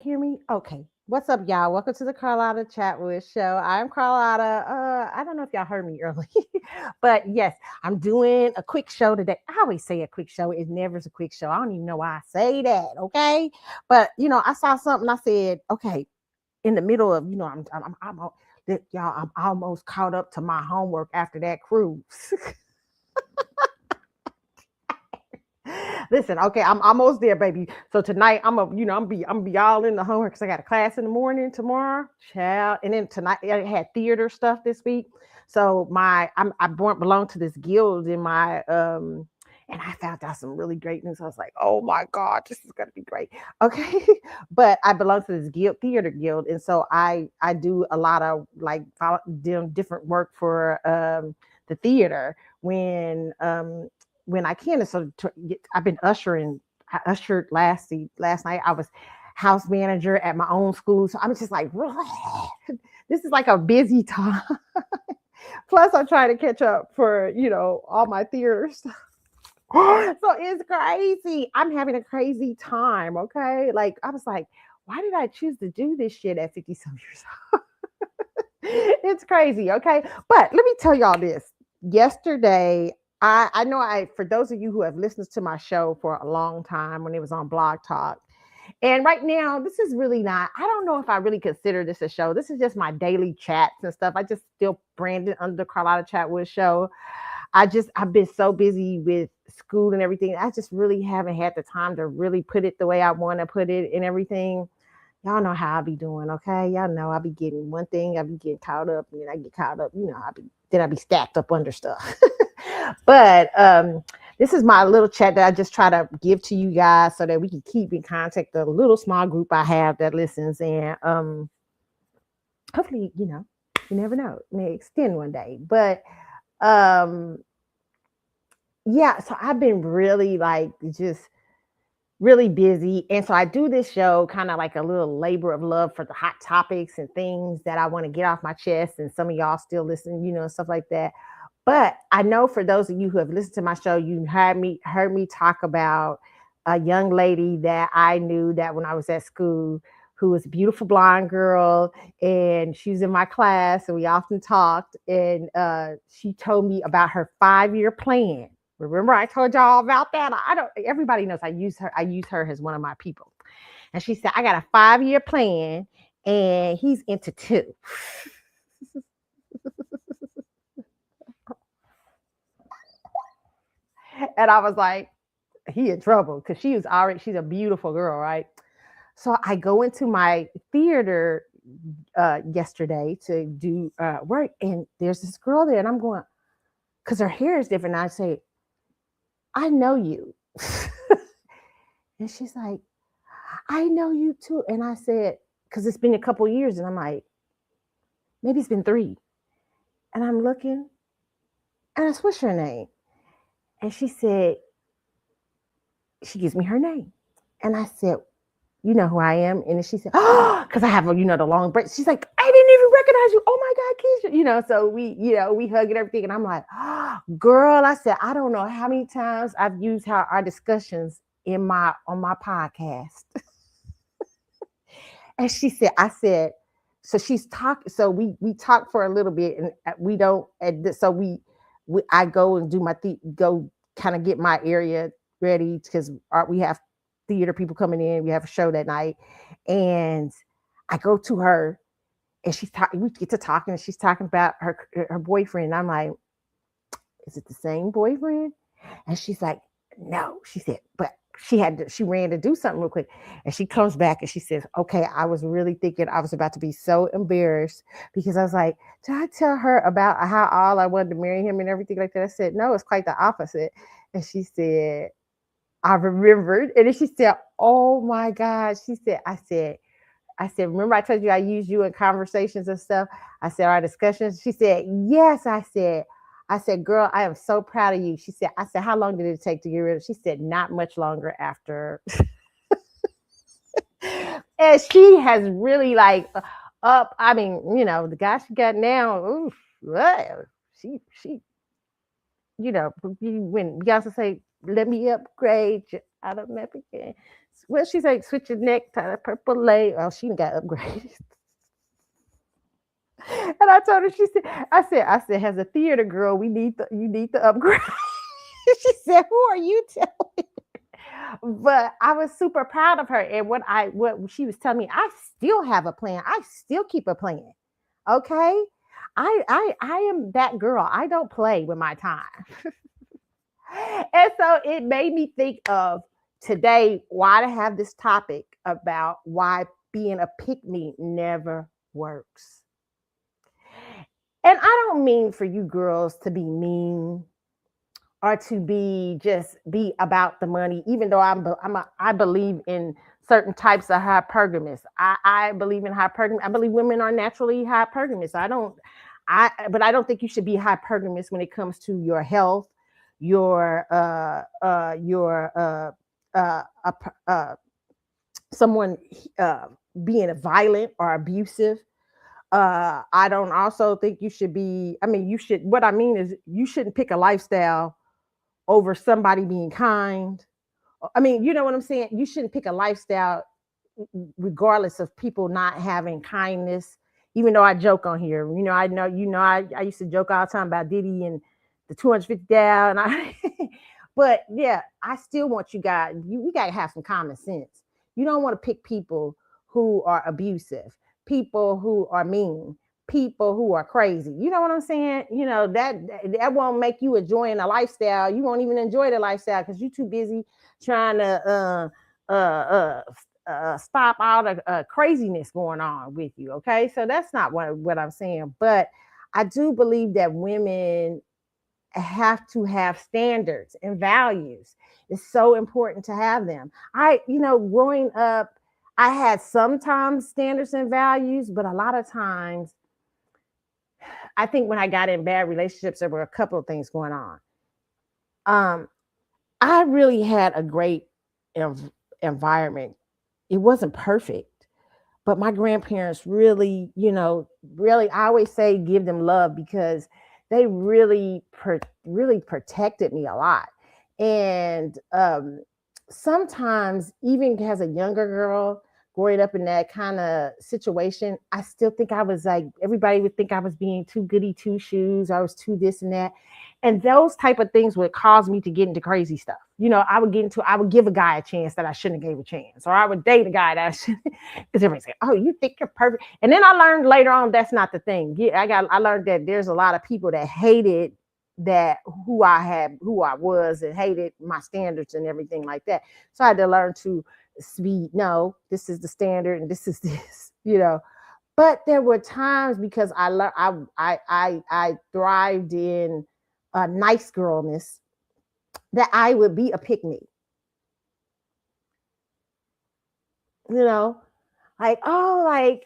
Hear me? Okay. What's up, y'all? Welcome to the Carlotta Chatwood Show. I'm Carlotta. I don't know if y'all heard me early, but yes, I'm doing a quick show today. I always say a quick show. It never is a quick show. I don't even know why I say that. Okay, but I saw something. I said, okay, in the middle of, y'all. I'm almost caught up to my homework after that cruise. Listen, okay, I'm almost there, baby. So tonight I'm be all in the homework because I got a class in the morning tomorrow, child, and then tonight I had theater stuff this week. So belong to this guild in my and I found out some really great news. I was like, oh my God, this is gonna be great. Okay. But I belong to this guild, theater guild, and so I do a lot of like doing different work for the theater when I can. And so I've been ushering. I ushered last night. I was house manager at my own school, so I'm just like, this is like a busy time. Plus, I'm trying to catch up for all my theater stuff. So it's crazy. I'm having a crazy time. Okay, like I was like, why did I choose to do this shit at 50 some years old? It's crazy. Okay, but let me tell y'all this. Yesterday, I know for those of you who have listened to my show for a long time when it was on Blog Talk, and right now this is really not. I don't know if I really consider this a show. This is just my daily chats and stuff. I just still branded under the Carlotta Chatwood Show. I've been so busy with school and everything. I just really haven't had the time to really put it the way I want to put it and everything. Y'all know how I be doing, okay? Y'all know I be getting one thing, I be getting caught up, and then I get caught up, I be stacked up under stuff. But this is my little chat that I just try to give to you guys so that we can keep in contact the little small group I have that listens, and hopefully, you never know, it may extend one day. But um yeah, so I've been really like just really busy. And so I do this show kind of like a little labor of love for the hot topics and things that I want to get off my chest. And some of y'all still listen, stuff like that. But I know for those of you who have listened to my show, you heard me talk about a young lady that I knew that when I was at school, who was a beautiful blonde girl, and she was in my class, and we often talked. And she told me about her 5-year plan. Remember, I told y'all about that. I don't. Everybody knows I use her. I use her as one of my people. And she said, I got a 5-year plan, and he's into two. And I was like, he in trouble because she's a beautiful girl, right? So I go into my theater yesterday to do work, and there's this girl there, and I'm going, because her hair is different. And I say, I know you. And she's like, I know you too. And I said, because it's been a couple years, and I'm like, maybe it's been 3. And I'm looking, and I said, what's your name? And she said, she gives me her name. And I said, you know who I am? And then she said, oh, because I have, the long break. She's like, I didn't even recognize you. Oh my God, Keisha. So we hug and everything. And I'm like, oh, girl, I said, I don't know how many times I've used our discussions on my podcast. And she said, I said, so she's talking. So we talk for a little bit, and we don't. So I go and do go kind of get my area ready because we have theater people coming in. We have a show that night, and I go to her, and she's talking. We get to talking, and she's talking about her boyfriend. And I'm like, is it the same boyfriend? And she's like, no. She said, but she ran to do something real quick, and she comes back and she says, okay, I was really thinking I was about to be so embarrassed because I was like, did I tell her about how all I wanted to marry him and everything like that? I said, no, it's quite the opposite. And she said, I remembered. And then she said, oh my God. She said, I said, remember I told you I use you in conversations and stuff? I said, our discussions. She said, yes. I said, girl, I am so proud of you. She said, I said, how long did it take to get rid of it? She said, not much longer after. And she has really like up. I mean, the guy she got now, oof, well, she, when Beyonce say, let me upgrade you. I don't never again. Well, she's like, switch your necktie, purple lay. Oh, she got upgraded. And I told her, she said, I said, as a theater girl, you need to upgrade. She said, who are you telling? But I was super proud of her. And what she was telling me, I still have a plan. I still keep a plan. Okay. I am that girl. I don't play with my time. And so it made me think of today why to have this topic about why being a pick me never works. And I don't mean for you girls to be mean or to be about the money, even though I believe in certain types of hypergamous. I believe in hypergamy. I believe women are naturally hypergamous. But I don't think you should be hypergamous when it comes to your health, your uh, uh, someone uh, being violent or abusive. I don't also think you should be. I mean, you should. What I mean is, you shouldn't pick a lifestyle over somebody being kind. I mean, you know what I'm saying? You shouldn't pick a lifestyle regardless of people not having kindness. Even though I joke on here, I used to joke all the time about Diddy and the 250 down. But yeah, I still want we gotta have some common sense. You don't want to pick people who are abusive, people who are mean, people who are crazy. You know what I'm saying? That won't make you enjoying a lifestyle. You won't even enjoy the lifestyle because you're too busy trying to stop all the craziness going on with you. Okay, so that's not what I'm saying. But I do believe that women have to have standards and values. It's so important to have them. Growing up, I had sometimes standards and values, but a lot of times, I think when I got in bad relationships, there were a couple of things going on. Um, I really had a great environment. It wasn't perfect, but my grandparents really, really, I always say give them love because they really, really protected me a lot. And sometimes, even as a younger girl, growing up in that kind of situation, I still think I was like, everybody would think I was being too goody two shoes. I was too this and that. And those type of things would cause me to get into crazy stuff. I would give a guy a chance that I shouldn't have gave a chance, or I would date a guy that I shouldn't, because everybody's like, oh, you think you're perfect. And then I learned later on that's not the thing. Yeah, I learned that there's a lot of people that hated that who I was, and hated my standards and everything like that. So I had to learn to no, this is the standard and this is this. But there were times, because I learned, I thrived in nice girlness, that I would be a pick me. You know, like, oh, like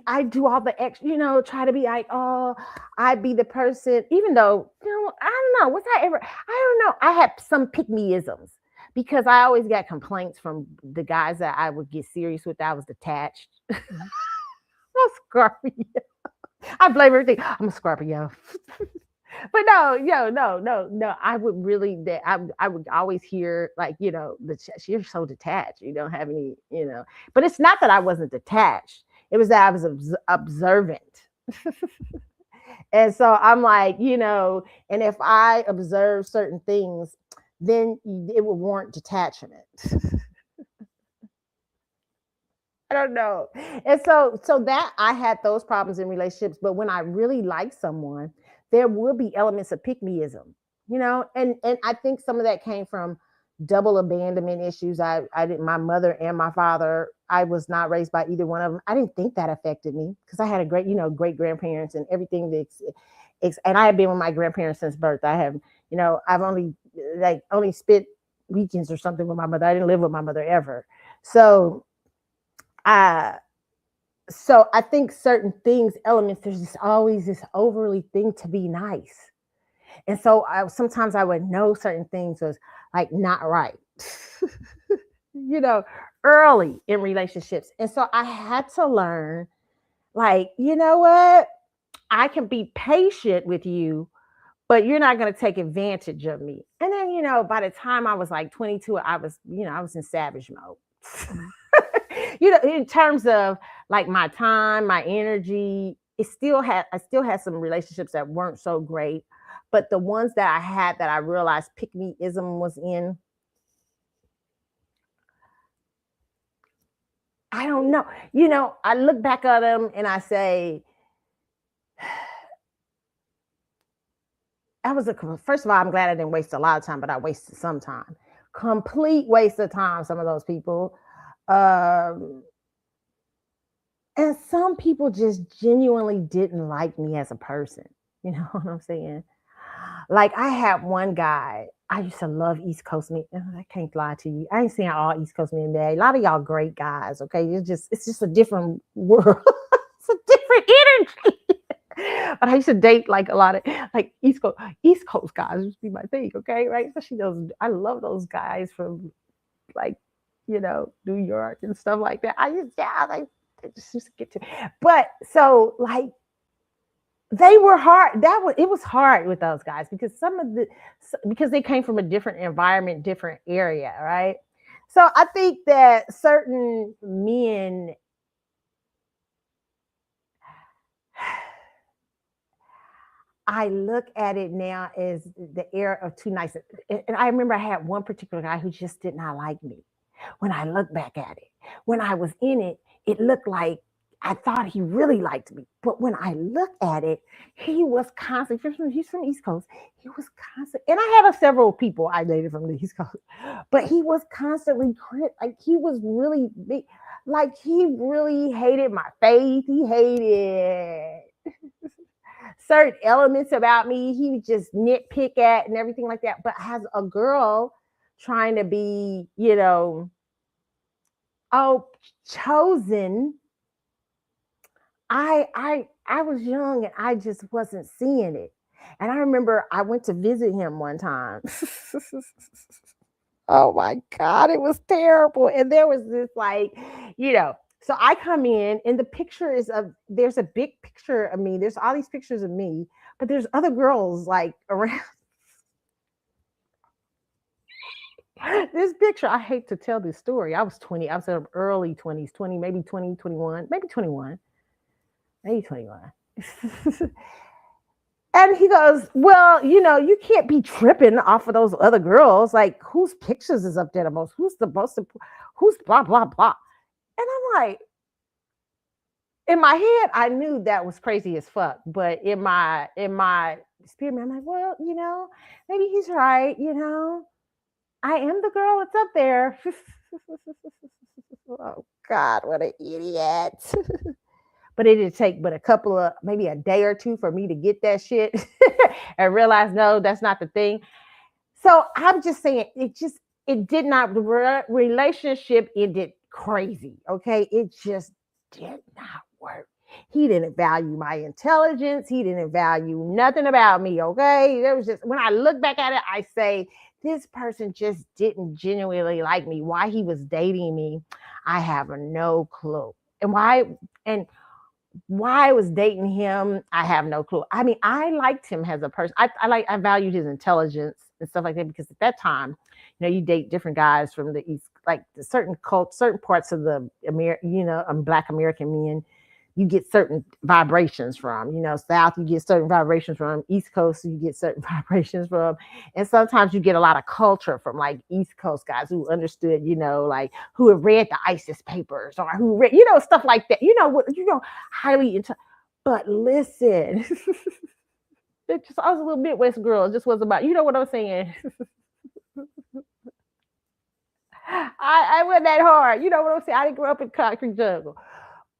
I do all the extra, try to be like, oh, I'd be the person, even though, I don't know, I don't know. I had some pick me-isms because I always got complaints from the guys that I would get serious with. I was detached. I'm Scorpio. I blame everything. I'm a Scorpio. But no, no. I would really that I would always hear, like, you're so detached. You don't have any. But it's not that I wasn't detached. It was that I was observant. And so I'm like, and if I observe certain things, then it would warrant detachment. I don't know. And so that I had those problems in relationships, but when I really like someone, there will be elements of pick meism, and I think some of that came from double abandonment issues. I didn't, my mother and my father, I was not raised by either one of them. I didn't think that affected me because I had a great grandparents and everything and I have been with my grandparents since birth. I have, I've only spent weekends or something with my mother. I didn't live with my mother ever. Uh, so I think certain things, elements, there's just always this overly thing to be nice. And so sometimes I would know certain things was like not right, you know, early in relationships. And so I had to learn, like, you know what? I can be patient with you, but you're not going to take advantage of me. And then, by the time I was like 22, I was in savage mode. In terms of like my time, my energy, I still had some relationships that weren't so great, but the ones that I had that I realized pick meism was in, I don't know. I look back at them and I say, first of all, I'm glad I didn't waste a lot of time, but I wasted some time. Complete waste of time, some of those people. Um, and some people just genuinely didn't like me as a person. You know what I'm saying? Like I had one guy, I used to love East Coast men. I can't lie to you. I ain't saying all East Coast men bad. A lot of y'all great guys, okay? It's just a different world. It's a different energy. But I used to date like a lot of like East Coast guys used to be my thing, okay? Right? Especially those, I love those guys from like, New York and stuff like that. I just used to get to, but so like they were hard. It was hard with those guys because because they came from a different environment, different area, right? So I think that certain men, I look at it now as the era of too nice. And I remember I had one particular guy who just did not like me. When I look back at it, when I was in it, it looked like I thought he really liked me. But when I look at it, he was constantly, he's from East Coast. He was constant, and I had several people I dated from the East Coast, but he was constantly like he was really big, like he really hated my faith. He hated certain elements about me. He would just nitpick at and everything like that. But as a girl trying to be, oh, chosen, I was young and I just wasn't seeing it. And I remember I went to visit him one time. Oh my God, it was terrible. And there was this like, so I come in and the picture there's a big picture of me. There's all these pictures of me, but there's other girls like around this picture. I hate to tell this story. I was 20. I was in early 20s, 20, maybe 20, 21, maybe 21, maybe 21. And he goes, well, you can't be tripping off of those other girls. Like, whose pictures is up there the most? Who's the most? Who's blah, blah, blah. And I'm like, in my head, I knew that was crazy as fuck. But in my spirit, I'm like, well, maybe he's right. I am the girl that's up there. Oh God, what an idiot. But it did take but a couple of maybe a day or two for me to get that shit and realize no, that's not the thing. So I'm just saying it did not, the relationship ended crazy. Okay. It just did not work. He didn't value my intelligence. He didn't value nothing about me. Okay. There was just, when I look back at it, I say, this person just didn't genuinely like me. Why he was dating me, I have no clue. And why I was dating him, I have no clue. I mean, I liked him as a person. I valued his intelligence and stuff like that because at that time, you date different guys from the East, like certain parts of the Black American men, you get certain vibrations from. South, you get certain vibrations from. East Coast, you get certain vibrations from. And sometimes you get a lot of culture from like East Coast guys who understood, like who have read the ISIS papers or who read, stuff like that. Highly into. But listen, I was a little Midwest girl. It just was about, what I'm saying. I wasn't that hard. You know what I'm saying? I didn't grow up in concrete jungle.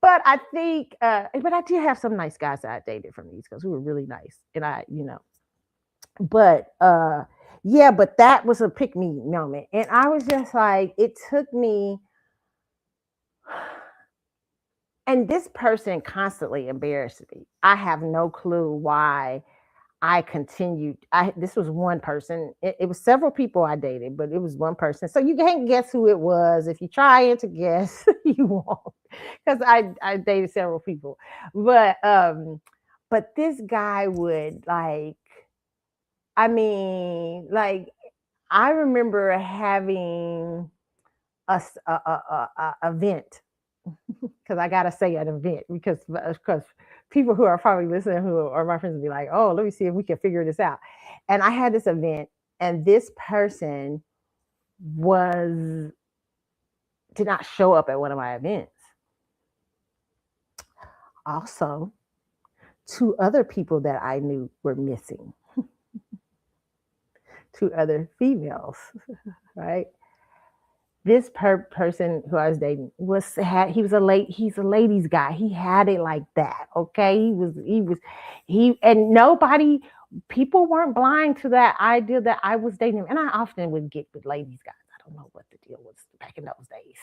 But I think, but I did have some nice guys that I dated from the East Coast who were really nice. And but yeah, but that was a pick me moment. And I was just like, it took me, and this person constantly embarrassed me. I have no clue why I continued. This was one person. It was several people I dated, but it was one person. So you can't guess who it was. If you try to guess, you won't. Because I dated several people. But this guy would like I mean, like, I remember having a event, because I gotta say an event, because people who are probably listening, who are my friends, will be like, oh, let me see if we can figure this out. And I had this event, and this person was did not show up at one of my events. Also, two other people that I knew were missing. Two other females, right? This person who I was dating he's a ladies guy. He had it like that. Okay. And nobody, people weren't blind to that idea that I was dating him. And I often would get with ladies guys. I don't know what the deal was back in those days.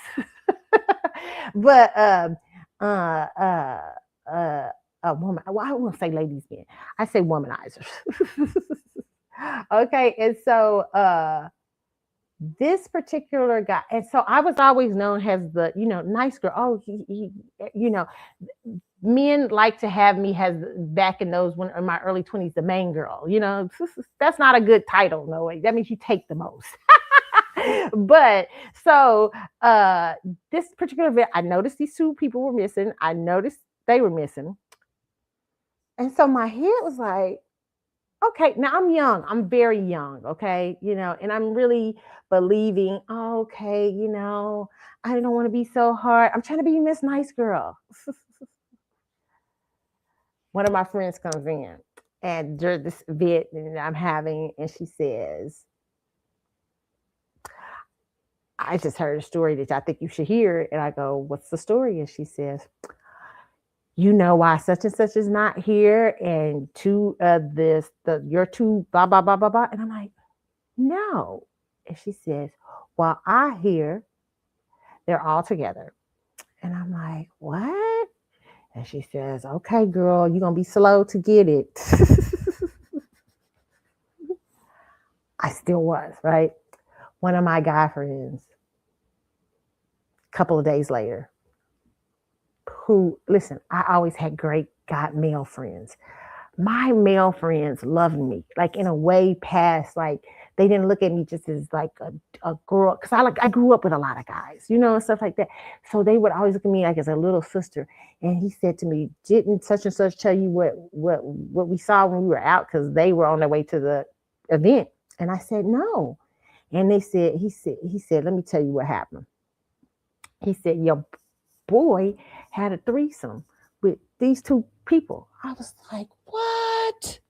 But uh uh a woman, well, I won't say ladies men, I say womanizers. Okay. And so this particular guy, and so I was always known as the, nice girl. Oh, you know, men like to have me as, back in those, when in my early 20s, the main girl. That's not a good title. No way. That means you take the most. But so this particular event, I noticed these two people were missing. I noticed they were missing. And so my head was like, okay, now I'm young. I'm very young, okay, and I'm really believing, oh, okay, I don't want to be so hard. I'm trying to be Miss Nice Girl. One of my friends comes in, and during this event that I'm having, and she says, I just heard a story that I think you should hear. And I go, what's the story? And she says, you know why such and such is not here, and your two blah blah blah blah blah. And I'm like, no. And she says, well, I hear they're all together. And I'm like, what? And she says, okay, girl, you're gonna be slow to get it. I still was, right? One of my guy friends, a couple of days later, who, listen, I always had great male friends. My male friends loved me, like, in a way past, like, they didn't look at me just as like a girl, because I grew up with a lot of guys, and stuff like that. So they would always look at me like as a little sister. And he said to me, didn't such and such tell you what we saw when we were out, because they were on their way to the event? And I said, no. And he said, let me tell you what happened. He said, your boy had a threesome with these two people. I was like, what?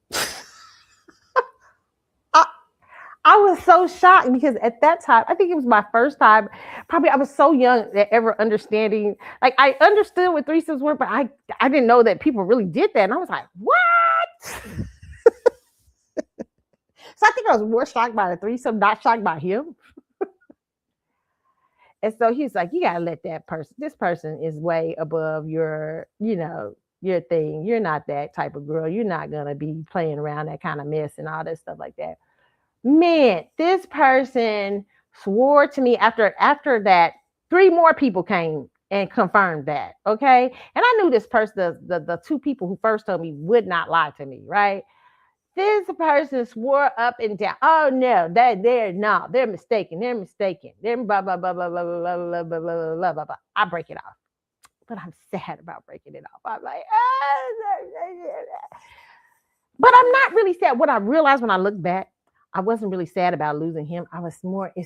I was so shocked, because at that time, I think it was my first time. Probably I was so young that ever understanding. Like, I understood what threesomes were, but I didn't know that people really did that. And I was like, what? So I think I was more shocked by the threesome, not shocked by him. And so he's like, you gotta let this person is way above your thing. You're not that type of girl. You're not gonna be playing around that kind of mess and all that stuff like that. Man, this person swore to me after that, three more people came and confirmed that. Okay. And I knew this person, the two people who first told me, would not lie to me, right? This person swore up and down, oh no, they're mistaken. They're mistaken. They're blah blah blah blah blah blah blah blah blah blah blah blah blah. I break it off. But I'm sad about breaking it off. I'm like, but I'm not really sad. What I realized when I look back, I wasn't really sad about losing him. It's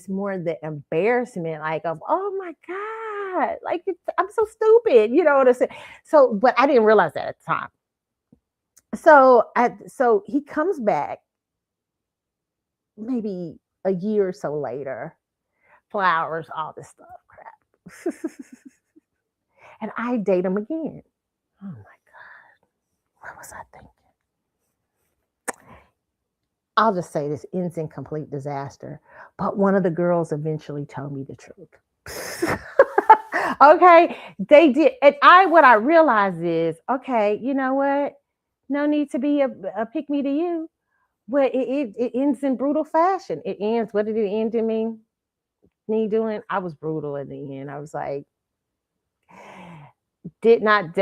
more the embarrassment, like, of, oh my God, like, I'm so stupid, you know what I'm saying? So, but I didn't realize that at the time. So he comes back maybe a year or so later, flowers, all this stuff, crap. And I date him again. Oh my God, what was I thinking? I'll just say this ends in complete disaster. But one of the girls eventually told me the truth. Okay, they did. And what I realized is, okay, you know what? No need to be a pick me to you. Well, it ends in brutal fashion. It ends, what did it end in me doing? I was brutal at the end. I was like, did not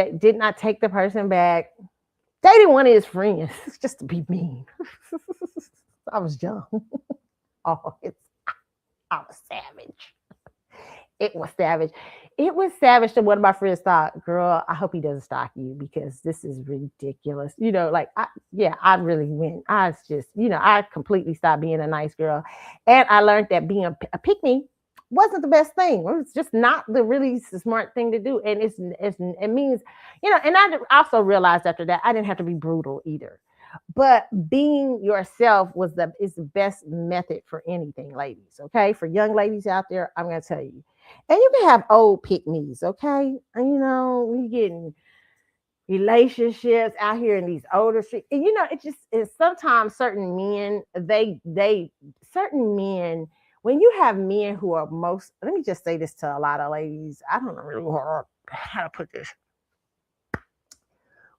take the person back. Dated one of his friends just to be mean. I was young. Oh, I was savage. It was savage. It was savage that one of my friends thought, girl, I hope he doesn't stalk you because this is ridiculous. Like, yeah, I really went. I was just, I completely stopped being a nice girl. And I learned that being a pick me wasn't the best thing. It was just not the really smart thing to do. And it means, and I also realized after that, I didn't have to be brutal either. But being yourself is the best method for anything, ladies. Okay, for young ladies out there, I'm gonna tell you, and you can have old pick me's. Okay, and we getting relationships out here in these older streets, and it just is sometimes certain men certain men. When you have men who are let me just say this to a lot of ladies. I don't know really how to put this.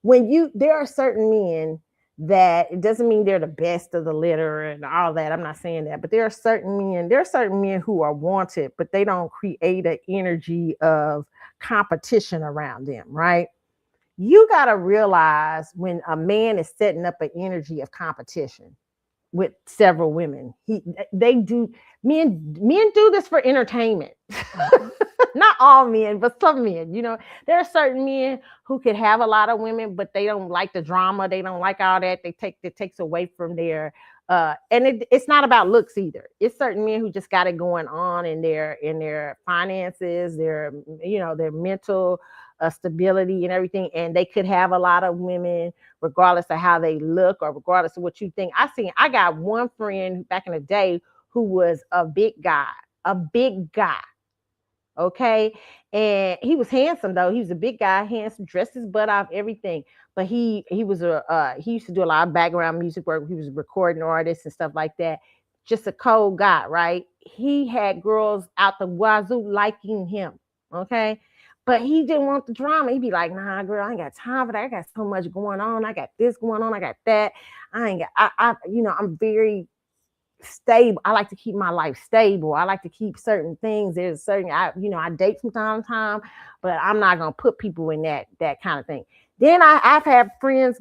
There are certain men that it doesn't mean they're the best of the litter and all that. I'm not saying that, but there are certain men who are wanted, but they don't create an energy of competition around them, right? You got to realize when a man is setting up an energy of competition with several women, men do this for entertainment. Not all men, but some men. There are certain men who could have a lot of women, but they don't like the drama. They don't like all that. It takes away from their and it's not about looks either. It's certain men who just got it going on in their finances, their mental stability and everything, and they could have a lot of women regardless of how they look or regardless of what you think. I got one friend back in the day who was a big guy. Okay. And he was handsome though. He was a big guy, handsome, dressed his butt off, everything. But he used to do a lot of background music work. He was a recording artist and stuff like that. Just a cold guy, right? He had girls out the wazoo liking him. Okay. But he didn't want the drama. He'd be like, nah, girl, I ain't got time for that. I got so much going on. I got this going on. I got that. I'm very stable. I like to keep my life stable. I like to keep certain things. There's certain, I date from time to time, but I'm not gonna put people in that kind of thing. Then I've had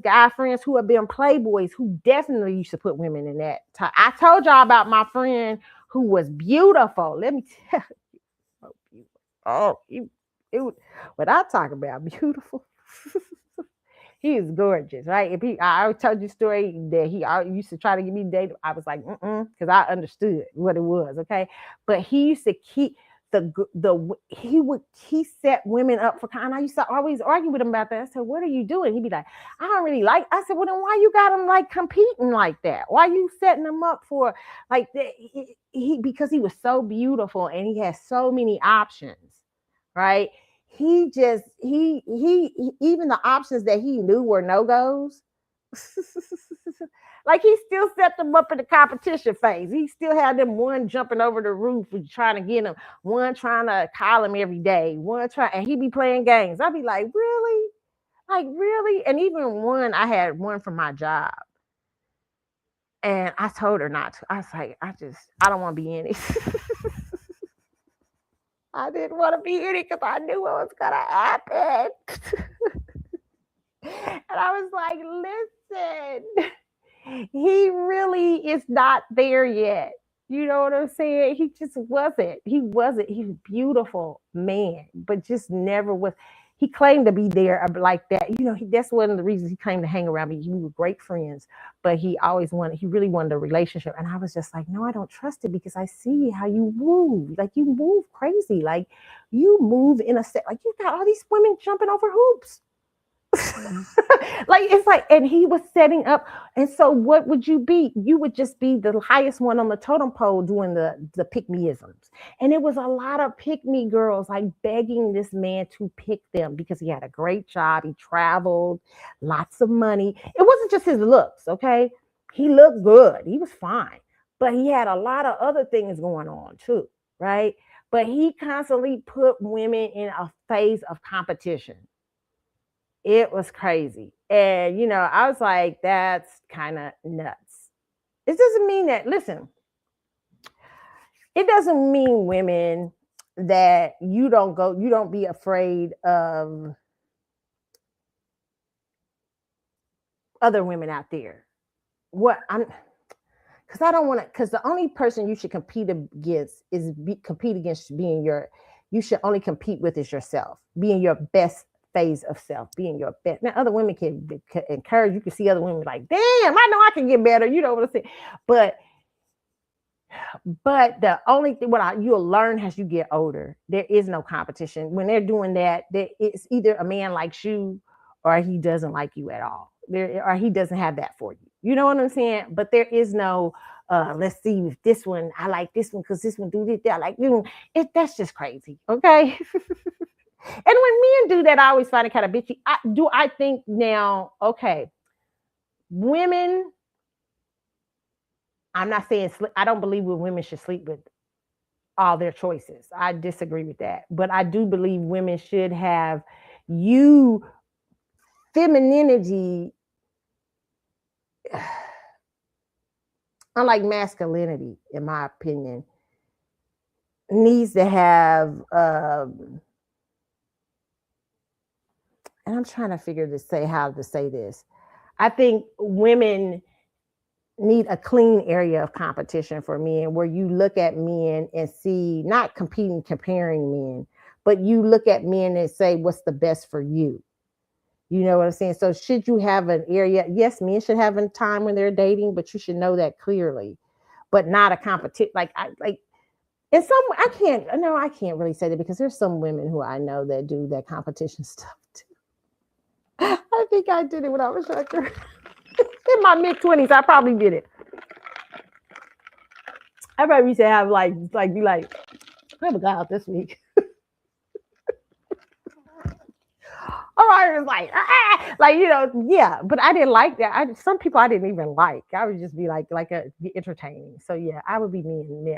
guy friends who have been playboys who definitely used to put women in that. I told y'all about my friend who was beautiful. Let me tell you. Oh, what I talk about beautiful. He is gorgeous, right? I always told you a story that he used to try to get me dated. I was like, because I understood what it was, okay? But he used to keep he set women up for kind. I used to always argue with him about that. I said, "What are you doing?" He'd be like, "I don't really like." I said, "Well, then why you got him like competing like that? Why you setting him up for like that?" Because he was so beautiful and he has so many options, right? He even the options that he knew were no-goes. Like he still set them up in the competition phase. He still had them one jumping over the roof trying to get him, one trying to call him every day, and he'd be playing games. I'd be like, really? Like, really? And even I had one from my job. And I told her not to. I was like, I don't want to be in it. I didn't want to be in it because I knew what was going to happen. And I was like, listen, he really is not there yet. You know what I'm saying? He just wasn't. He wasn't. He's a beautiful man, but just never was. He claimed to be there like that. That's one of the reasons he claimed to hang around me. We were great friends, but he really wanted a relationship. And I was just like, no, I don't trust it because I see how you move. Like you move crazy. Like you move in a set. Like you got all these women jumping over hoops. And he was setting up. And so what would you be? You would just be the highest one on the totem pole doing the pick-me-isms. And it was a lot of pick-me girls like begging this man to pick them because he had a great job. He traveled, lots of money. It wasn't just his looks, okay? He looked good. He was fine. But he had a lot of other things going on too, right? But he constantly put women in a phase of competition. It was crazy. And, I was like, that's kind of nuts. It doesn't mean that, listen, it doesn't mean women that you don't be afraid of other women out there. Because because I don't want to. Because the only person you should compete against compete against being your. You should only compete with is yourself, being your best phase of self, being your best. Now, other women can encourage. You can see other women like, damn, I know I can get better. You know what I'm saying? But the only thing you'll learn as you get older, there is no competition. When they're doing that, it's either a man likes you or he doesn't like you at all. Or he doesn't have that for you. You know what I'm saying? But there is no let's see if this one, I like this one because this one do this. I like this one. That's just crazy. Okay. And when men do that, I always find it kind of bitchy. I think now, okay, women, I'm not saying I don't believe women should sleep with all their choices. I disagree with that. But I do believe women should have femininity, unlike masculinity, in my opinion, needs to have, and I'm trying to how to say this. I think women need a clean area of competition for men, where you look at men and see, not comparing men, but you look at men and say, what's the best for you? You know what I'm saying? So should you have an area? Yes, men should have a time when they're dating, but you should know that clearly, but not a competition. And I can't really say that, because there's some women who I know that do that competition stuff too. I think I did it when I was younger. In my mid-20s, I probably did it. I probably used to have be like, I have a guy out this week. Oh, I was yeah, but I didn't like that. Some people I didn't even like. I would just be be entertaining. So yeah, I would be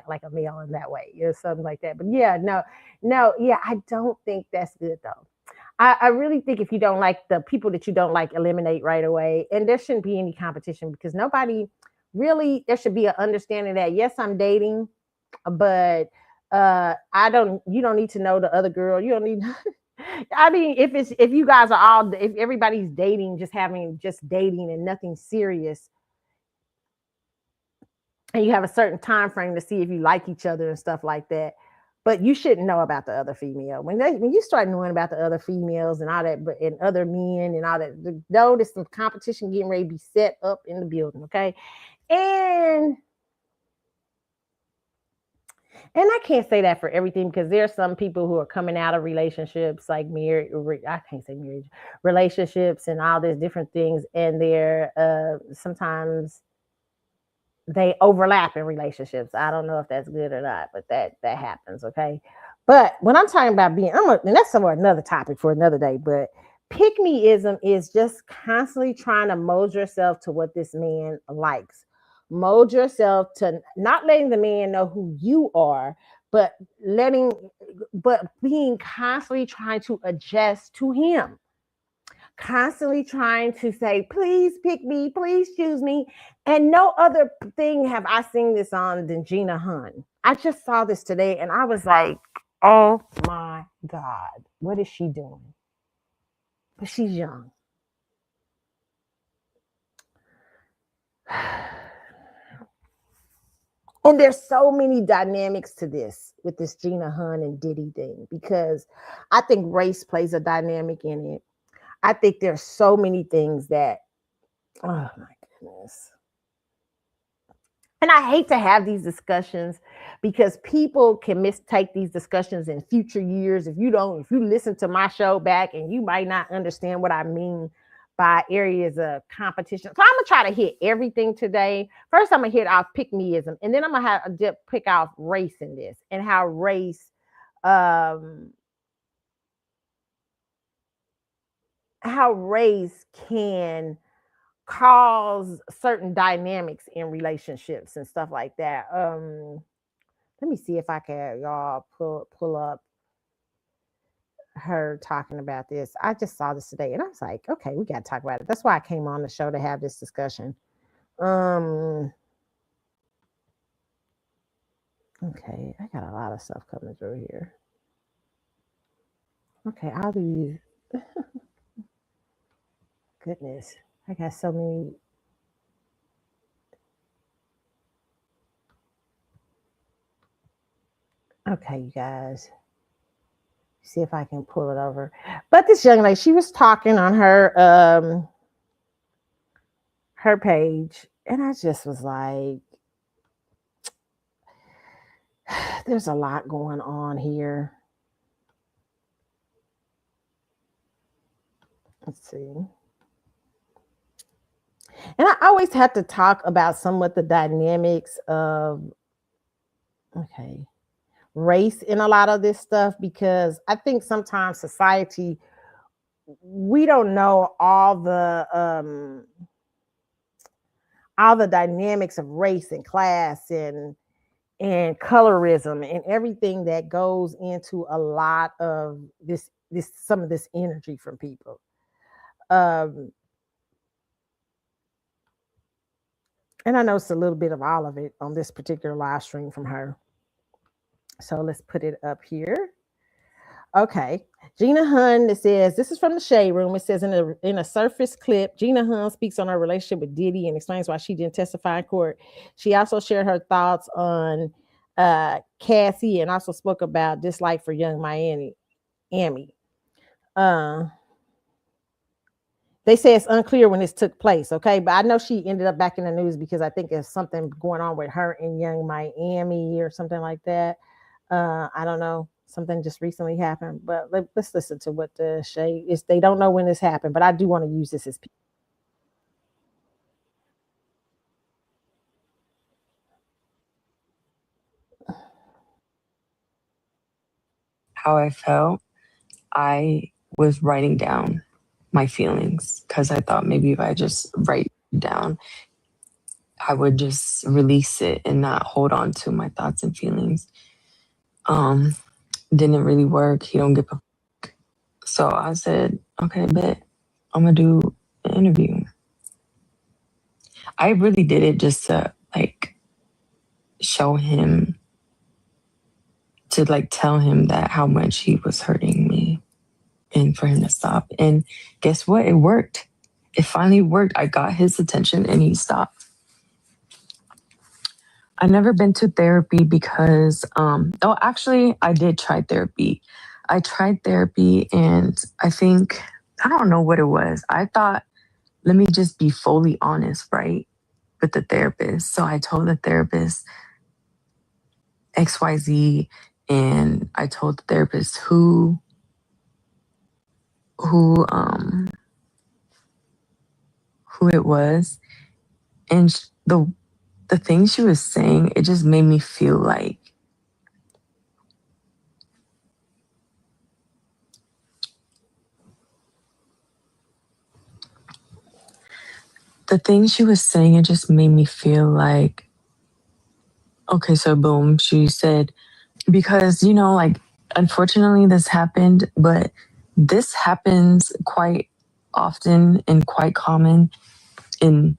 like a male in that way, something like that. But yeah, no, yeah, I don't think that's good though. I really think if you don't like the people that you don't like, eliminate right away. And there shouldn't be any competition, because nobody really, there should be an understanding that, yes, I'm dating, but you don't need to know the other girl. You don't need, I mean, if you guys are if everybody's dating, just dating and nothing serious, and you have a certain time frame to see if you like each other and stuff like that. But you shouldn't know about the other female. When you start knowing about the other females and all that, and other men and all that, know there's some competition getting ready to be set up in the building, okay? And I can't say that for everything, because there's some people who are coming out of relationships, like I can't say marriage, relationships and all these different things, and they're sometimes they overlap in relationships. I don't know if that's good or not, but that happens, okay? But when I'm talking about and that's somewhere another topic for another day, but pick-meism is just constantly trying to mold yourself to what this man likes. Mold yourself to not letting the man know who you are, but being constantly trying to adjust to him. Constantly trying to say, please pick me, please choose me. And no other thing have I seen this on than Gina Hunn. I just saw this today and I was like, oh my God, what is she doing? But she's young. And there's so many dynamics to this with this Gina Hunn and Diddy thing, because I think race plays a dynamic in it. I think there's so many things that, oh my goodness. And I hate to have these discussions, because people can mistake these discussions in future years. If you listen to my show back, and you might not understand what I mean by areas of competition. So I'm going to try to hit everything today. First, I'm going to hit off pick-meism, and then I'm going to pick off race in this, and how race can cause certain dynamics in relationships and stuff like that. Let me see if I can y'all pull up her talking about this. I just saw this today and I was like, okay, we got to talk about it. That's why I came on the show, to have this discussion. Okay, I got a lot of stuff coming through here. Okay, I'll do goodness. I got so many. Okay, you guys. See if I can pull it over. But this young lady, she was talking on her page, and I just was like, there's a lot going on here. Let's see. And I always have to talk about somewhat the dynamics of, okay, race in a lot of this stuff, because I think sometimes society, we don't know all the dynamics of race and class and colorism and everything that goes into a lot of this some of this energy from people. Um, and I know it's a little bit of all of it on this particular live stream from her. So let's put it up here. Okay. Gina Hunn, it says, this is from the Shade Room. It says, in a surface clip, Gina Hunn speaks on her relationship with Diddy and explains why she didn't testify in court. She also shared her thoughts on Cassie, and also spoke about dislike for Young Miami. Uh, they say it's unclear when this took place, okay? But I know she ended up back in the news because I think there's something going on with her in Young Miami or something like that. I don't know. Something just recently happened, but let's listen to what the Shade is. They don't know when this happened, but I do want to use this as. How I felt, I was writing down my feelings because I thought maybe if I just write down, I would just release it and not hold on to my thoughts and feelings. Um, didn't really work. He don't give a. So I said, okay, bet I'm gonna do an interview. I really did it just to like show him, to like tell him that how much he was hurting me and for him to stop. And guess what? It worked. It finally worked. I got his attention and he stopped. I've never been to therapy because, oh, actually, I did try therapy. I tried therapy and I think, I don't know what it was. I thought, let me just be fully honest, right? With the therapist. So I told the therapist XYZ, and I told the therapist who um who it was, and the things she was saying, it just made me feel like the things she was saying, it just made me feel like, okay, so boom, she said, because, like, unfortunately this happened, but this happens quite often and quite common in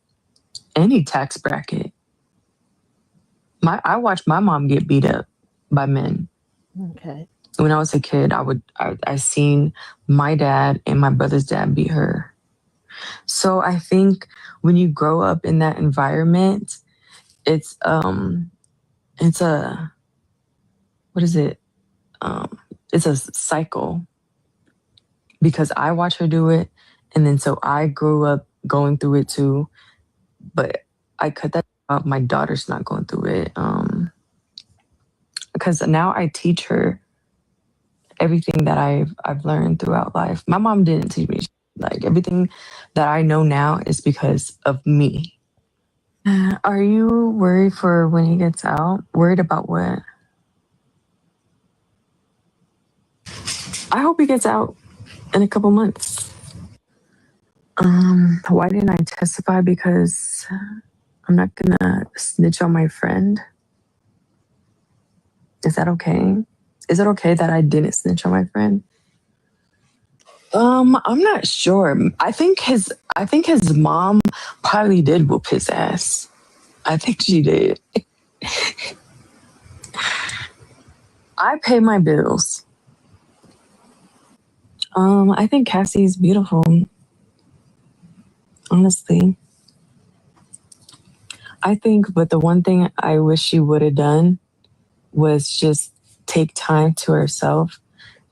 any tax bracket. I watched my mom get beat up by men. Okay. When I was a kid, I seen my dad and my brother's dad beat her. So I think when you grow up in that environment, it's it's a, what is it? It's a cycle, because I watch her do it, and then so I grew up going through it too. But I cut that out. My daughter's not going through it. Because now I teach her everything that I've learned throughout life. My mom didn't teach me, like, everything that I know now is because of me. Are you worried for when he gets out? Worried about what? I hope he gets out in a couple months. Why didn't I testify? Because I'm not gonna snitch on my friend. Is that okay? Is it okay that I didn't snitch on my friend? I'm not sure. I think his mom probably did whoop his ass. I think she did. I pay my bills. I think Cassie's beautiful. Honestly. I think, but the one thing I wish she would have done was just take time to herself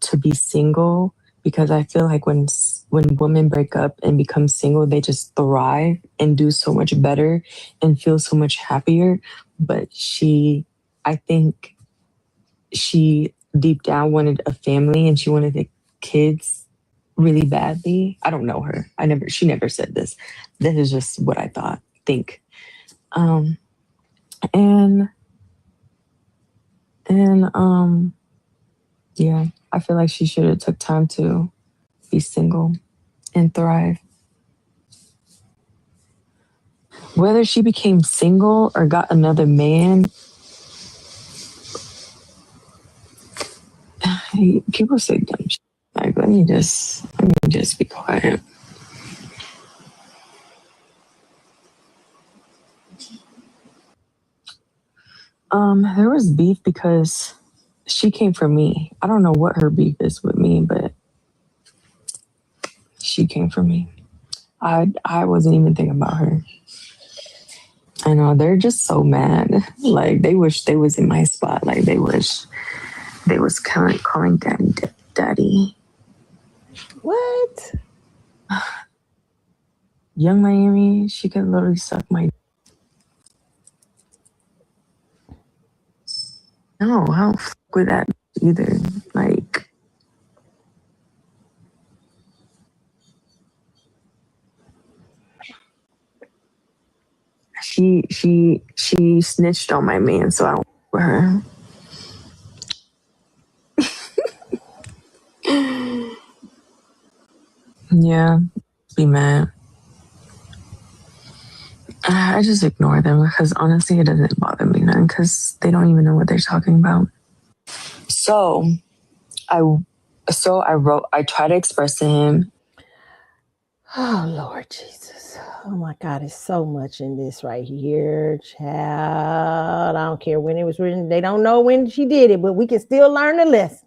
to be single, because I feel like when women break up and become single, they just thrive and do so much better and feel so much happier. But I think she deep down wanted a family and she wanted the kids really badly. I don't know her. She never said this. This is just what I think. Um, and and yeah, I feel like she should have took time to be single and thrive. Whether she became single or got another man, people say dumb shit. Like, let me just be quiet. There was beef because she came for me. I don't know what her beef is with me, but she came for me. I wasn't even thinking about her. I know they're just so mad. Like they wish they was in my spot. Like they wish they was calling daddy. What? Young Miami, she could literally suck my. No, I don't fuck with that either. Like she snitched on my man, so I don't fuck with her. Yeah, be mad. I just ignore them because honestly, it doesn't bother me none because they don't even know what they're talking about. So I I try to express to him. Oh, Lord Jesus. Oh, my God. It's so much in this right here, child. I don't care when it was written. They don't know when she did it, but we can still learn the lessons.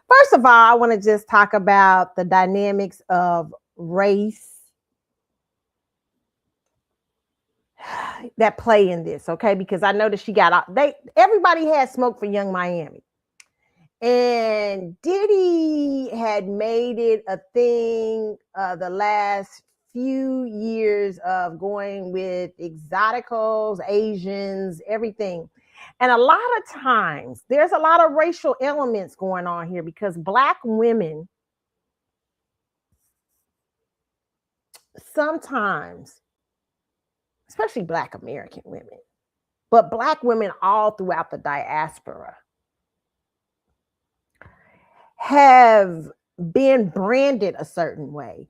First of all, I want to just talk about the dynamics of race that play in this, okay? Because I know that she got out. Everybody had smoke for Young Miami. And Diddy had made it a thing the last few years of going with exoticals, Asians, everything. And a lot of times there's a lot of racial elements going on here because Black women sometimes, especially Black American women, but Black women all throughout the diaspora have been branded a certain way.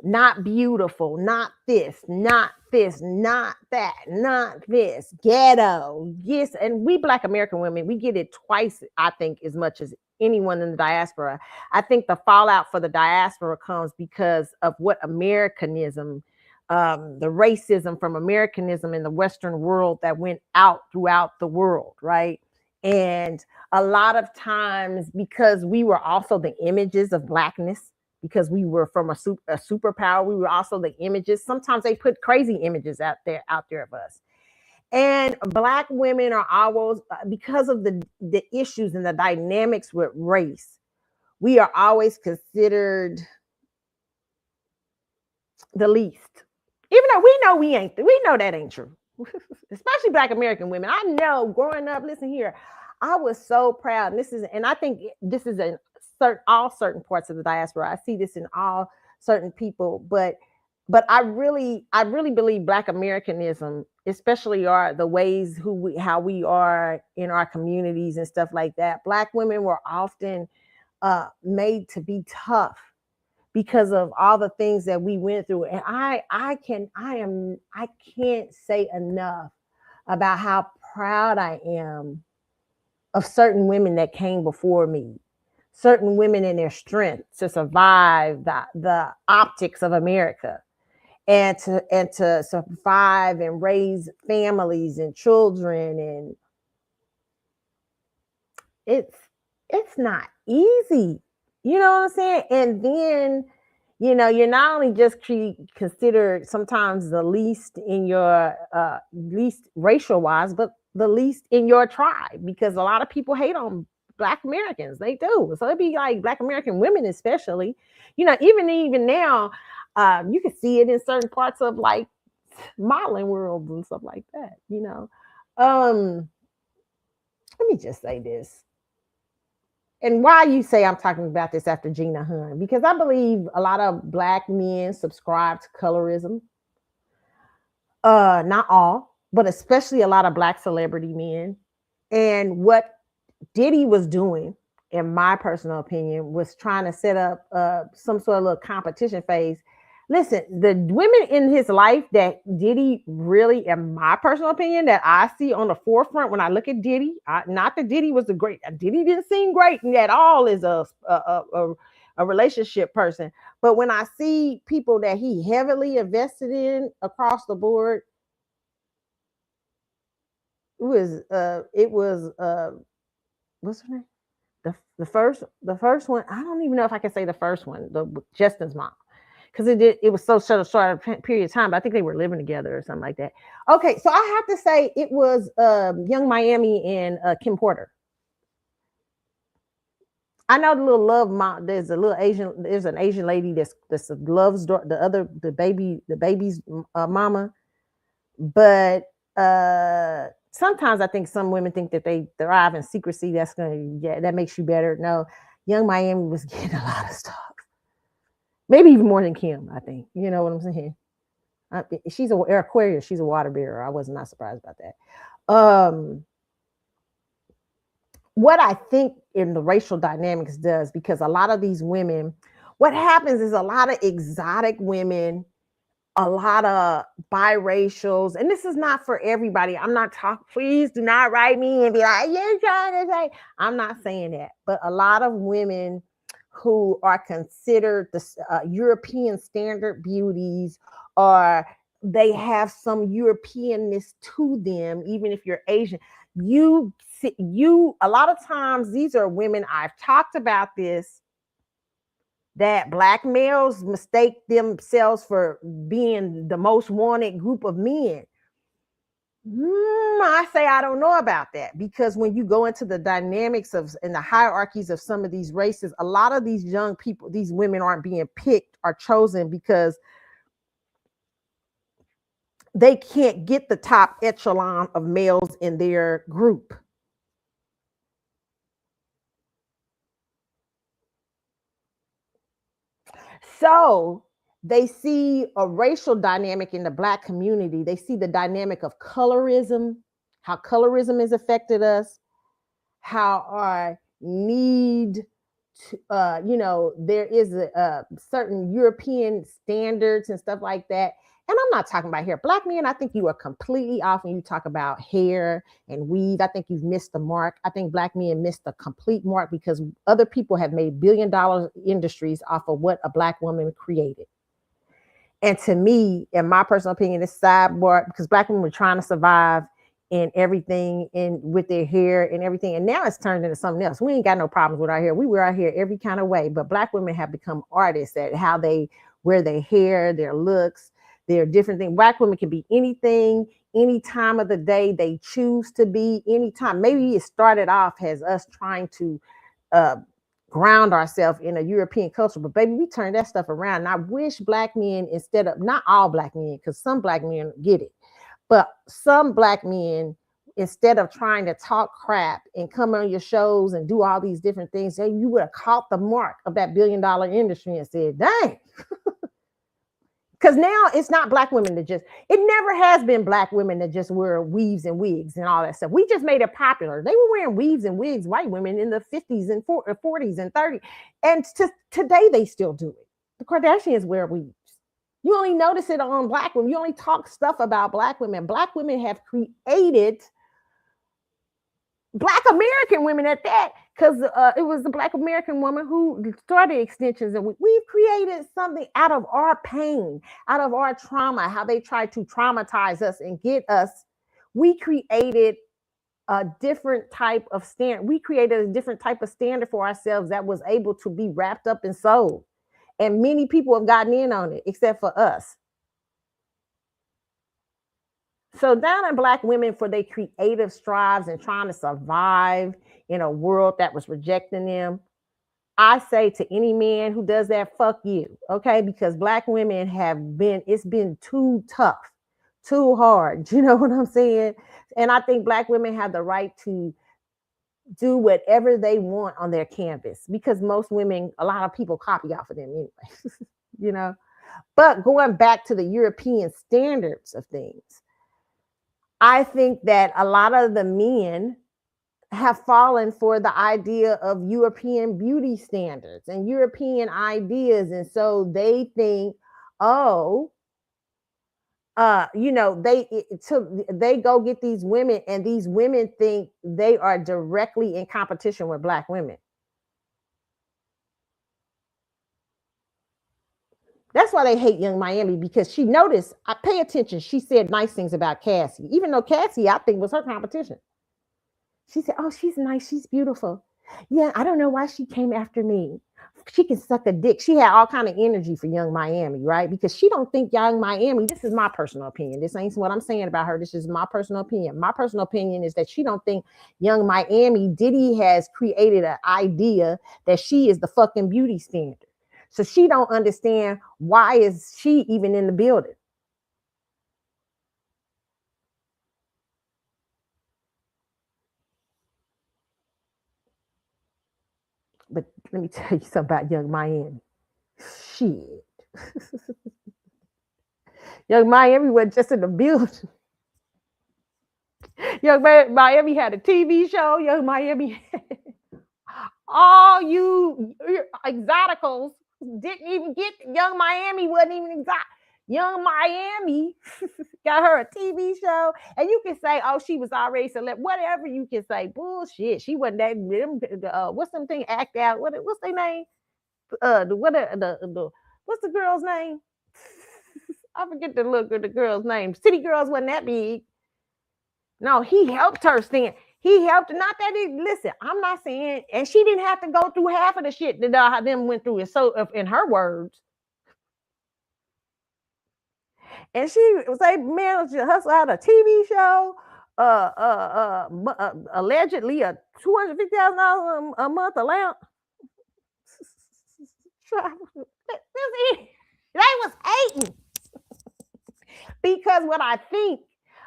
Not beautiful, not this, not that, not this, ghetto. Yes, and we Black American women, we get it twice, I think, as much as anyone in the diaspora. I think the fallout for the diaspora comes because of what Americanism, the racism from Americanism in the Western world that went out throughout the world, right? And a lot of times, because we were also the images of Blackness, because we were from a superpower, we were also the images. Sometimes they put crazy images out there of us. And Black women are always, because of the issues and the dynamics with race, we are always considered the least. Even though we know that ain't true. Especially Black American women. I know growing up, listen here, I was so proud. And I think this is in all certain parts of the diaspora. I see this in all certain people, but I really believe Black Americanism, especially the ways how we are in our communities and stuff like that. Black women were often made to be tough because of all the things that we went through. And I can't say enough about how proud I am of certain women that came before me, certain women in their strength to survive the optics of America and to survive and raise families and children. And it's not easy. You know what I'm saying? And then, you're not only just considered sometimes the least in your least racial wise, but the least in your tribe, because a lot of people hate on Black Americans. They do. So it'd be like Black American women, especially. Even now, you can see it in certain parts of like modeling world and stuff like that. Let me just say this. And why you say I'm talking about this after Gina Hunn? Because I believe a lot of Black men subscribe to colorism. Not all, but especially a lot of Black celebrity men. And what Diddy was doing, in my personal opinion, was trying to set up some sort of little competition phase. Listen, the women in his life that Diddy really, in my personal opinion, that I see on the forefront when I look at Diddy, not that Diddy was Diddy didn't seem great at all as a relationship person. But when I see people that he heavily invested in across the board, it was what's her name? The first one. I don't even know if I can say the first one. The Justin's mom, because it was so short a period of time. But I think they were living together or something like that. Okay, so I have to say it was Young Miami and Kim Porter. I know the little love mom. There's an Asian lady that's loves the baby's mama, but sometimes I think some women think that they thrive in secrecy. That makes you better. No, Young Miami was getting a lot of stuff. Maybe even more than Kim, I think. You know what I'm saying? She's an Aquarius. She's a water bearer. I was not surprised about that. What I think in the racial dynamics does, because a lot of these women, what happens is a lot of exotic women, a lot of biracials, and this is not for everybody. I'm not talking, please do not write me and be like, you're trying to say, I'm not saying that, but a lot of women who are considered the European standard beauties, or they have some Europeanness to them, even if you're Asian. A lot of times these are women, I've talked about this, that Black males mistake themselves for being the most wanted group of men. I say I don't know about that, because when you go into the dynamics and the hierarchies of some of these races, a lot of these young people, these women aren't being picked or chosen because they can't get the top echelon of males in their group. So they see a racial dynamic in the Black community. They see the dynamic of colorism, how colorism has affected us, how our need to, there is a certain European standards and stuff like that. And I'm not talking about hair. Black men, I think you are completely off when you talk about hair and weave. I think you've missed the mark. I think Black men missed the complete mark, because other people have made billion-dollar industries off of what a Black woman created. And to me, in my personal opinion, it's sidebar, because Black women were trying to survive in everything, and with their hair and everything. And now it's turned into something else. We ain't got no problems with our hair. We wear our hair every kind of way, but Black women have become artists at how they wear their hair, their looks, their different things. Black women can be anything, any time of the day they choose to be, anytime. Maybe it started off as us trying to ground ourselves in a European culture, but baby, we turned that stuff around. And I wish Black men, instead of, not all Black men, because some Black men get it, but some Black men, instead of trying to talk crap and come on your shows and do all these different things, you would have caught the mark of that billion-dollar industry and said, dang. Because now it's not Black women that just, it never has been Black women that just wear weaves and wigs and all that stuff. We just made it popular. They were wearing weaves and wigs, white women, in the 50s and 40s and 30s. And today they still do it. The Kardashians wear weaves. You only notice it on Black women. You only talk stuff about Black women. Black women have created Black American women at that, because it was the Black American woman who started extensions, and we've created something out of our pain, out of our trauma, how they tried to traumatize us and get us. We created a different type of standard. We created a different type of standard for ourselves that was able to be wrapped up and sold. And many people have gotten in on it, except for us. So down in Black women, for their creative strives and trying to survive in a world that was rejecting them. I say to any man who does that, fuck you, okay? Because Black women it's been too tough, too hard. You know what I'm saying? And I think Black women have the right to do whatever they want on their canvas, because most women, a lot of people copy off of them anyway, you know? But going back to the European standards of things, I think that a lot of the men have fallen for the idea of European beauty standards and European ideas. And so they think, oh, they go get these women, and these women think they are directly in competition with Black women. That's why they hate Young Miami, because she noticed, I pay attention, she said nice things about Cassie, even though Cassie, I think, was her competition. She said, oh, she's nice, she's beautiful. Yeah, I don't know why she came after me. She can suck a dick. She had all kind of energy for Young Miami, right? Because she don't think Young Miami, this is my personal opinion. This ain't what I'm saying about her. This is my personal opinion. My personal opinion is that she don't think Young Miami, Diddy has created an idea that she is the fucking beauty standard. So she don't understand why is she even in the building. But let me tell you something about Young Miami. Shit. Young Miami was just in the building. Young Miami had a TV show. Young Miami had all you exoticals didn't even get. Young Miami wasn't even exotic. Young Miami got her a TV show, and you can say, "Oh, she was already select." Whatever you can say, bullshit. She wasn't that. What's them thing? Act out. What's their name? What's the girl's name? I forget the girl's name. City Girls wasn't that big. No, he helped her stand. He helped her. Not that he listen. I'm not saying, and she didn't have to go through half of the shit that them went through. So, in her words, and she was able to hustle out a TV show, allegedly a $250,000 a month allowance. They was hating. Because what I think,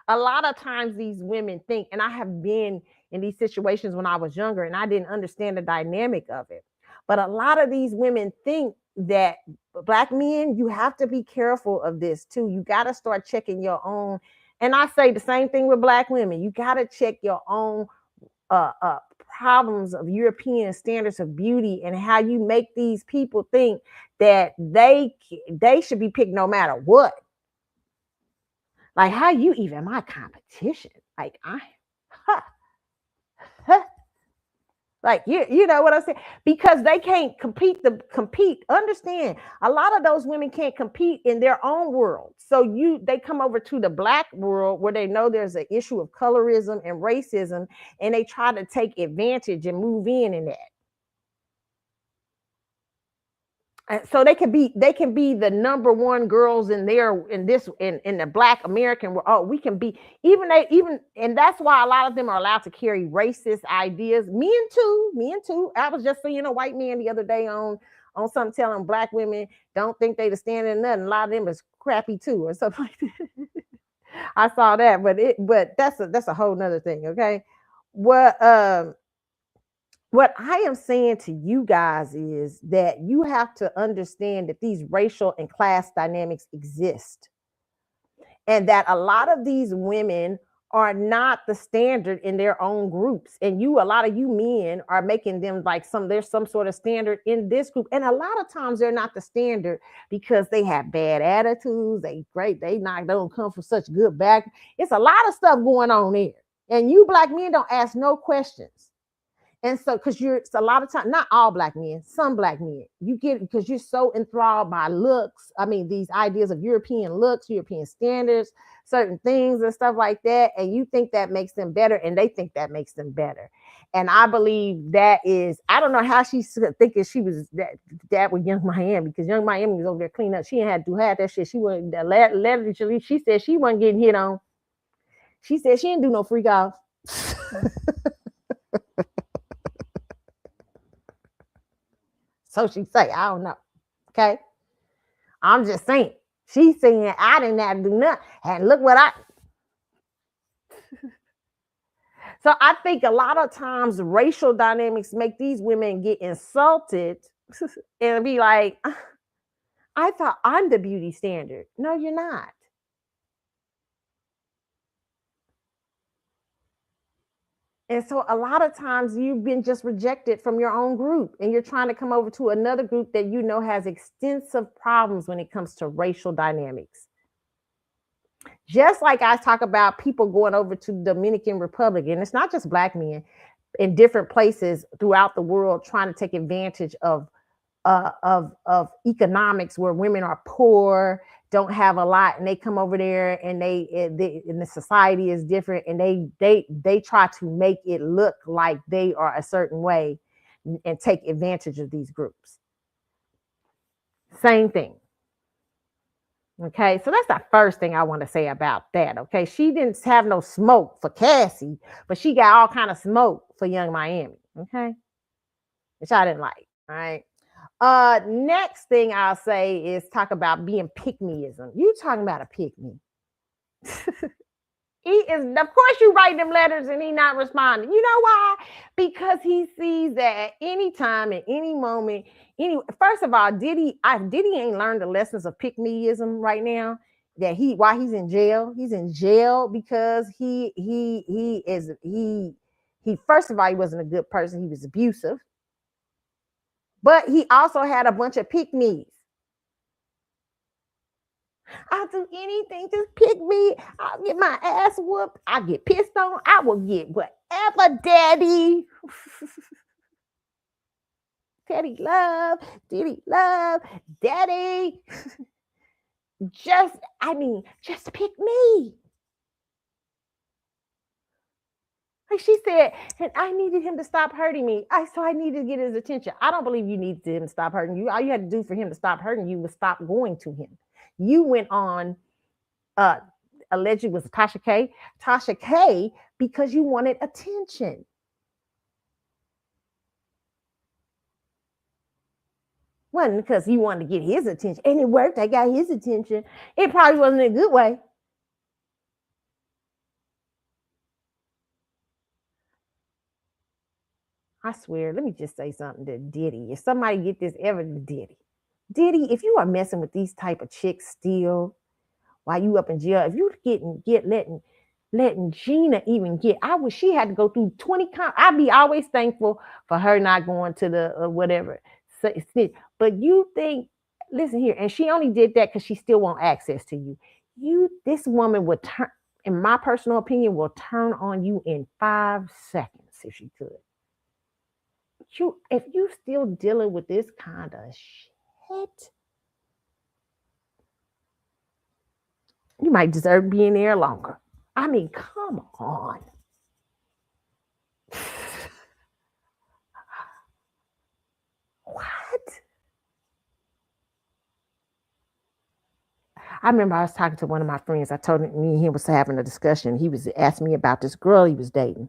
a lot of times these women think, and I have been in these situations when I was younger and I didn't understand the dynamic of it. But a lot of these women think that Black men, you have to be careful of this too. You got to start checking your own. And I say the same thing with Black women. You got to check your own problems of European standards of beauty and how you make these people think that they should be picked no matter what. Like, how you even my competition? Like, like you know what I'm saying? Because they can't compete. Understand, a lot of those women can't compete in their own world. So they come over to the Black world where they know there's an issue of colorism and racism, and they try to take advantage and move in that. So they can be the number one girls in the Black American world. Oh, we can be even and that's why a lot of them are allowed to carry racist ideas. Men too. I was just seeing a white man the other day on something telling Black women don't think they the standard nothing. A lot of them is crappy too, or something like that. I saw that, but that's a whole nother thing. Okay, what I am saying to you guys is that you have to understand that these racial and class dynamics exist, and that a lot of these women are not the standard in their own groups. And a lot of you men are making them like there's some sort of standard in this group. And a lot of times they're not the standard because they have bad attitudes. They don't come from such good back. It's a lot of stuff going on there. And you Black men don't ask no questions. And so, because it's a lot of time, not all Black men, some Black men, you get it because you're so enthralled by looks. I mean, these ideas of European looks, European standards, certain things and stuff like that. And you think that makes them better, and they think that makes them better. And I believe that is, I don't know how she's thinking she was that with Young Miami, because Young Miami was over there cleaning up. She ain't had to do half that shit. She wasn't, she said she wasn't getting hit on. She said she didn't do no freak off. So she say, I don't know. Okay. I'm just saying. She's saying I didn't have to do nothing. And look what I. So I think a lot of times racial dynamics make these women get insulted and be like, I thought I'm the beauty standard. No, you're not. And so a lot of times you've been just rejected from your own group and you're trying to come over to another group that you know has extensive problems when it comes to racial dynamics. Just like I talk about people going over to Dominican Republic, and it's not just black men in different places throughout the world trying to take advantage of economics where women are poor, don't have a lot, and they come over there and and the society is different, and they try to make it look like they are a certain way and take advantage of these groups. Same thing. Okay, so that's the first thing I want to say about that. Okay, she didn't have no smoke for Cassie, but she got all kind of smoke for Young Miami. Okay, which I didn't like. All right. Next thing I'll say is talk about being pick meism. You talking about a pick me? He is, of course, you write them letters and he not responding. You know why? Because he sees that at any time, at any moment, first of all, Diddy ain't learned the lessons of pick meism right now. That why he's in jail. He's in jail because he first of all, he wasn't a good person. He was abusive. But he also had a bunch of pick me's. I'll do anything, just pick me. I'll get my ass whooped. I'll get pissed on. I will get whatever, daddy. Daddy love, daddy. Just pick me. Like she said, and I needed him to stop hurting me. So I needed to get his attention. I don't believe you needed him to stop hurting you. All you had to do for him to stop hurting you was stop going to him. You went on, allegedly was Tasha K, because you wanted attention. Wasn't because you wanted to get his attention. And it worked. I got his attention. It probably wasn't in a good way. I swear, let me just say something to Diddy. If somebody get this ever to Diddy, if you are messing with these type of chicks still while you up in jail, if you letting Gina even get, I wish she had to go through 20. I'd be always thankful for her not going to the whatever. But you think, listen here, and she only did that because she still want access to you. This woman would turn, in my personal opinion, will turn on you in 5 seconds if she could. If you still dealing with this kind of shit, you might deserve being there longer. I mean, come on. What? I remember I was talking to one of my friends. I told him, me and him was having a discussion. He was asking me about this girl he was dating.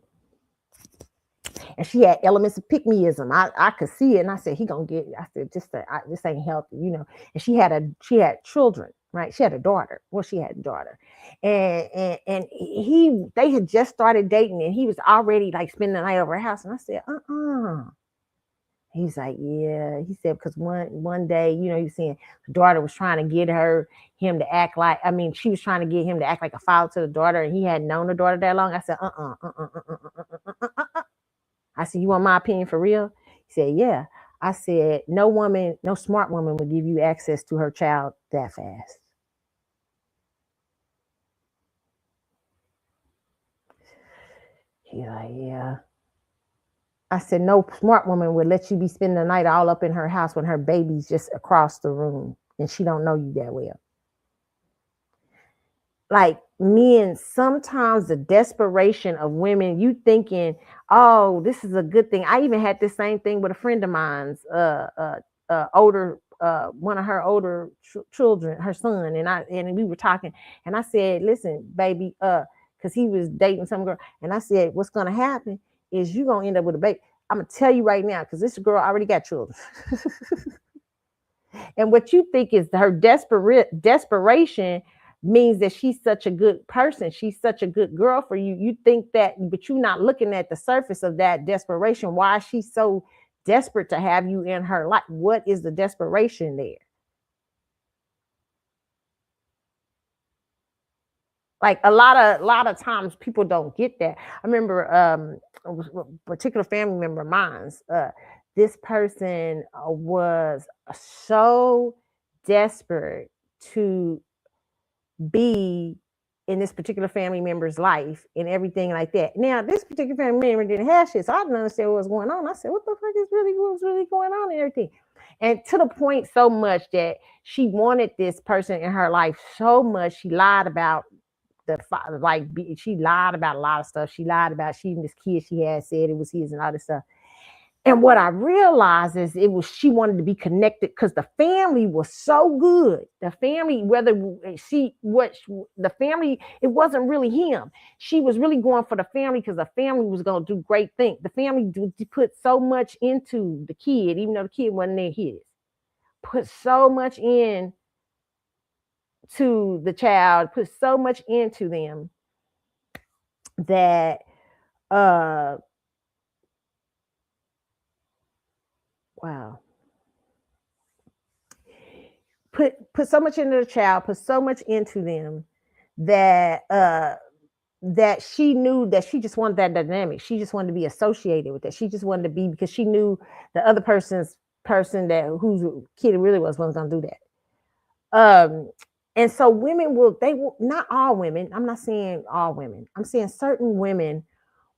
And she had elements of pick-meism. I could see it, and I said, he gonna get. I said, this ain't healthy, And she had children, right? She had a daughter. Well, she had a daughter, and they had just started dating, and he was already like spending the night over her house. And I said, He's like, yeah. He said because one day, he was saying the daughter was trying to get him to act like. I mean, she was trying to get him to act like a father to the daughter, and he hadn't known the daughter that long. I said, I said, you want my opinion for real? He said, yeah. I said, no smart woman would give you access to her child that fast. He's like, yeah. I said, no smart woman would let you be spending the night all up in her house when her baby's just across the room and she don't know you that well. Like men, sometimes the desperation of women, you thinking, oh, this is a good thing. I even had the same thing with a friend of mine's, older, one of her older children, her son, and we were talking, and I said, listen, baby, because he was dating some girl, and I said, what's gonna happen is you're gonna end up with a baby. I'm gonna tell you right now, because this girl already got children. And what you think is her desperation means that she's such a good person. She's such a good girl for you. You think that, but you're not looking at the surface of that desperation. Why is she so desperate to have you in her life? What is the desperation there? Like a lot of times people don't get that. I remember a particular family member of mine's. This person was so desperate to be in this particular family member's life and everything like that. Now, this particular family member didn't have shit, so I didn't understand what was going on. I said, "What the fuck is really what was really going on and everything?" And to the point so much that she wanted this person in her life so much, she lied about the father. Like she lied about a lot of stuff. She lied about she even this kid she had said it was his and all this stuff. And what I realized is it was she wanted to be connected because the family was so good. The family, whether she what the family, it wasn't really him. She was really going for the family because the family was going to do great things. The family put so much into the kid, even though the kid wasn't their his. Put so much in to the child, put so much into them that uh wow. Put so much into the child, put so much into them that that she knew that she just wanted that dynamic. She just wanted to be associated with that. She just wanted to be because she knew the other person that whose kid it really was wasn't gonna do that. And so women they will not all women. I'm not saying all women. I'm saying certain women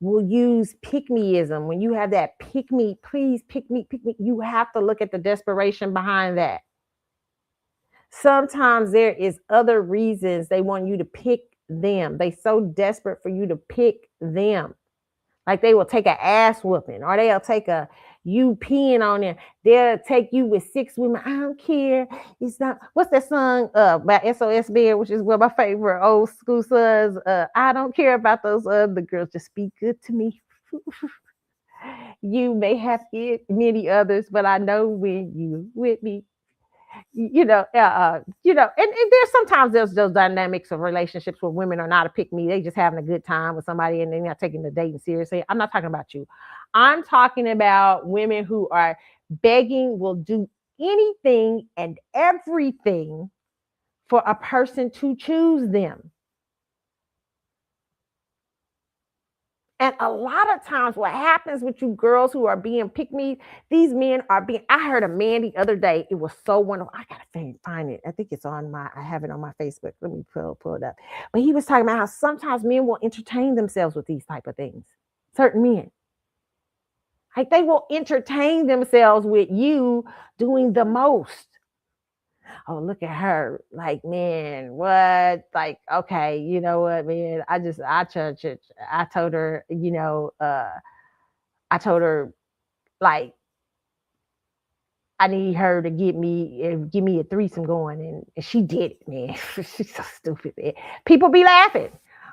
will use pick meism. When you have that pick me, please pick me, you have to look at the desperation behind that. Sometimes there is other reasons they want you to pick them. They so desperate for you to pick them. Like they will take an ass whooping or they'll take a you peeing on them. They'll take you with 6 women. I don't care. It's not what's that song by SOS Band, which is one of my favorite old school songs. I don't care about those other girls. Just be good to me. You may have many others, but I know when you with me, and there's sometimes there's those dynamics of relationships where women are not a pick me, they just having a good time with somebody and they're not taking the dating seriously. I'm not talking about you. I'm talking about women who are begging, will do anything and everything for a person to choose them. And a lot of times, what happens with you girls who are being pick me, these men are being. I heard a man the other day. It was so wonderful. I gotta find it. I think it's on my. I have it on my Facebook. Let me pull it up. But he was talking about how sometimes men will entertain themselves with these type of things. Certain men, like they will entertain themselves with you doing the most. Oh, look at her. Like, man, what? Like, okay, you know what, man? I told her, I told her, like, I need her to give me a threesome going, and she did it, man. She's so stupid, man. People be laughing.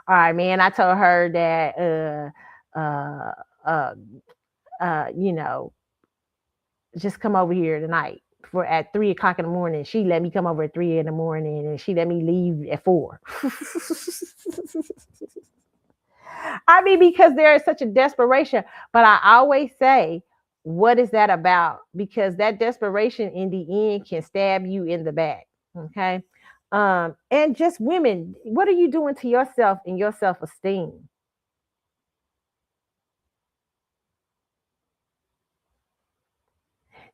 All right, man. I told her that, uh, uh, you know, just come over here tonight for at 3 o'clock in the morning. She let me come over at 3 in the morning and she let me leave at 4. I mean, because there is such a desperation. But I always say, what is that about? Because that desperation in the end can stab you in the back. Okay. And just women, what are you doing to yourself and your self-esteem?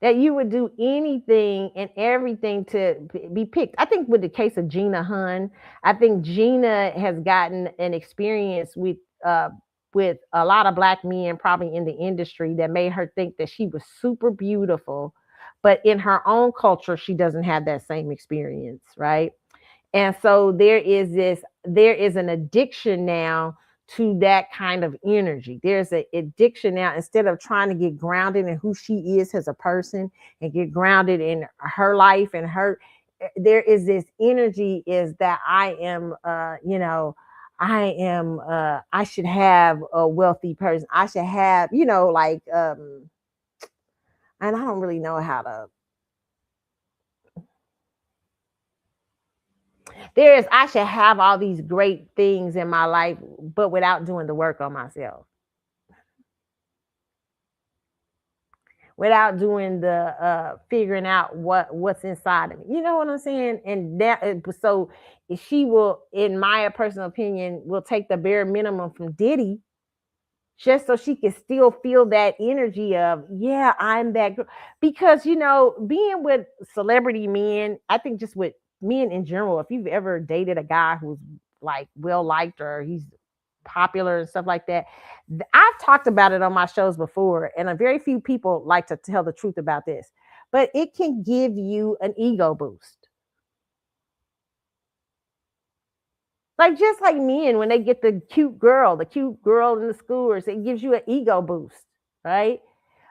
That you would do anything and everything to be picked. I think with the case of Gina Hun, I think Gina has gotten an experience with a lot of black men probably in the industry that made her think that she was super beautiful, but in her own culture she doesn't have that same experience, right? And so there is an addiction now to that kind of energy. There's an addiction now. Instead of trying to get grounded in who she is as a person and get grounded in her life and her, there is this energy is that I am, I should have a wealthy person. I should have, like, and I don't really know how to. I should have all these great things in my life, but without doing the work on myself, without doing the figuring out what's inside of me. You know what I'm saying? And so she will, in my personal opinion, will take the bare minimum from Diddy just so she can still feel that energy of, yeah, I'm that girl. Because, being with celebrity men, I think just with men in general, if you've ever dated a guy who's like well liked or he's popular and stuff like that, I've talked about it on my shows before, and a very few people like to tell the truth about this, but it can give you an ego boost. Like, just like men, when they get the cute girl in the schools, it gives you an ego boost, right?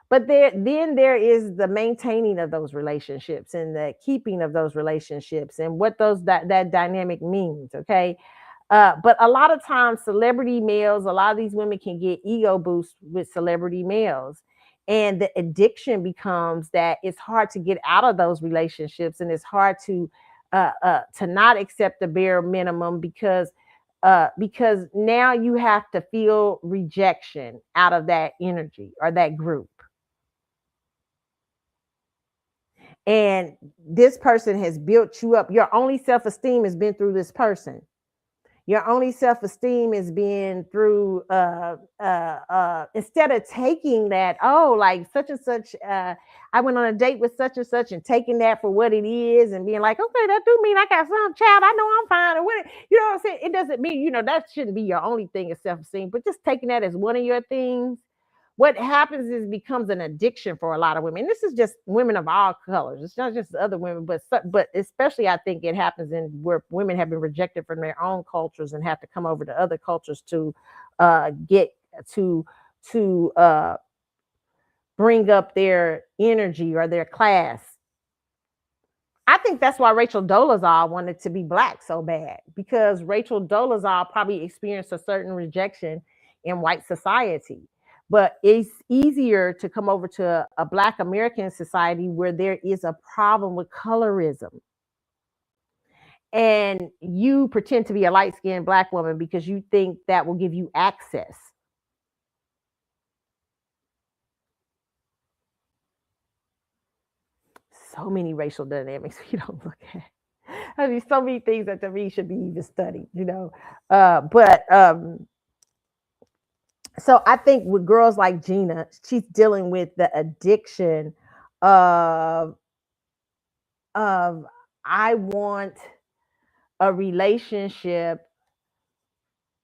But there is the maintaining of those relationships and the keeping of those relationships and what that dynamic means. Okay. But a lot of times, celebrity males, a lot of these women can get ego boosts with celebrity males. And the addiction becomes that it's hard to get out of those relationships, and it's hard to not accept the bare minimum because now you have to feel rejection out of that energy or that group. And this person has built you up. Your only self-esteem has been through this person. Your only self-esteem is being through instead of taking that, oh, like such and such, I went on a date with such and such, and taking that for what it is and being like, okay, that do mean I got some child, I know I'm fine, and what, you know what I'm saying, it doesn't mean, that shouldn't be your only thing of self-esteem, but just taking that as one of your things. What happens is becomes an addiction for a lot of women. This is just women of all colors. It's not just other women, but especially I think it happens in where women have been rejected from their own cultures and have to come over to other cultures to get to to bring up their energy or their class. I think that's why Rachel Dolezal wanted to be black so bad, because Rachel Dolezal probably experienced a certain rejection in white society. But it's easier to come over to a Black American society where there is a problem with colorism. And you pretend to be a light skinned Black woman because you think that will give you access. So many racial dynamics we don't look at. I mean, so many things that to me should be even studied. But so I think with girls like Gina, she's dealing with the addiction of of I want a relationship.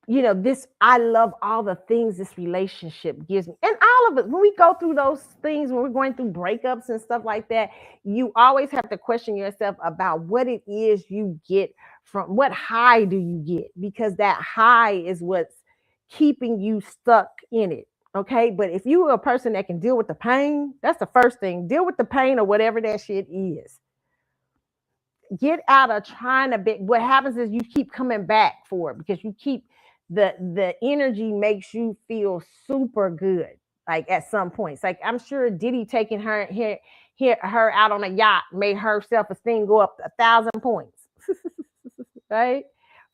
This, I love all the things this relationship gives me. And all of it, when we go through those things, when we're going through breakups and stuff like that, you always have to question yourself about what it is you get from, what high do you get? Because that high is what's keeping you stuck in it. Okay. But if you're a person that can deal with the pain, that's the first thing. Deal with the pain or whatever that shit is. Get out of trying to be. What happens is you keep coming back for it because you keep the energy makes you feel super good. Like at some points, like I'm sure Diddy taking her out on a yacht made her self-esteem go up 1,000 points, right?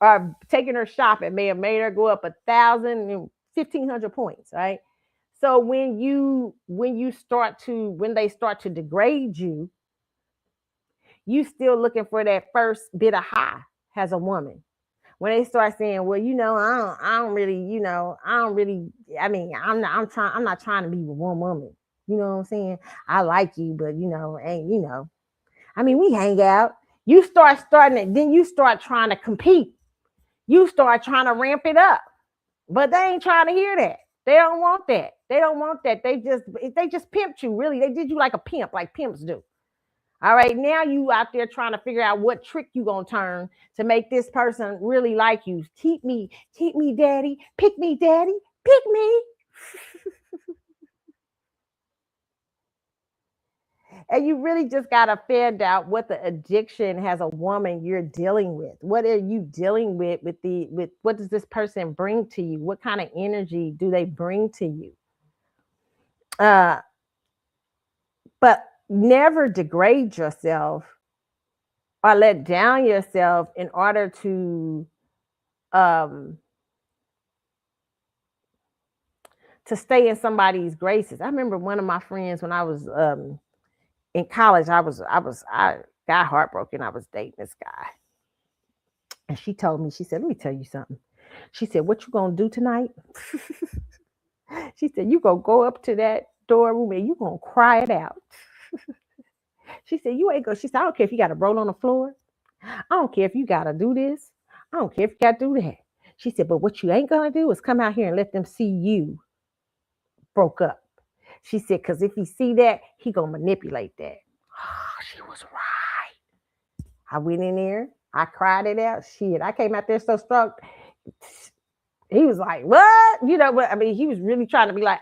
Or taking her shopping may have made her go up 1,000 and 1,500 points, right? So when they start to degrade you, you still looking for that first bit of high as a woman. When they start saying, well, I don't really, I mean, I'm not trying to be with one woman. You know what I'm saying? I like you, but I mean, we hang out. You start starting it, then you start trying to compete. You start trying to ramp it up. But they ain't trying to hear that. They don't want that. They don't want that. They just pimped you, really. They did you like a pimp, like pimps do. All right, now you out there trying to figure out what trick you gonna turn to make this person really like you. Keep me, daddy. Pick me, daddy. Pick me. And you really just gotta find out what the addiction has a woman you're dealing with. What are you dealing with what does this person bring to you? What kind of energy do they bring to you? Uh, but never degrade yourself or let down yourself in order um to stay in somebody's graces. I remember one of my friends when I was in college, I got heartbroken. I was dating this guy. And she told me, she said, let me tell you something. She said, what you gonna do tonight? She said, you gonna go up to that dorm room and you gonna cry it out. She said, you ain't gonna, she said, I don't care if you gotta roll on the floor. I don't care if you gotta do this. I don't care if you gotta do that. She said, but what you ain't gonna do is come out here and let them see you broke up. She said, because if he see that, he gonna manipulate that. Oh, she was right. I went in there, I cried it out. Shit, I came out there so strong. He was like, what? You know, but I mean, he was really trying to be like,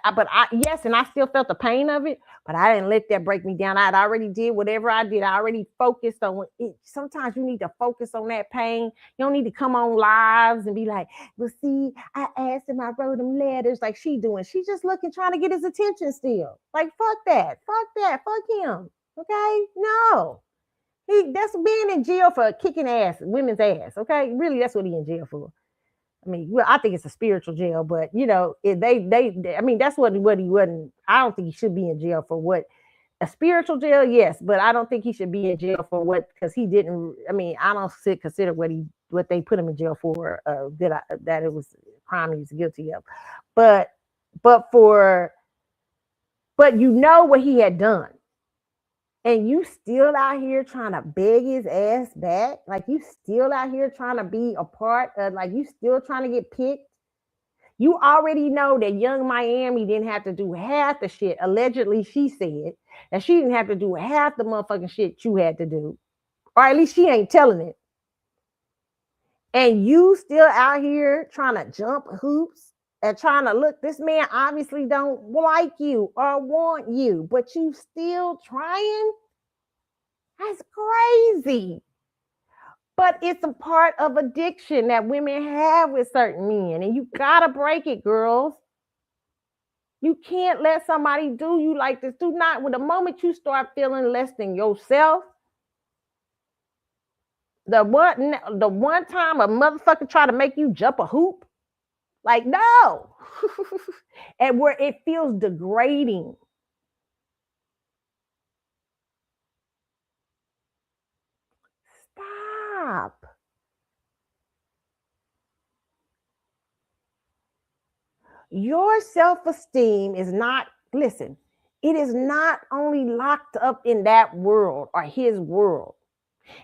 yes, and I still felt the pain of it, but I didn't let that break me down. I had already did whatever I did. I already focused on it. Sometimes you need to focus on that pain. You don't need to come on lives and be like, well, see, I asked him, I wrote him letters like she doing. She just looking, trying to get his attention still. Like, fuck that, fuck him. Okay? No. That's being in jail for kicking ass, women's ass. Okay? Really, that's what he in jail for. I mean, well, I think it's a spiritual jail, but you know, I mean, that's what he wasn't. I don't think he should be in jail for what a spiritual jail, yes, but I don't think he should be in jail for what because he didn't. I mean, I don't consider what they put him in jail for that it was a crime he was guilty of, but but for but you know what he had done. And you still out here trying to beg his ass back, like you still out here trying to be a part of, like you still trying to get picked. You already know that Young Miami didn't have to do half the shit. Allegedly, she said that she didn't have to do half the motherfucking shit you had to do, or at least she ain't telling it. And you still out here trying to jump hoops and trying to look. This man obviously don't like you or want you, but you still trying. That's crazy. But it's a part of addiction that women have with certain men. And you gotta break it, girls. You can't let somebody do you like this. Do not, when the moment you start feeling less than yourself, the one time a motherfucker try to make you jump a hoop, like no. And where it feels degrading. Stop. Your self-esteem is not, listen, it is not only locked up in that world or his world.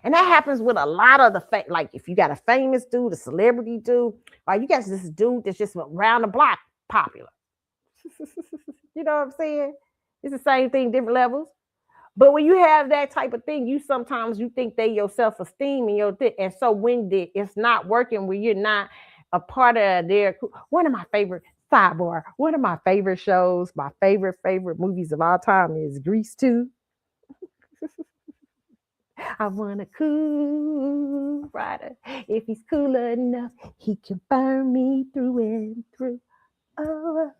And that happens with a lot of like if you got a famous dude, a celebrity dude, or you got this dude that's just around the block popular. You know what I'm saying? It's the same thing, different levels. But when you have that type of thing, you sometimes you think they your self-esteem and your thing. And so when it's not working, when you're not a part of their, one of my favorite sidebar, one of my favorite shows, my favorite movies of all time is Grease 2. I want a cool rider. If he's cool enough, he can burn me through and through. Oh,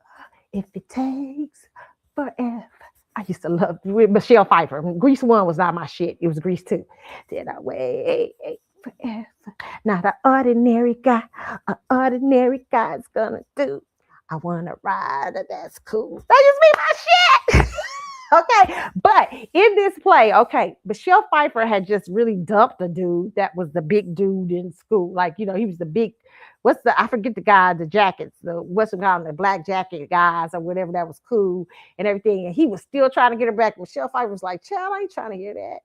if it takes forever. I used to love with Michelle Pfeiffer. Grease 1 was not my shit. It was Grease 2. Did I wait forever? Not an ordinary guy. An ordinary guy's gonna do. I want a rider that's cool. That used to be my shit. Okay, but in this play, okay, Michelle Pfeiffer had just really dumped a dude that was the big dude in school. Like, you know, he was the big, I forget the guy, the jackets, what's it called, the black jacket guys or whatever that was cool and everything. And he was still trying to get her back. Michelle Pfeiffer was like, child, I ain't trying to hear that.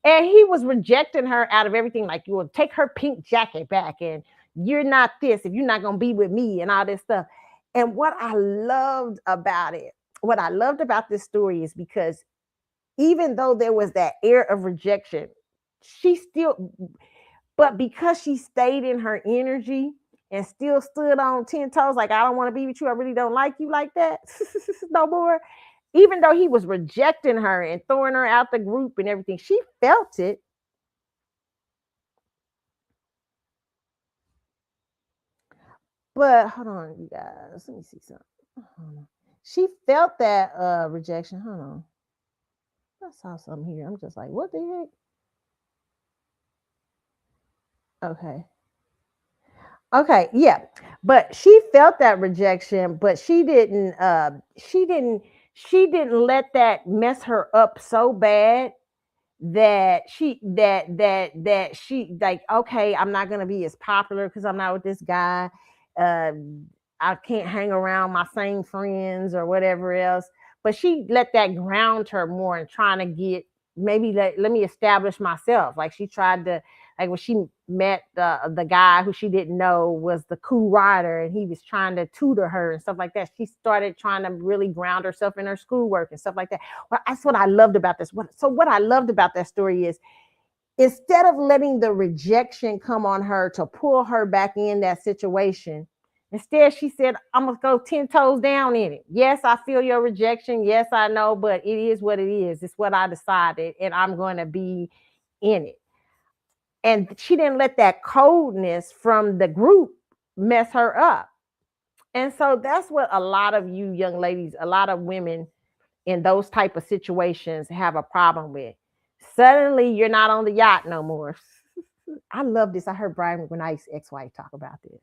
And he was rejecting her out of everything. Like, you will take her pink jacket back and you're not this if you're not going to be with me and all this stuff. And what I loved about this story is because even though there was that air of rejection, but because she stayed in her energy and still stood on 10 toes, like, I don't want to be with you. I really don't like you like that no more. Even though he was rejecting her and throwing her out the group and everything, she felt it. But hold on, you guys. Let me see something. She felt that rejection. Hold on. I saw something here. I'm just like, what the heck? Okay. Okay, yeah. But she felt that rejection, but she didn't let that mess her up so bad that she like, okay, I'm not gonna be as popular because I'm not with this guy. uh I can't hang around my same friends or whatever else. But she let that ground her more in trying to get, maybe let me establish myself. Like she tried to, like when she met the guy who she didn't know was the cool rider, and he was trying to tutor her and stuff like that. She started trying to really ground herself in her schoolwork and stuff like that. Well, that's what I loved about this. What I loved about that story is, instead of letting the rejection come on her to pull her back in that situation, instead she said, I'm gonna go 10 toes down in it. Yes, I feel your rejection. Yes, I know, but it is what it is. It's what I decided, and I'm going to be in it. And she didn't let that coldness from the group mess her up. And so that's what a lot of you young ladies, a lot of women in those type of situations have a problem with. Suddenly you're not on the yacht no more. I love this. I heard Brian McKnight's ex-wife talk about this.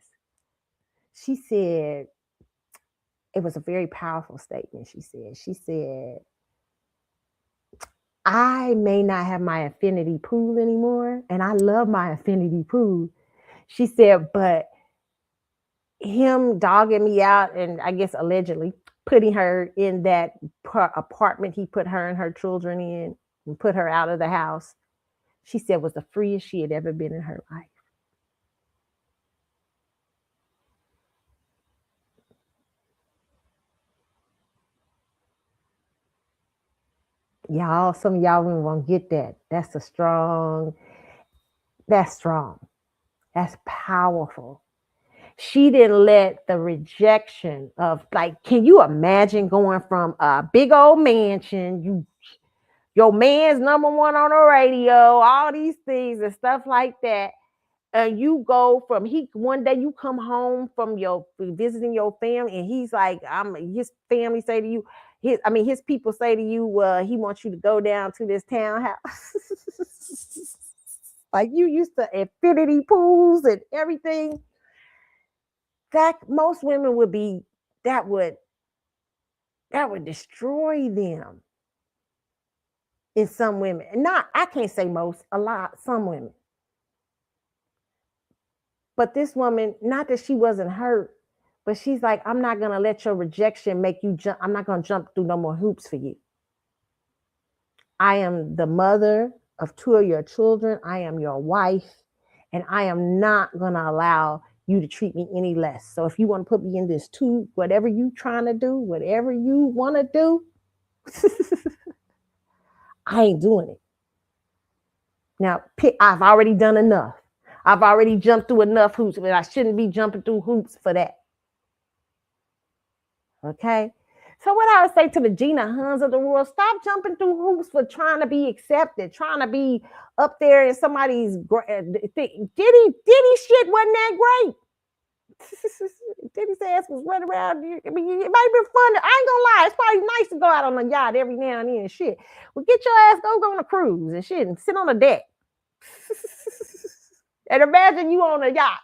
She said, it was a very powerful statement. She said, I may not have my infinity pool anymore, and I love my infinity pool. She said, but him dogging me out and I guess allegedly putting her in that apartment he put her and her children in and put her out of the house, she said was the freest she had ever been in her life. Y'all, some of y'all women won't get that. That's strong. That's powerful. She didn't let the rejection of, like, can you imagine going from a big old mansion, your man's number one on the radio, all these things and stuff like that. And you go from, he one day you come home from your visiting your family, and he's like, his family say to you, his people say to you, he wants you to go down to this townhouse. Like you used to infinity pools and everything. That most women would be, that would destroy them. In some women, not, I can't say most, a lot, some women. But this woman, not that she wasn't hurt, but she's like, I'm not gonna let your rejection make you jump. I'm not gonna jump through no more hoops for you. I am the mother of two of your children. I am your wife, and I am not gonna allow you to treat me any less. So if you want to put me in this too, whatever you trying to do, whatever you want to do, I ain't doing it. Now, I've already done enough. I've already jumped through enough hoops, but I shouldn't be jumping through hoops for that. Okay? So what I would say to the Gina Huns of the world, stop jumping through hoops for trying to be accepted, trying to be up there in somebody's Diddy shit wasn't that great. Diddy's ass was running around. I mean, it might have been fun. I ain't gonna lie. It's probably nice to go out on a yacht every now and then and shit. Well, get your ass go on a cruise and shit and sit on the deck. And imagine you on a yacht.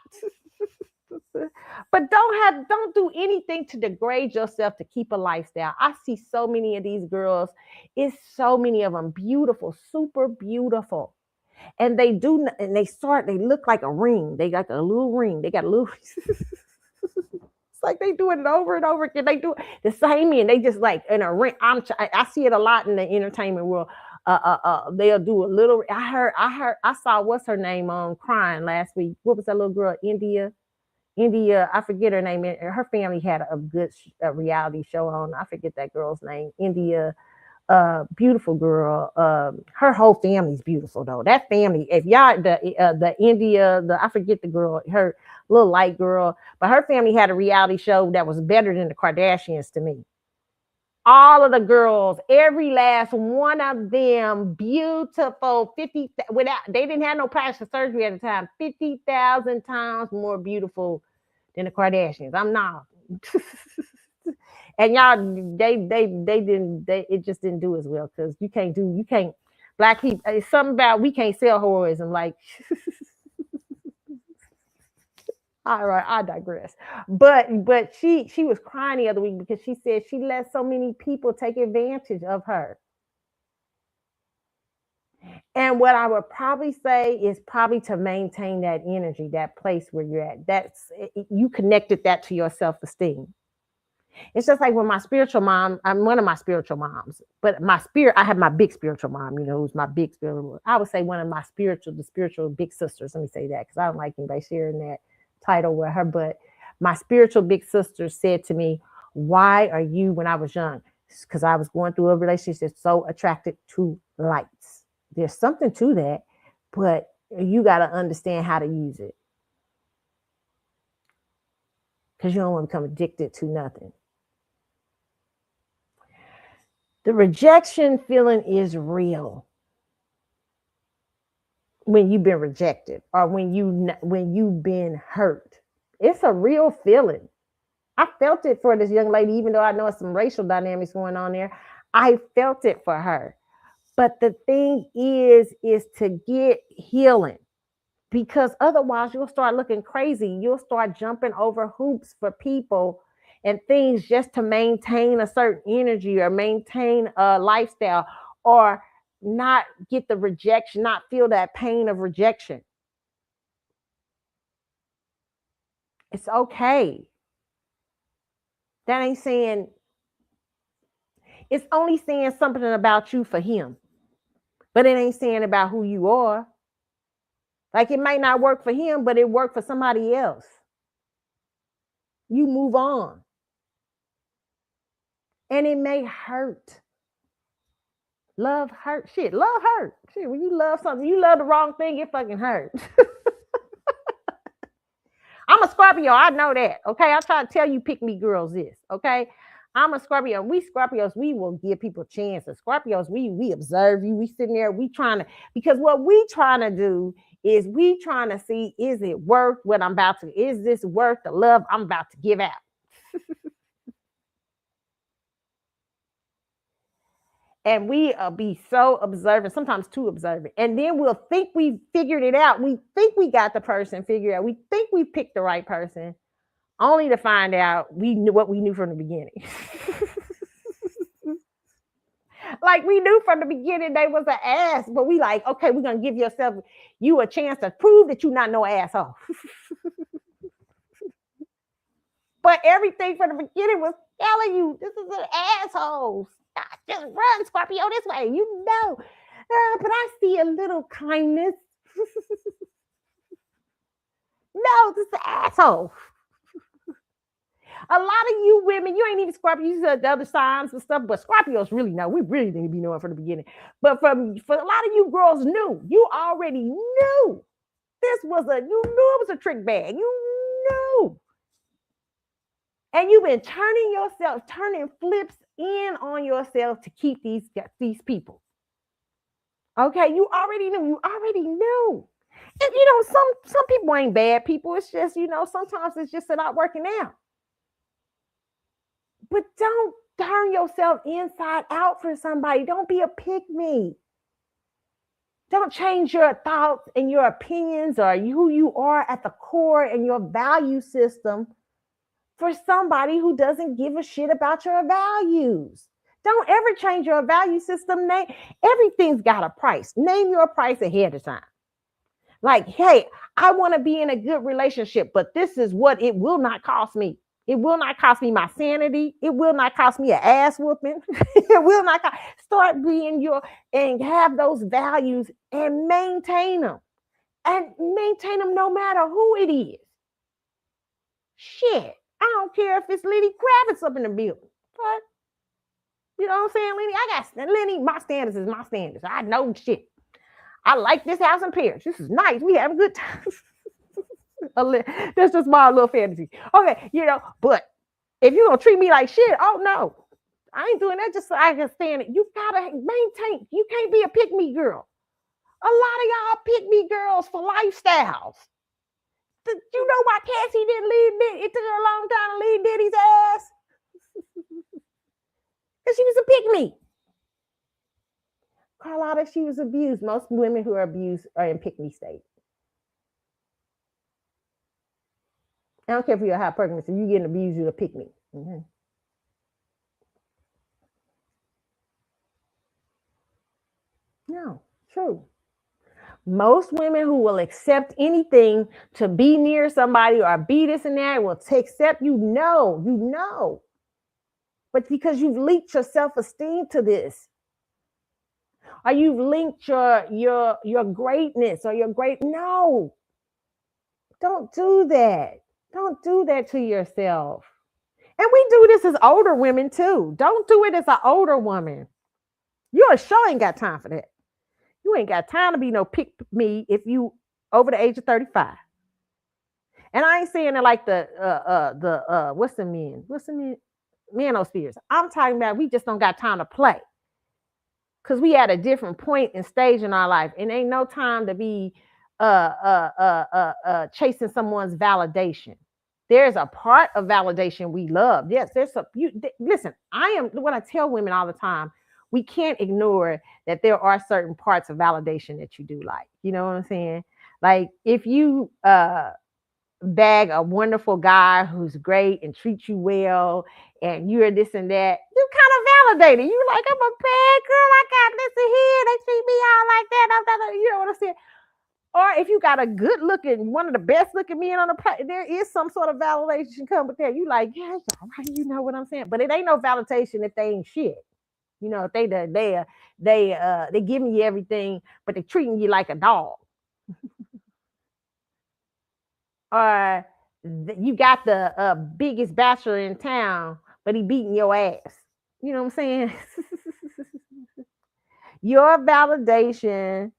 But don't do anything to degrade yourself to keep a lifestyle. I see so many of these girls. It's so many of them beautiful, super beautiful. And they look like a ring. They got a little ring. They got a little it's like they doing it over and over again. They do the same thing. They just like in a ring. I see it a lot in the entertainment world. They'll do a little. I saw what's her name on crying last week. What was that little girl? India, I forget her name. Her family had a good reality show on. I forget that girl's name. India, beautiful girl. Her whole family's beautiful though. That family, if y'all the India, I forget the girl, her little light girl, but her family had a reality show that was better than the Kardashians to me. All of the girls, every last one of them, beautiful, 50, without, they didn't have no plastic surgery at the time, 50,000 times more beautiful than the Kardashians. I'm not. And y'all, they didn't, it just didn't do as well because you can't, black people, it's something about, we can't sell heroism. Like, all right, I digress. But she was crying the other week because she said she let so many people take advantage of her. And what I would probably say is probably to maintain that energy, that place where you're at. You connected that to your self-esteem. It's just like when my spiritual mom, I'm one of my spiritual moms, but my spirit, I have my big spiritual mom, who's my big spiritual. I would say one of my the spiritual big sisters. Let me say that because I don't like anybody sharing that title with her. But my spiritual big sister said to me, "Why are you, when I was young, because I was going through a relationship, so attracted to lights? There's something to that, but you got to understand how to use it because you don't want to become addicted to nothing." The rejection feeling is real when you've been rejected or when you've been hurt. It's a real feeling. I felt it for this young lady, even though I know some racial dynamics going on there. I felt it for her. But the thing is to get healing, because otherwise you'll start looking crazy. You'll start jumping over hoops for people and things just to maintain a certain energy or maintain a lifestyle or not get the rejection, not feel that pain of rejection. It's okay. That ain't saying, it's only saying something about you for him, but it ain't saying about who you are. Like it might not work for him, but it worked for somebody else. You move on. And it may hurt. Love hurt. Shit, love hurt. Shit, when you love something, you love the wrong thing, it fucking hurts. I'm a Scorpio. I know that. Okay. I try to tell you pick me girls this. Okay. I'm a Scorpio. We Scorpios, we will give people chances. Scorpios, we observe you. We sitting there, we trying to, because what we trying to do is we trying to see, is it worth what I'm about to, is this worth the love I'm about to give out? And we'll be so observant, sometimes too observant. And then we'll think we figured it out. We think we got the person figured out. We think we picked the right person, only to find out we knew what we knew from the beginning. Like we knew from the beginning they was an ass, but we like, okay, we're gonna give you a chance to prove that you're not no asshole. But everything from the beginning was telling you this is an asshole. Just run, Scorpio, this way. You know. But I see a little kindness. No, this is an asshole. A lot of you women, you ain't even Scorpio, you said the other signs and stuff, but Scorpios really know. We really need to be knowing from the beginning. But for a lot of you girls knew. You already knew. You knew it was a trick bag. You knew. And you've been turning flips in on yourself to keep these people. Okay, you already knew. And some people ain't bad people. It's just, sometimes it's just not working out. But don't turn yourself inside out for somebody. Don't be a pick-me. Don't change your thoughts and your opinions or who you are at the core and your value system for somebody who doesn't give a shit about your values. Don't ever change your value system. Everything's got a price. Name your price ahead of time. Like, hey, I want to be in a good relationship, but this is what it will not cost me. It will not cost me my sanity. It will not cost me an ass whooping. It will not start being and have those values and maintain them. And maintain them no matter who it is. Shit. I don't care if it's Lenny Kravitz up in the building. But, you know what I'm saying, Lenny? My standards is my standards. I know shit. I like this house in Paris. This is nice. We have a good time. That's just my little fantasy. Okay, but if you're going to treat me like shit, oh no. I ain't doing that just so I can stand it. You gotta maintain. You can't be a pick me girl. A lot of y'all pick me girls for lifestyles. You know why Cassie didn't leave? It took her a long time to leave Diddy's ass because she was a pick me. Carlotta, she was abused. Most women who are abused are in pick me state. I don't care if you're a high pregnancy. You getting abused, you're a pick me. Mm-hmm. No, true. Most women who will accept anything to be near somebody or be this and that will accept you know. But because you've linked your self-esteem to this, or you've linked your greatness or your great no. Don't do that. Don't do that to yourself. And we do this as older women too. Don't do it as an older woman. You sure ain't got time for that. You ain't got time to be no pick me if you over the age of 35. And I ain't saying it like the what's the men? What's the men? Manospheres. I'm talking about we just don't got time to play. Cause we at a different point and stage in our life. And ain't no time to be chasing someone's validation. There's a part of validation we love. Yes, listen, I am what I tell women all the time. We can't ignore that there are certain parts of validation that you do like. You know what I'm saying? Like if you bag a wonderful guy who's great and treats you well and you're this and that, you kind of validated. You like, I'm a bad girl. I got this and here. They treat me all like that. You know what I'm saying? Or if you got a good looking, one of the best looking men on the planet, there is some sort of validation come with that. You like, yeah, all right, you know what I'm saying? But it ain't no validation if they ain't shit. You know, if they giving you everything, but they treating you like a dog. Or you got the biggest bachelor in town, but he beating your ass. You know what I'm saying? Your validation.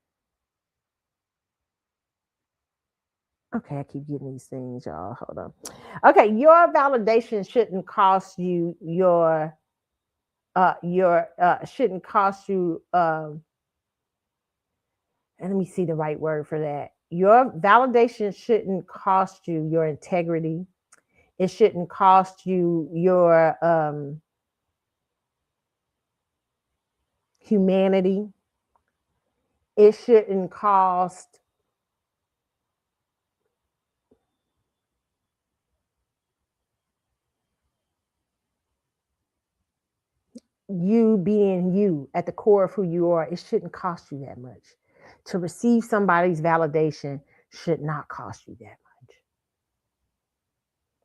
Okay, I keep getting these things, y'all. Hold on. Okay, your validation shouldn't cost you your shouldn't cost you and let me see the right word for that. Your validation shouldn't cost you your integrity. It shouldn't cost you your humanity. It shouldn't cost you being you at the core of who you are. It shouldn't cost you that much. To receive somebody's validation should not cost you that much.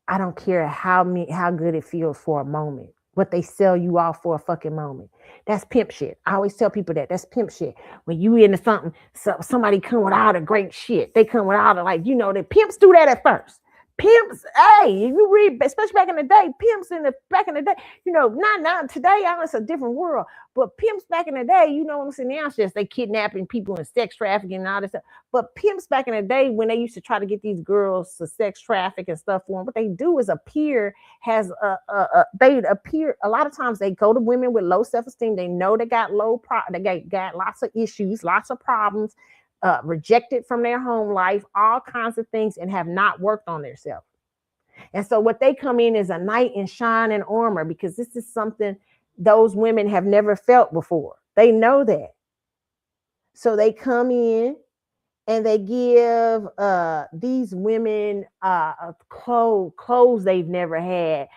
I don't care how good it feels for a moment. What they sell you off for a fucking moment. That's pimp shit. I always tell people that. That's pimp shit. When you into something, somebody come with all the great shit. They come with all the the pimps do that at first. Pimps, hey, if you read, especially back in the day, pimps back in the day, not now today, it's a different world. But pimps back in the day, you know what I'm saying? Now it's just they kidnapping people and sex trafficking and all this stuff. But pimps back in the day, when they used to try to get these girls to sex traffic and stuff for them, what they do is they appear a lot of times they go to women with low self-esteem. They know they got they got lots of issues, lots of problems. Rejected from their home life, all kinds of things, and have not worked on themselves. And so what they come in is a knight in shining armor because this is something those women have never felt before. They know that. So they come in and they give these women clothes they've never had,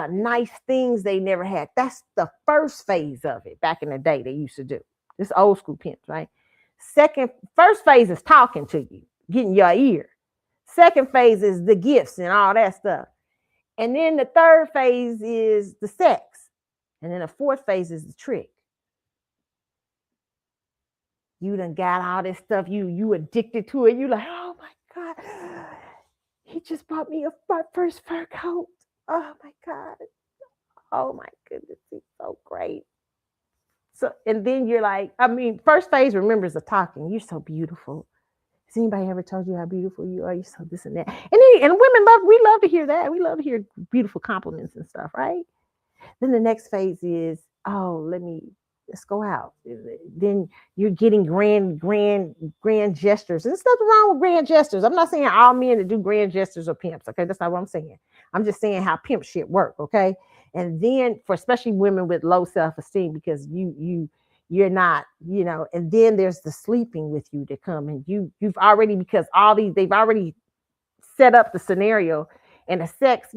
nice things they never had. That's the first phase of it. Back in the day, they used to do this old school pimps, right? First phase is talking to you, getting your ear. Second phase is the gifts and all that stuff. And then the third phase is the sex. And then the fourth phase is the trick. You done got all this stuff. You addicted to it. You like, oh my God. He just bought me my first fur coat. Oh my God. Oh my goodness. He's so great. So, and then you're like, first phase remembers the talking. You're so beautiful. Has anybody ever told you how beautiful you are? You're so this and that. And women we love to hear that. We love to hear beautiful compliments and stuff, right? Then the next phase is, oh, let's go out. Then you're getting grand gestures. There's nothing wrong with grand gestures. I'm not saying all men that do grand gestures are pimps. Okay, that's not what I'm saying. I'm just saying how pimp shit work. Okay, and then for especially women with low self esteem, because you're not, and then there's the sleeping with you to come, and you've already, because all these, they've already set up the scenario. And the sex,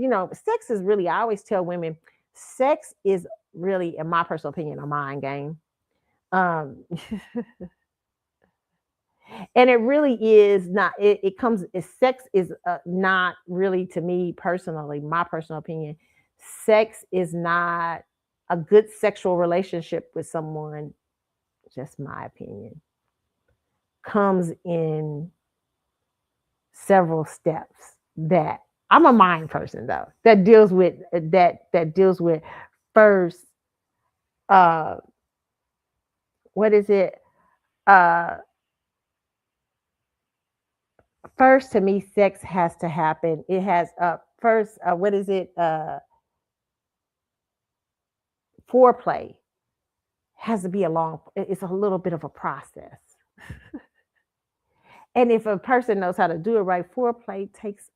sex is really, I always tell women, sex is really, in my personal opinion, a mind game. Um, and it really is not, it comes, sex is not really, to me personally, my personal opinion, sex is not a good sexual relationship with someone, just my opinion, comes in several steps. That I'm a mind person though, that deals with first, uh what is it, uh first, to me, sex has to happen. It has, first, what is it, foreplay has to be a long, it's a little bit of a process. And if a person knows how to do it right, foreplay takes,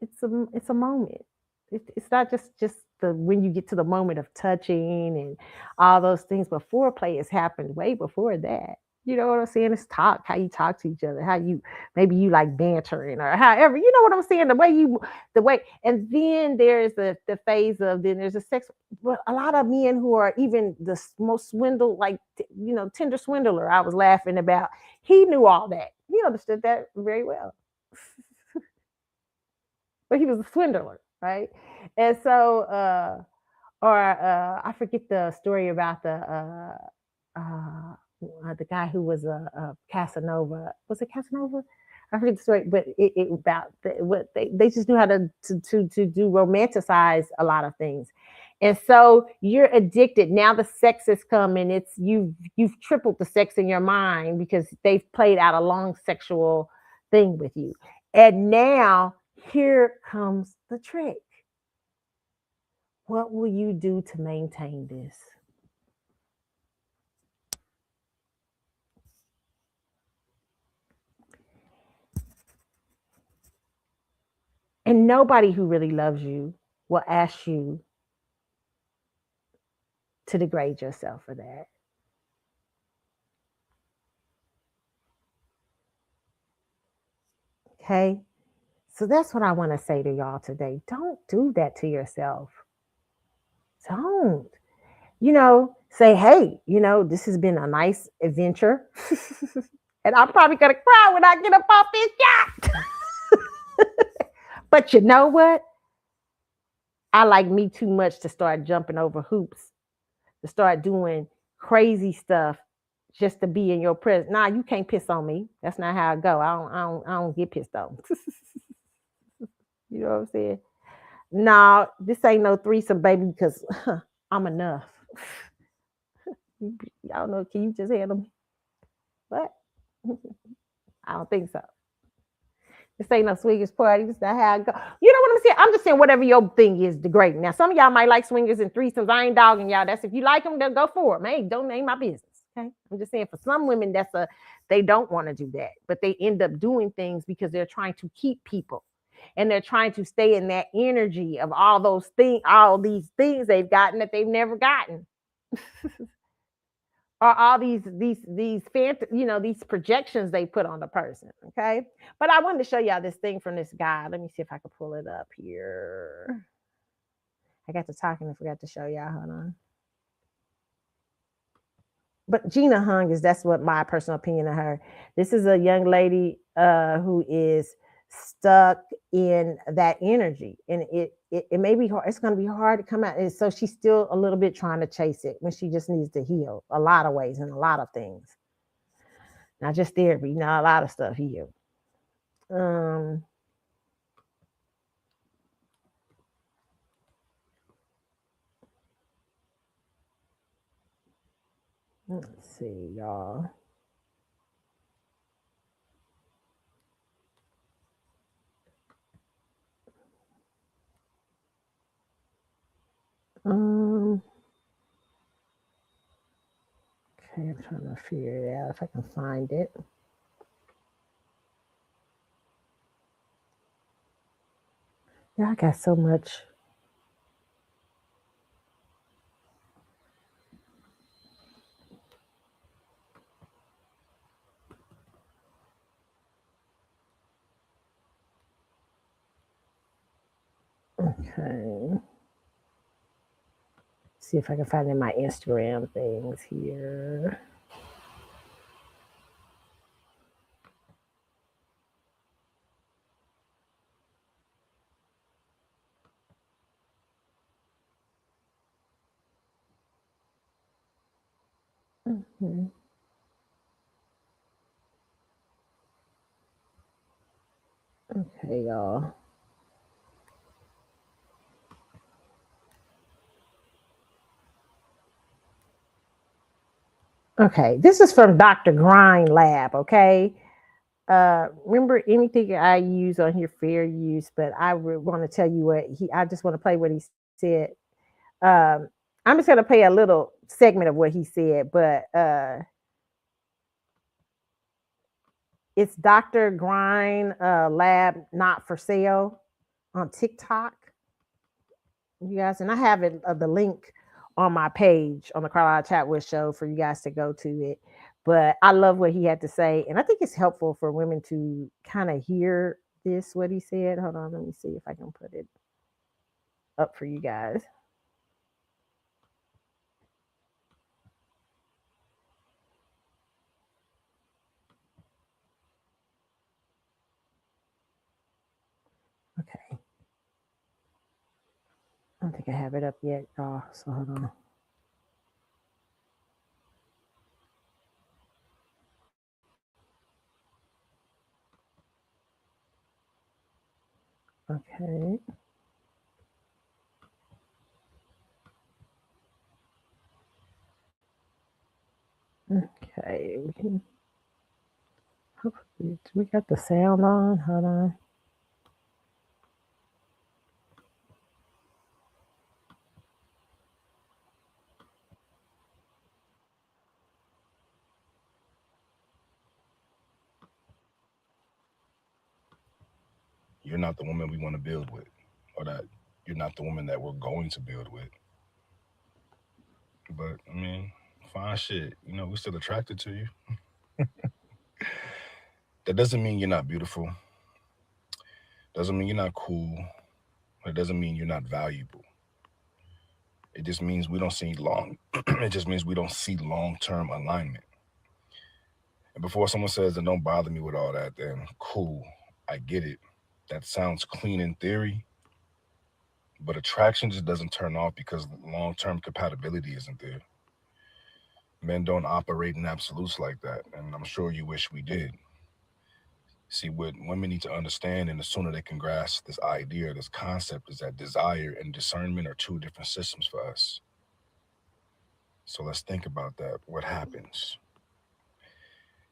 it's a moment. It's not just the, when you get to the moment of touching and all those things, but foreplay has happened way before that. You know what I'm saying? It's talk, how you talk to each other, how you, maybe you like bantering or however, you know what I'm saying? The way, and then there's the phase of, then there's a sex. But a lot of men who are even the most swindle, like, Tinder swindler, I was laughing about. He knew all that. He understood that very well. But he was a swindler, right? And so, or I forget the story about the guy who was a Casanova. Was it Casanova? I forget the story, but it about what they just knew how to do romanticize a lot of things. And so you're addicted. Now the sex has come, and it's you've tripled the sex in your mind because they've played out a long sexual thing with you. And now here comes the trick. What will you do to maintain this? And nobody who really loves you will ask you to degrade yourself for that. Okay? So that's what I want to say to y'all today. Don't do that to yourself. Don't. Say, hey, this has been a nice adventure. And I'm probably going to cry when I get up off this yacht. But you know what? I like me too much to start jumping over hoops, to start doing crazy stuff just to be in your presence. Nah, you can't piss on me. That's not how I go. I don't get pissed on. You know what I'm saying? No, this ain't no threesome, baby, because I'm enough. I don't know. Can you just handle me? What? I don't think so. This ain't no swingers party. This is not how I go. You know what I'm saying? I'm just saying whatever your thing is, degrading. Now, some of y'all might like swingers and threesomes. I ain't dogging y'all. That's if you like them, then go for it. Man, don't name my business. Okay. I'm just saying for some women, they don't want to do that, but they end up doing things because they're trying to keep people. And they're trying to stay in that energy of all these things they've gotten that they've never gotten. Or all these projections they put on the person. Okay. But I wanted to show y'all this thing from this guy. Let me see if I can pull it up here. I got to talking and forgot to show y'all. Hold on. But Gina Hung that's what my personal opinion of her. This is a young lady who is stuck in that energy, and it may be hard. It's going to be hard to come out, and so she's still a little bit trying to chase it when she just needs to heal a lot of ways and a lot of things, not just therapy, not a lot of stuff here. um let's see, y'all. Okay, I'm trying to figure it out if I can find it. Yeah, I got so much. Okay. See if I can find it in my Instagram things here. Mhm. Okay, y'all. Okay, this is from Dr. Grind Lab. Okay, remember anything I use on here fair use, but I would want to tell you what he. I just want to play what he said. Um, I'm just gonna play a little segment of what he said, but it's Dr. Grind Lab, not for sale, on TikTok. You guys, and I have it the link on my page on the Carlotta Chatwood Show for you guys to go to it. But I love what he had to say, and I think it's helpful for women to kind of hear this what he said. Hold on, let me see if I can put it up for you guys. Okay, I don't think I have it up yet. Oh, so hold on. Okay. Okay, we got the sound on. Hold on. You're not the woman we want to build with, or that you're not the woman that we're going to build with. But I mean, fine shit. We're still attracted to you. That doesn't mean you're not beautiful. Doesn't mean you're not cool. It doesn't mean you're not valuable. It just means we don't see long. It just means we don't see long-term alignment. And before someone says, "Then don't bother me with all that," then cool, I get it. That sounds clean in theory, but attraction just doesn't turn off because long-term compatibility isn't there. Men don't operate in absolutes like that, and I'm sure you wish we did. See, what women need to understand, and the sooner they can grasp this idea, this concept, is that desire and discernment are two different systems for us. So let's think about that. What happens?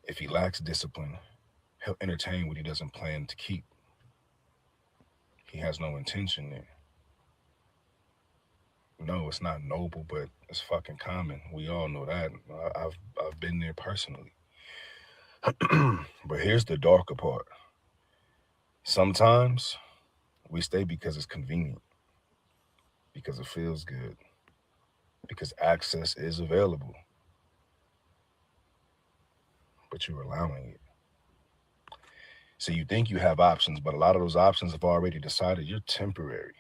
If he lacks discipline, he'll entertain what he doesn't plan to keep. He has no intention there. No, it's not noble, but it's fucking common. We all know that. I've been there personally. But here's the darker part. Sometimes we stay because it's convenient, because it feels good, because access is available, but you're allowing it. So you think you have options, but a lot of those options have already decided you're temporary.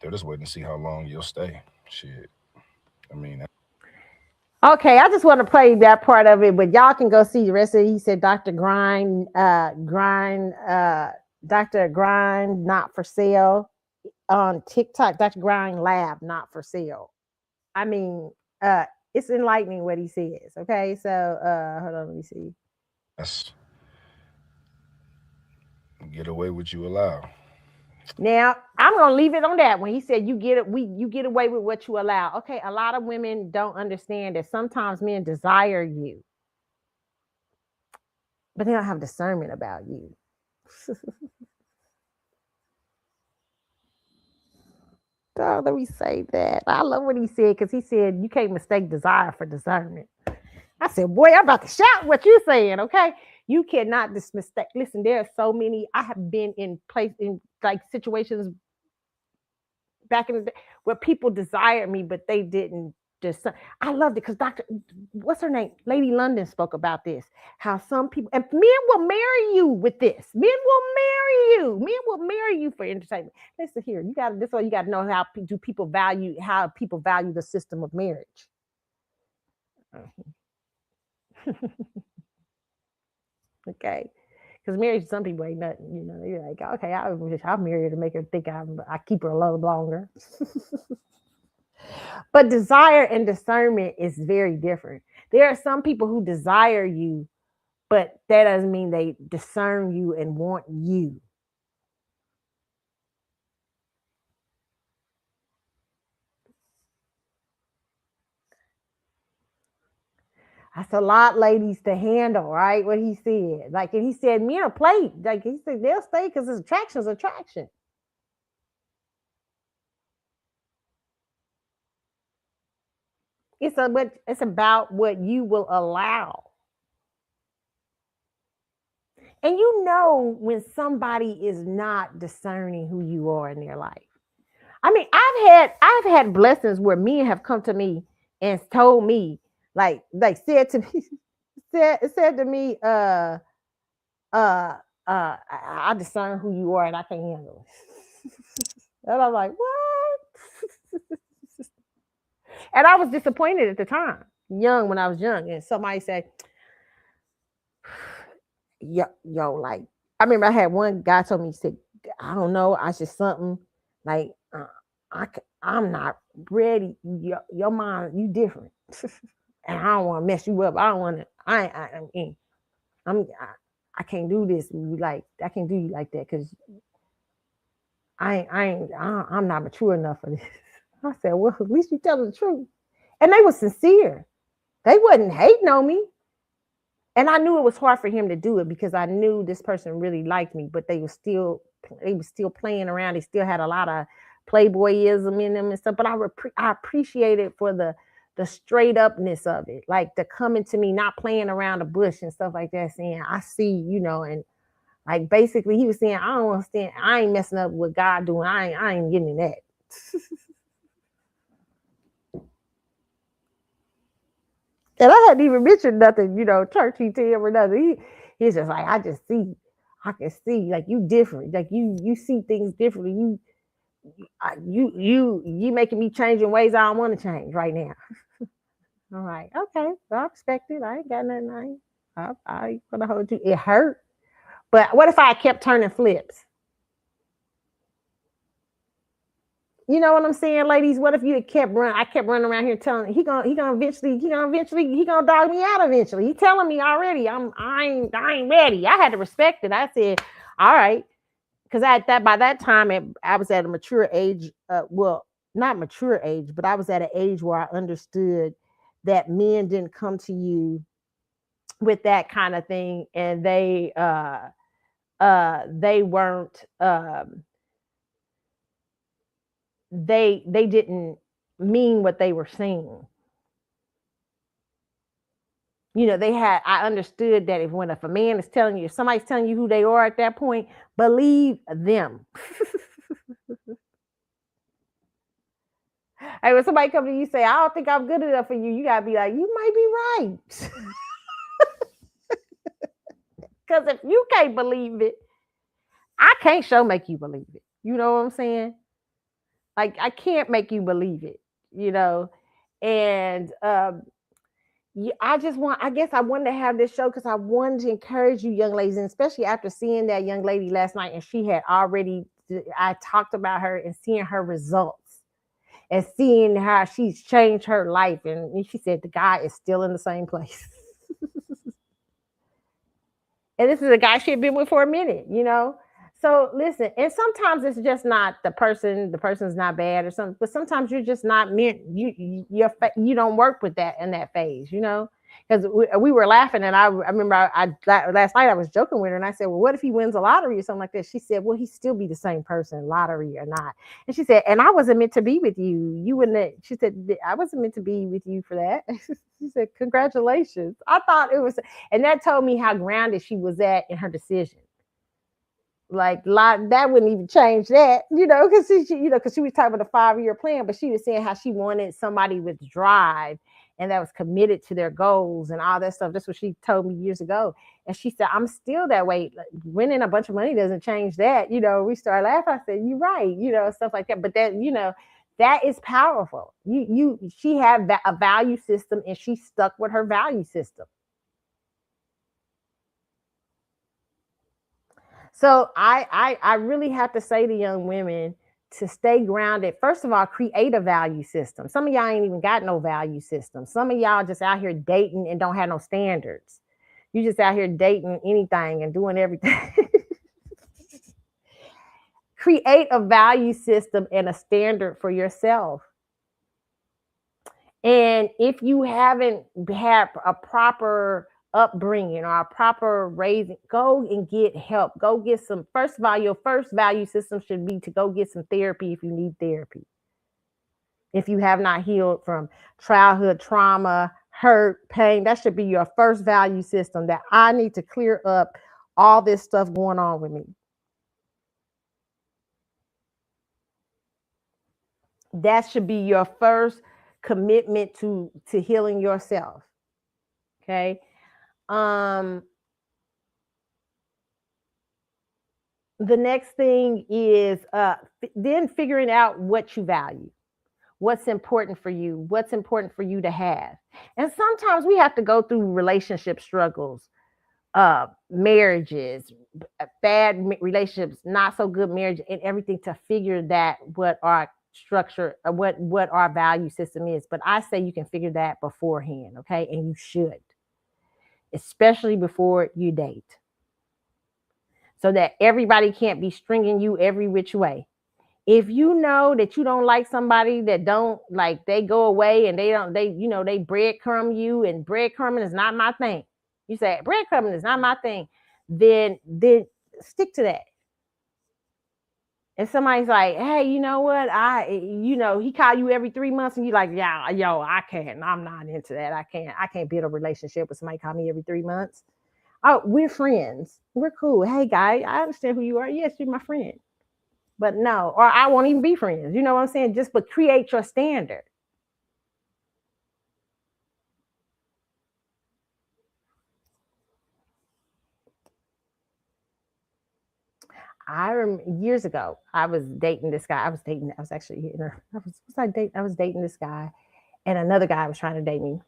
They're just waiting to see how long you'll stay. Shit. I mean, Okay, I just want to play that part of it, but y'all can go see the rest of it. He said Dr. Grind, not for sale on TikTok. Dr. Grind Lab, not for sale. I mean, it's enlightening what he says. Okay, so hold on, let me see. that's get away what you allow. Now I'm gonna leave it on that when he said you get away with what you allow. Okay, a lot of women don't understand that sometimes men desire you, but they don't have discernment about you. Oh, let me say that. I love what he said because he said you can't mistake desire for discernment. I said, boy, I'm about to shout what you're saying, okay? You cannot mistake. Listen, there are so many. I have been in like situations back in the day where people desired me, but they didn't just. I loved it because what's her name? Lady London spoke about this. How some people and men will marry you with this. Men will marry you. Men will marry you for entertainment. Listen here, you got this. Way you got to know how people value the system of marriage. Okay. Because marriage, some people ain't nothing, You're like, okay, I'll marry her to make her think I keep her a little longer. But desire and discernment is very different. There are some people who desire you, but that doesn't mean they discern you and want you. That's a lot, ladies, to handle, right? What he said. Like, and he said, men are play. Like, he said, they'll stay because it's attraction's attraction. It's about what you will allow. And you know when somebody is not discerning who you are in their life. I mean, I've had blessings where men have come to me and told me, like said to me, said to me, I discern who you are and I can't handle it. And I'm like, what? And I was disappointed at the time, when I was young. And somebody said, like, I remember I had one guy told me, he said, I don't know, I just something like, I'm not ready. Your mind, you different. And I don't want to mess you up. I don't want to, I can't do this. Like, I can't do you like that because I'm not mature enough for this. I said, well, at least you tell the truth. And they were sincere. They wasn't hating on me. And I knew it was hard for him to do it because I knew this person really liked me, but they were still playing around. They still had a lot of playboyism in them and stuff. But I appreciate it for the straight upness of it, like the coming to me, not playing around the bush and stuff like that, saying, I see, and like basically he was saying, I don't understand, I ain't messing up what God doing. I ain't getting in that. And I hadn't even mentioned nothing, churchy to him or nothing. He's just like, I can see, like, you different. Like you see things differently. You making me change in ways I don't want to change right now. All right, okay, well, I respect it. I ain't got nothing. I ain't gonna hold you. It hurt, but what if I kept turning flips? You know what I'm saying, ladies? What if you had kept running? I kept running around here telling he gonna eventually dog me out eventually. He telling me already. I ain't ready. I had to respect it. I said, all right, because by that time I was at a mature age. Well, not mature age, but I was at an age where I understood that men didn't come to you with that kind of thing, and they weren't. They didn't mean what they were saying. I understood that if a man is telling you, if somebody's telling you who they are at that point, believe them. Hey, when somebody comes to you say, I don't think I'm good enough for you, you gotta be like, you might be right. Because if you can't believe it, I can't make you believe it. You know what I'm saying? Like, I can't make you believe it, and I guess I wanted to have this show because I wanted to encourage you young ladies, and especially after seeing that young lady last night, and I talked about her and seeing her results and seeing how she's changed her life. And she said the guy is still in the same place. And this is a guy she had been with for a minute, So listen, and sometimes it's just not the person's not bad or something, but sometimes you're just not meant, you don't work with that in that phase, Because we were laughing, and I remember last night I was joking with her, and I said, well, what if he wins a lottery or something like that? She said, well, he still be the same person, lottery or not. And she said, and I wasn't meant to be with you. You wouldn't. She said, I wasn't meant to be with you for that. She said, congratulations. I thought it was, and that told me how grounded she was at in her decision. Like that wouldn't even change that, because because she was talking about a 5-year plan, but she was saying how she wanted somebody with drive and that was committed to their goals and all that stuff. That's what she told me years ago. And she said, I'm still that way. Like, winning a bunch of money doesn't change that. We started laughing. I said, you're right, stuff like that. But that, that is powerful. She had a value system, and she stuck with her value system. So I really have to say to young women to stay grounded. First of all, create a value system. Some of y'all ain't even got no value system. Some of y'all just out here dating and don't have no standards. You just out here dating anything and doing everything. Create a value system and a standard for yourself. And if you haven't had a proper upbringing or a proper raising, go and get help. Go get some. First of all, your first value system should be to go get some therapy if you need therapy. If you have not healed from childhood trauma, hurt, pain, that should be your first value system, that I need to clear up all this stuff going on with me. That should be your first commitment to healing yourself. Okay. The next thing is then figuring out what you value, what's important for you to have. And sometimes we have to go through relationship struggles, marriages, bad relationships, not so good marriage, and everything to figure that what our structure, what our value system is. But I say you can figure that beforehand, okay? And you should, especially before you date, so that everybody can't be stringing you every which way. If you know that you don't like somebody that don't like, they go away and they breadcrumb you, and breadcrumbing is not my thing. You say breadcrumbing is not my thing, then stick to that. If somebody's like, hey, you know what? He call you every 3 months and you like, yeah, yo, I can't. I'm not into that. I can't build a relationship with somebody call me every 3 months. Oh, we're friends. We're cool. Hey, guy, I understand who you are. Yes, you're my friend. But no, or I won't even be friends. You know what I'm saying? But create your standard. I remember years ago, I was dating this guy. I was dating this guy, and another guy was trying to date me.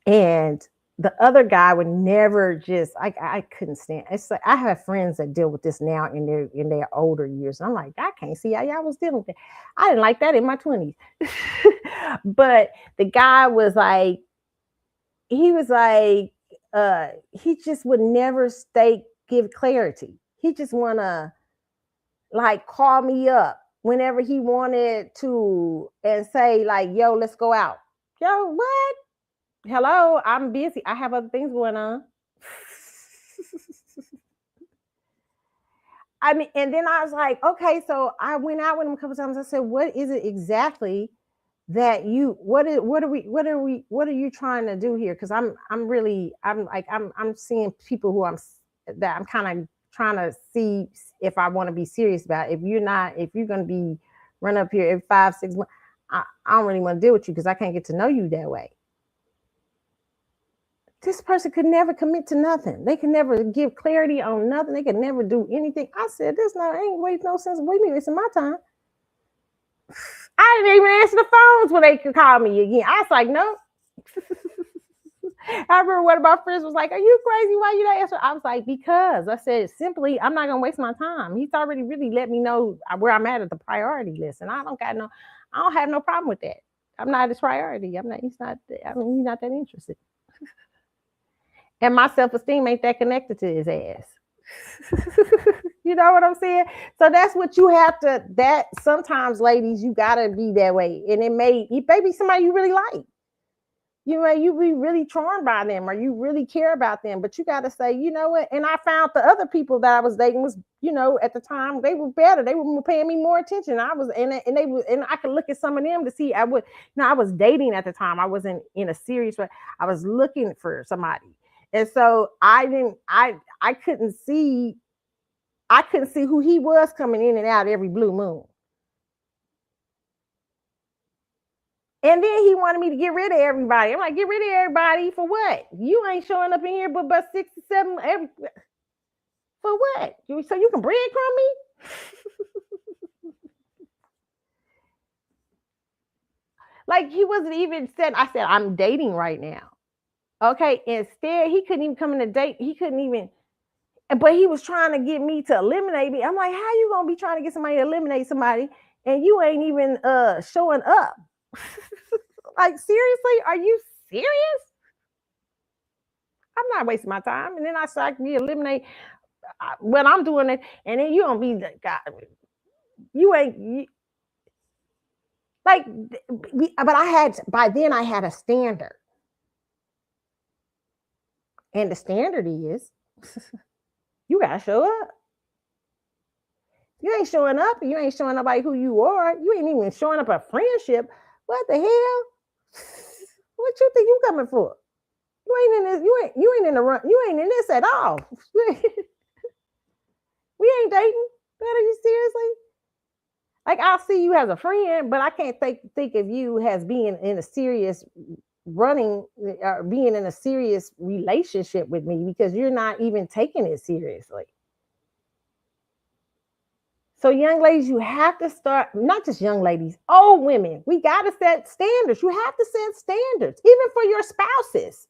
And the other guy would never I couldn't stand. It's like I have friends that deal with this now in their older years. I'm like, I can't see how y'all was dealing with it. I didn't like that in my 20s. But the guy was like, he just would never give clarity. He just wanna like call me up whenever he wanted to and say like, yo, let's go out. Yo, what? Hello, I'm busy. I have other things going on. I mean, and then I was like, okay, so I went out with him a couple times. I said, what is it exactly that what are you trying to do here? Because I'm seeing people who I'm kind of trying to see if I want to be serious about it. If you're going to be run up here every 5-6 months, I don't really want to deal with you because I can't get to know you that way. This person could never commit to nothing. They can never give clarity on nothing. They can never do anything. I said, ain't waste no sense. Wait a minute, it's my time. I didn't even answer the phones when they could call me again. I was like, no. I remember one of my friends was like, are you crazy? Why you not answer? I was like, because I said, simply, I'm not going to waste my time. He's already really let me know where I'm at the priority list. And I don't have no problem with that. I'm not his priority. He's not that interested. And my self-esteem ain't that connected to his ass. You know what I'm saying? So that's what you have to, sometimes ladies, you gotta be that way. And it may be somebody you really like. you be really charmed by them, or you really care about them, but you got to say, you know what? And I found the other people that I was dating was, at the time they were better. They were paying me more attention. I was, and they were, and I could look at some of them to see. I was dating at the time. I wasn't in a serious way. I was looking for somebody, and so I couldn't see who he was coming in and out every blue moon. And then he wanted me to get rid of everybody. I'm like, get rid of everybody for what? You ain't showing up in here but 6 or 7 for what? So you can breadcrumb me? Like, he wasn't even said. I said, I'm dating right now. Okay. Instead, he couldn't even come in a date. He couldn't even, but he was trying to get me to eliminate me. I'm like, how you gonna be trying to get somebody to eliminate somebody and you ain't even showing up? Like, seriously, are you serious? I'm not wasting my time. And then I start to eliminate when I'm doing it, and then you don't be God. You ain't like, but by then I had a standard, and the standard is you gotta show up. You ain't showing up, and you ain't showing nobody who you are. You ain't even showing up a friendship. What the hell? What you think you coming for? You ain't in this. You ain't in the run. You ain't in this at all. We ain't dating. Are you seriously? Like, I'll see you as a friend, but I can't think of you as being in a serious running or being in a serious relationship with me, because you're not even taking it seriously. So, young ladies, you have to start, not just young ladies, old women, we got to set standards. You have to set standards, even for your spouses.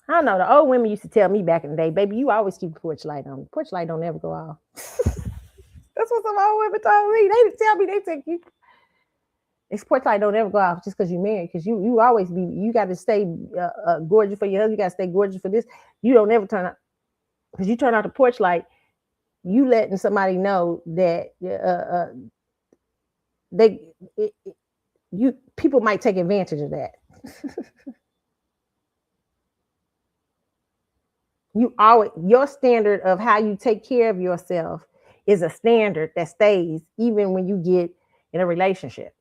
I don't know. The old women used to tell me back in the day, baby, you always keep the porch light on. The porch light don't ever go off. That's what some old women told me. They didn't tell me. They said, this porch light don't ever go off just because you're married. Because you always you got to stay gorgeous for your husband. You got to stay gorgeous for this. You don't ever turn out. Because you turn out the porch light, you letting somebody know that people might take advantage of that. Your standard of how you take care of yourself is a standard that stays even when you get in a relationship.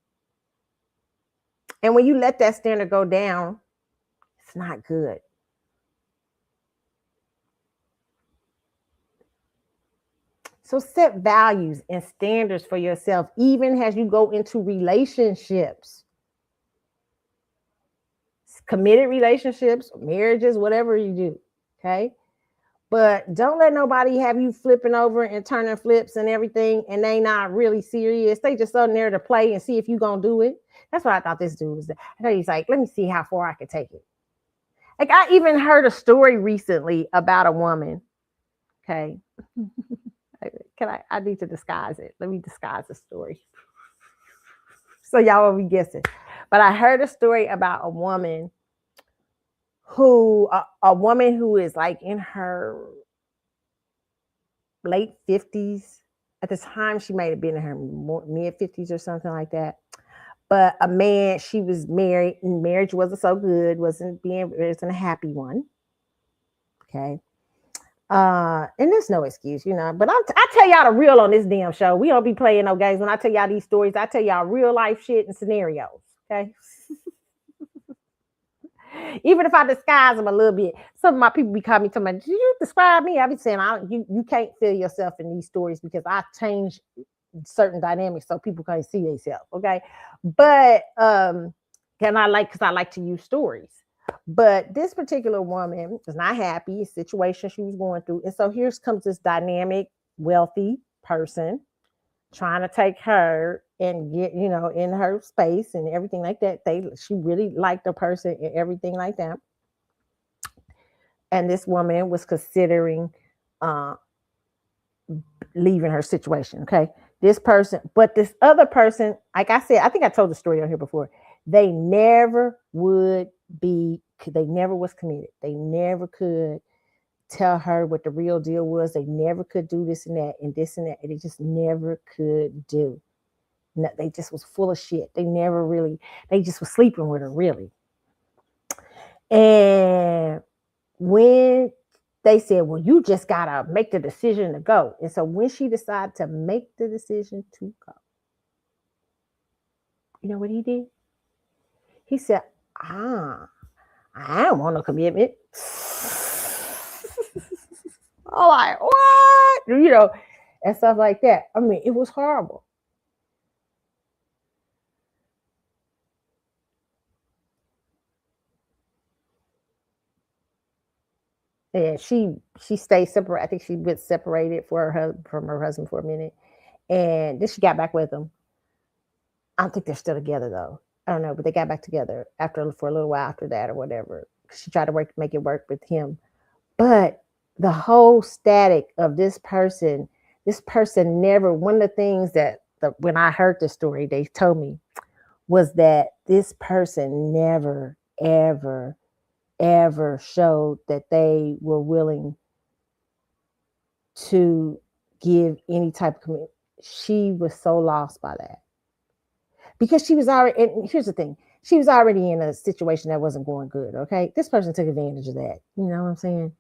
And when you let that standard go down, it's not good. So set values and standards for yourself, even as you go into relationships. Committed relationships, marriages, whatever you do, okay? But don't let nobody have you flipping over and turning flips and everything, and they not really serious. They just on there to play and see if you gonna do it. That's what I thought this dude was. I thought he's like, let me see how far I can take it. Like, I even heard a story recently about a woman. Okay. I need to disguise it. Let me disguise the story. So y'all will be guessing. But I heard a story about a woman who is like in her late 50s. At the time, she might have been in her mid 50s or something like that. But a man, she was married, and marriage wasn't so good, wasn't a happy one. Okay. And there's no excuse, but I tell y'all the real on this damn show. We don't be playing no games. When I tell y'all these stories, I tell y'all real life shit and scenarios. Okay. Even if I disguise them a little bit, some of my people be calling me, telling me, did you describe me? I be saying, you can't feel yourself in these stories because I change certain dynamics so people can't see themselves. Okay. But because I like to use stories. But this particular woman was not happy, situation she was going through. And so here comes this dynamic, wealthy person trying to take her and get, in her space and everything like that. She really liked the person and everything like that. And this woman was considering leaving her situation. Okay. This other person, like I said, I think I told the story on here before. They never was committed. They never could tell her what the real deal was. They never could do this and that and this and that. And they just never could do. No, they just was full of shit. They just was sleeping with her, really. And when they said, well, you just gotta make the decision to go. And so when she decided to make the decision to go, you know what he did? He said, I don't want no commitment. I'm like, what? And stuff like that. I mean, it was horrible. And she stayed separate. I think she was separated from her husband for a minute, and then she got back with him. I don't think they're still together though. I don't know, but they got back together for a little while after that or whatever. She tried to make it work with him, but the whole static of this person never. One of the things that when I heard the story, they told me was that this person never ever showed that they were willing to give any type of commitment. She was so lost by that because she was already. And here's the thing: she was already in a situation that wasn't going good. Okay, this person took advantage of that. You know what I'm saying?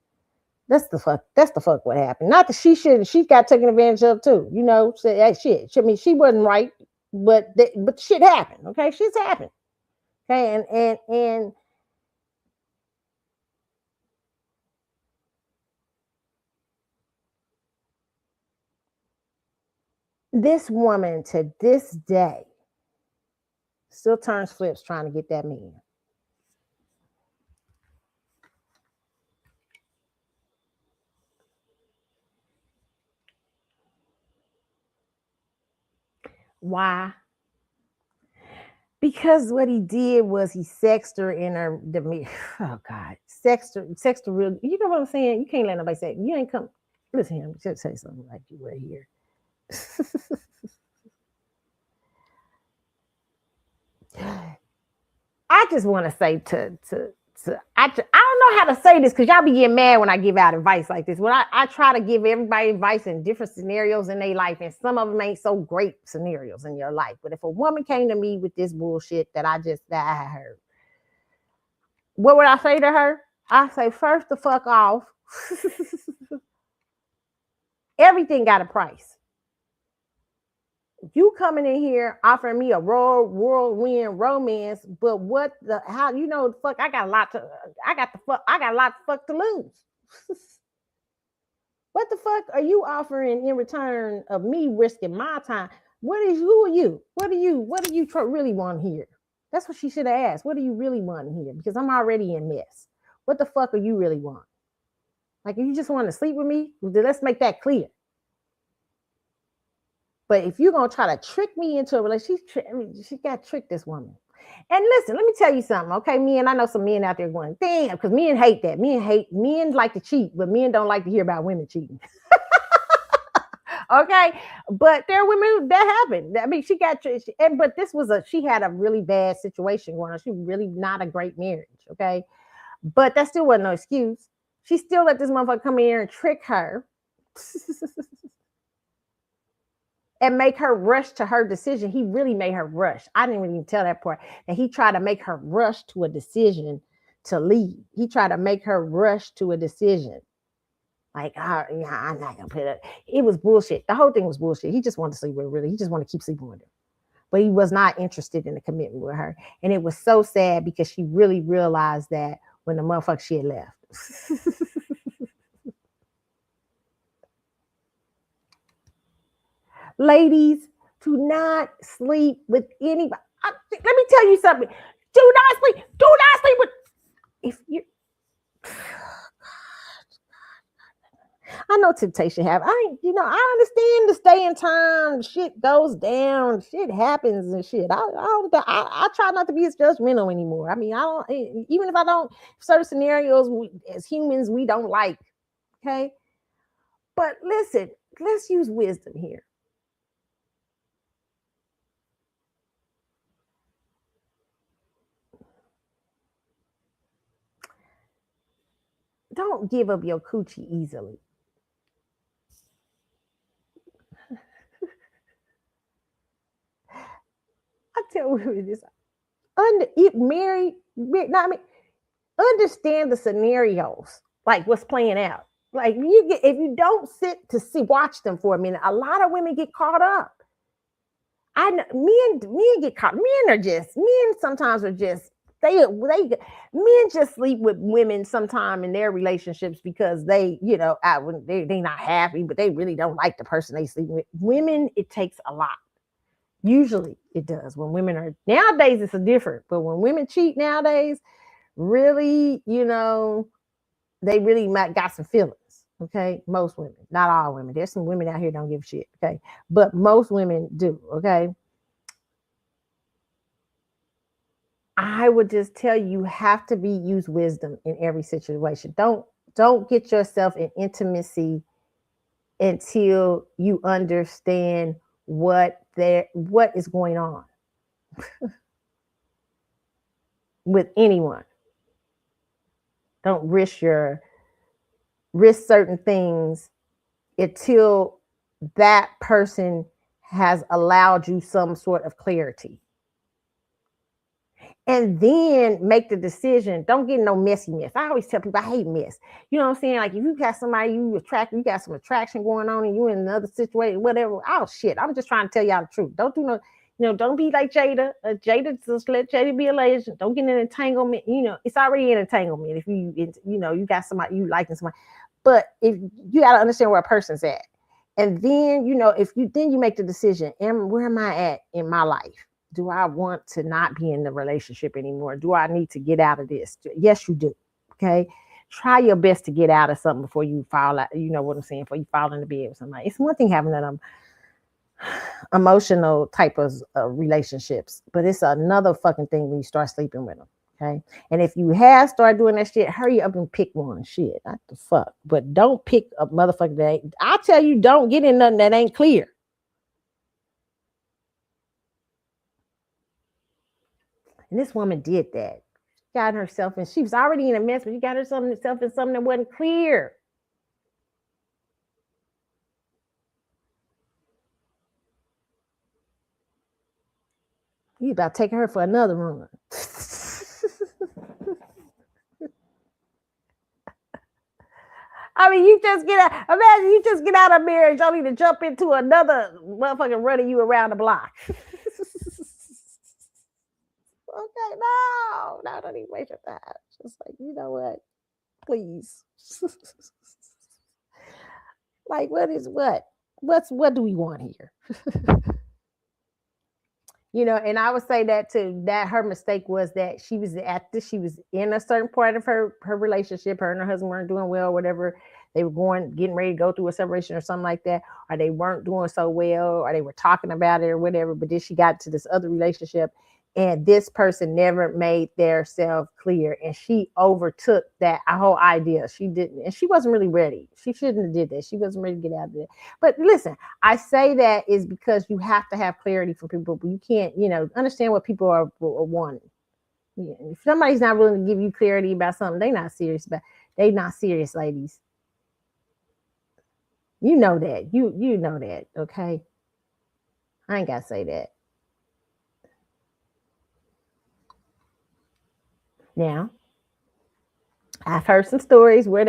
That's the fuck what happened. Not that she shouldn't. She got taken advantage of too. Shit. I mean, she wasn't right, but shit happened. Okay, shit's happened. Okay, and this woman to this day still turns flips trying to get that man. Why? Because what he did was he sexed her in her oh God, sexed her real. You know what I'm saying? You can't let nobody say you ain't come. Listen to him. Just say something like you were here. I just want to say I don't know how to say this because y'all be getting mad when I give out advice like this. When I try to give everybody advice in different scenarios in their life, and some of them ain't so great scenarios in your life. But if a woman came to me with this bullshit that I heard, what would I say to her? I say, first the fuck off. Everything got a price. You coming in here offering me a whirlwind romance, but how the fuck I got a lot of fuck to lose. What the fuck are you offering in return of me risking my time? Who are you? What do you really want here? That's what she should have asked. What do you really want here? Because I'm already in mess. What the fuck are you really want? Like, if you just want to sleep with me, let's make that clear. But if you're going to try to trick me into a relationship, she got to trick this woman. And listen, let me tell you something, okay? I know some men out there going, damn, because men hate that. Men like to cheat, but men don't like to hear about women cheating. Okay? But there are women that happen. I mean, but she had a really bad situation going on. She really not a great marriage, okay? But that still wasn't no excuse. She still let this motherfucker come in here and trick her. And make her rush to her decision. He really made her rush. I didn't even tell that part. And he tried to make her rush to a decision to leave. He tried to make her rush to a decision. Like, I'm not gonna put it. It was bullshit. The whole thing was bullshit. He just wanted to sleep with her, really. He just wanted to keep sleeping with her. But he was not interested in the commitment with her. And it was so sad because she really realized that when the motherfucker she had left. Ladies, do not sleep with anybody. Let me tell you something. Do not sleep with. If you, I know temptation happens. I understand the stay in time. Shit goes down. Shit happens and shit. I try not to be as judgmental anymore. I mean, I don't. Even if I don't, certain scenarios as humans we don't like. Okay, but listen, let's use wisdom here. Don't give up your coochie easily. tell women this. Understand the scenarios, like what's playing out. Like if you don't sit to watch them for a minute, a lot of women get caught up. Men get caught. Men sometimes are just men just sleep with women sometime in their relationships because they not happy, but they really don't like the person they sleep with. Women, it takes a lot. Usually it does. When women are nowadays, it's a different. But when women cheat nowadays, really, they really might got some feelings. Okay, most women, not all women. There's some women out here don't give a shit. Okay, but most women do. Okay, I would just tell you have to use wisdom in every situation. Don't get yourself in intimacy until you understand what is going on with anyone. Don't risk certain things until that person has allowed you some sort of clarity. And then make the decision. Don't get no messy mess. I always tell people I hate mess. You know what I'm saying? Like if you got somebody you got some attraction going on and you in another situation, whatever. Oh shit. I'm just trying to tell y'all the truth. Don't do don't be like Jada. Just let Jada be a lady. Don't get in an entanglement. It's already an entanglement. If you got somebody you liking somebody. But if you got to understand where a person's at. And then, if you make the decision, where am I at in my life? Do I want to not be in the relationship anymore? Do I need to get out of this? Yes, you do. Okay. Try your best to get out of something before you fall out. You know what I'm saying? Before you fall into bed with somebody. It's one thing having that emotional type of relationships, but it's another fucking thing when you start sleeping with them. Okay. And if you have started doing that shit, hurry up and pick one. Shit. Not the fuck. But don't pick a motherfucker that ain't. I tell you, don't get in nothing that ain't clear. And this woman did that. She got herself and she was already in a mess, but she got herself in something that wasn't clear. You about to take her for another run. I mean, you just get out. Imagine you just get out of marriage only to jump into another motherfucking running you around the block. Okay, no, don't even waste your time. Just like, you know what? Please. Like, what do we want here? And I would say that too, that her mistake was that she was in a certain part of her relationship. Her and her husband weren't doing well, whatever. They were getting ready to go through a separation or something like that, or they weren't doing so well, or they were talking about it or whatever. But then she got to this other relationship, and this person never made their self clear, and she overtook that whole idea. She didn't, and she wasn't really ready. She shouldn't have did that. She wasn't ready to get out of it. But listen, I say that is because you have to have clarity from people, but you can't, understand what people are wanting. Yeah. If somebody's not willing to give you clarity about something, they're not serious, ladies. You know that. You know that, okay? I ain't gotta say that. Now, I've heard some stories where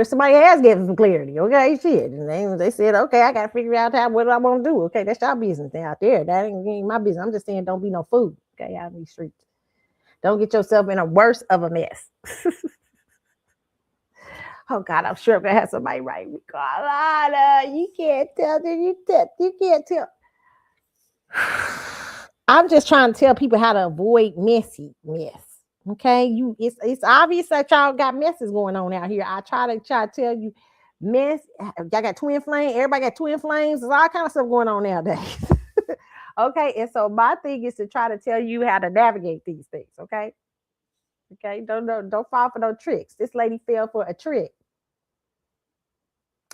somebody has given some clarity. Okay, shit, and they said, okay, I got to figure out what I want to do. Okay, that's your business out there. That ain't my business. I'm just saying, don't be no fool. Okay, out in these streets, don't get yourself in a worse of a mess. Oh God, I'm sure I'm gonna have somebody write me, Carlotta. You can't tell. You can't tell. I'm just trying to tell people how to avoid messy mess. Okay, it's obvious that y'all got messes going on out here. I try to tell you, mess. Y'all got twin flames. Everybody got twin flames. There's all kind of stuff going on nowadays. Okay, and so my thing is to try to tell you how to navigate these things. Okay, don't fall for no tricks. This lady fell for a trick,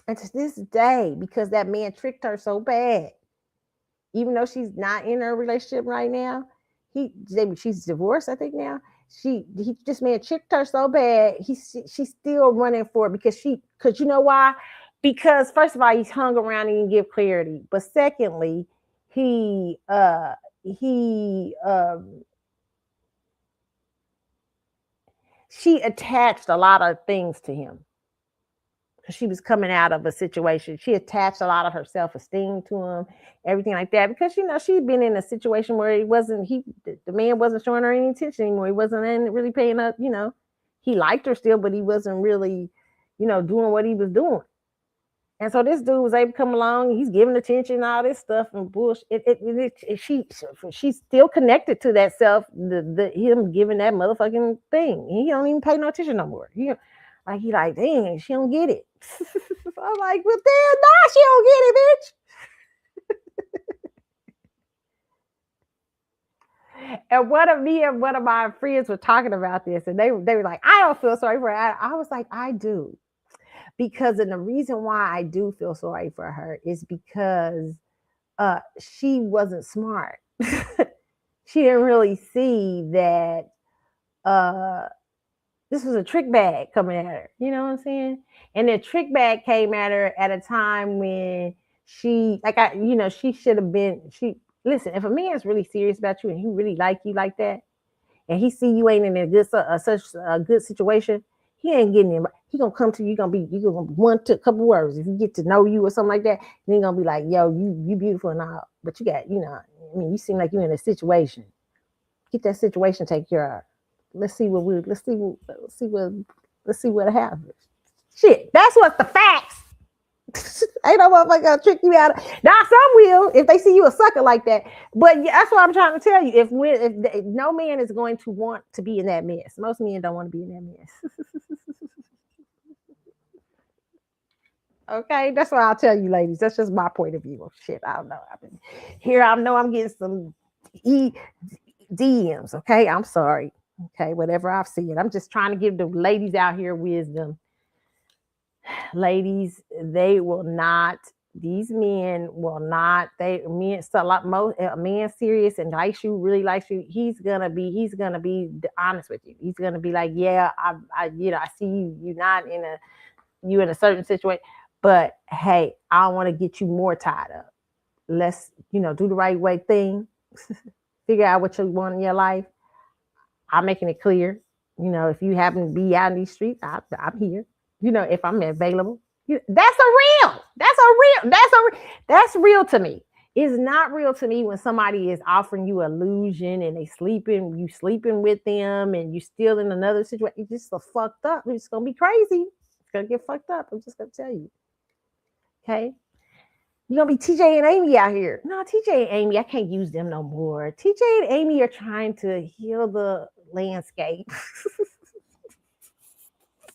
and to this day, because that man tricked her so bad, even though she's not in a relationship right now, she's divorced, I think now. This man tricked her so bad. She's still running for it because you know why? Because first of all, he's hung around and didn't give clarity. But secondly, he he she attached a lot of things to him because she was coming out of a situation. She attached a lot of her self-esteem to him, everything like that, because she'd been in a situation where the man wasn't showing her any attention anymore. He wasn't really paying up. He liked her still, but he wasn't really, doing what he was doing. And so this dude was able to come along. He's giving attention and all this stuff and bullshit. She's still connected to that self. Him giving that motherfucking thing. He don't even pay no attention no more. He like, dang, she don't get it. I'm like, well, damn, nah, she don't get it, bitch. And one of my friends were talking about this, and they were like, I don't feel sorry for her. I was like, I do. Because and the reason why I do feel sorry for her is because she wasn't smart. She didn't really see that this was a trick bag coming at her. You know what I'm saying? And the trick bag came at her at a time when she should have been. Listen, if a man's really serious about you and he really like you like that, and he see you ain't in a such a good situation, he ain't getting in. He gonna come to you. You gonna be one to a couple words. If he get to know you or something like that, then he gonna be like, "Yo, you beautiful and all, but you got, you seem like you in a situation. Get that situation taken care of. Let's see what happens. Shit, that's what's the facts. Ain't no motherfucker gonna trick you out. Now some will if they see you a sucker like that. But yeah, that's what I'm trying to tell you. If no man is going to want to be in that mess. Most men don't want to be in that mess. Okay, that's what I'll tell you, ladies. That's just my point of view. Shit, I don't know. I know I'm getting some DMs. Okay, I'm sorry. Okay, whatever I've seen. I'm just trying to give the ladies out here wisdom. Ladies, these men will not, a man serious and really likes you, he's gonna be honest with you. He's gonna be like, yeah, I see you're not you in a certain situation, but hey, I don't want to get you more tied up. Let's, do the right way thing. Figure out what you want in your life. I'm making it clear. If you happen to be out in these streets, I'm here. If I'm available. That's real to me. It's not real to me when somebody is offering you illusion and you sleeping with them and you still in another situation. It's just so fucked up. It's gonna be crazy. It's gonna get fucked up. I'm just gonna tell you. Okay. You're gonna be TJ and Amy out here. No, TJ and Amy, I can't use them no more. TJ and Amy are trying to heal the landscape.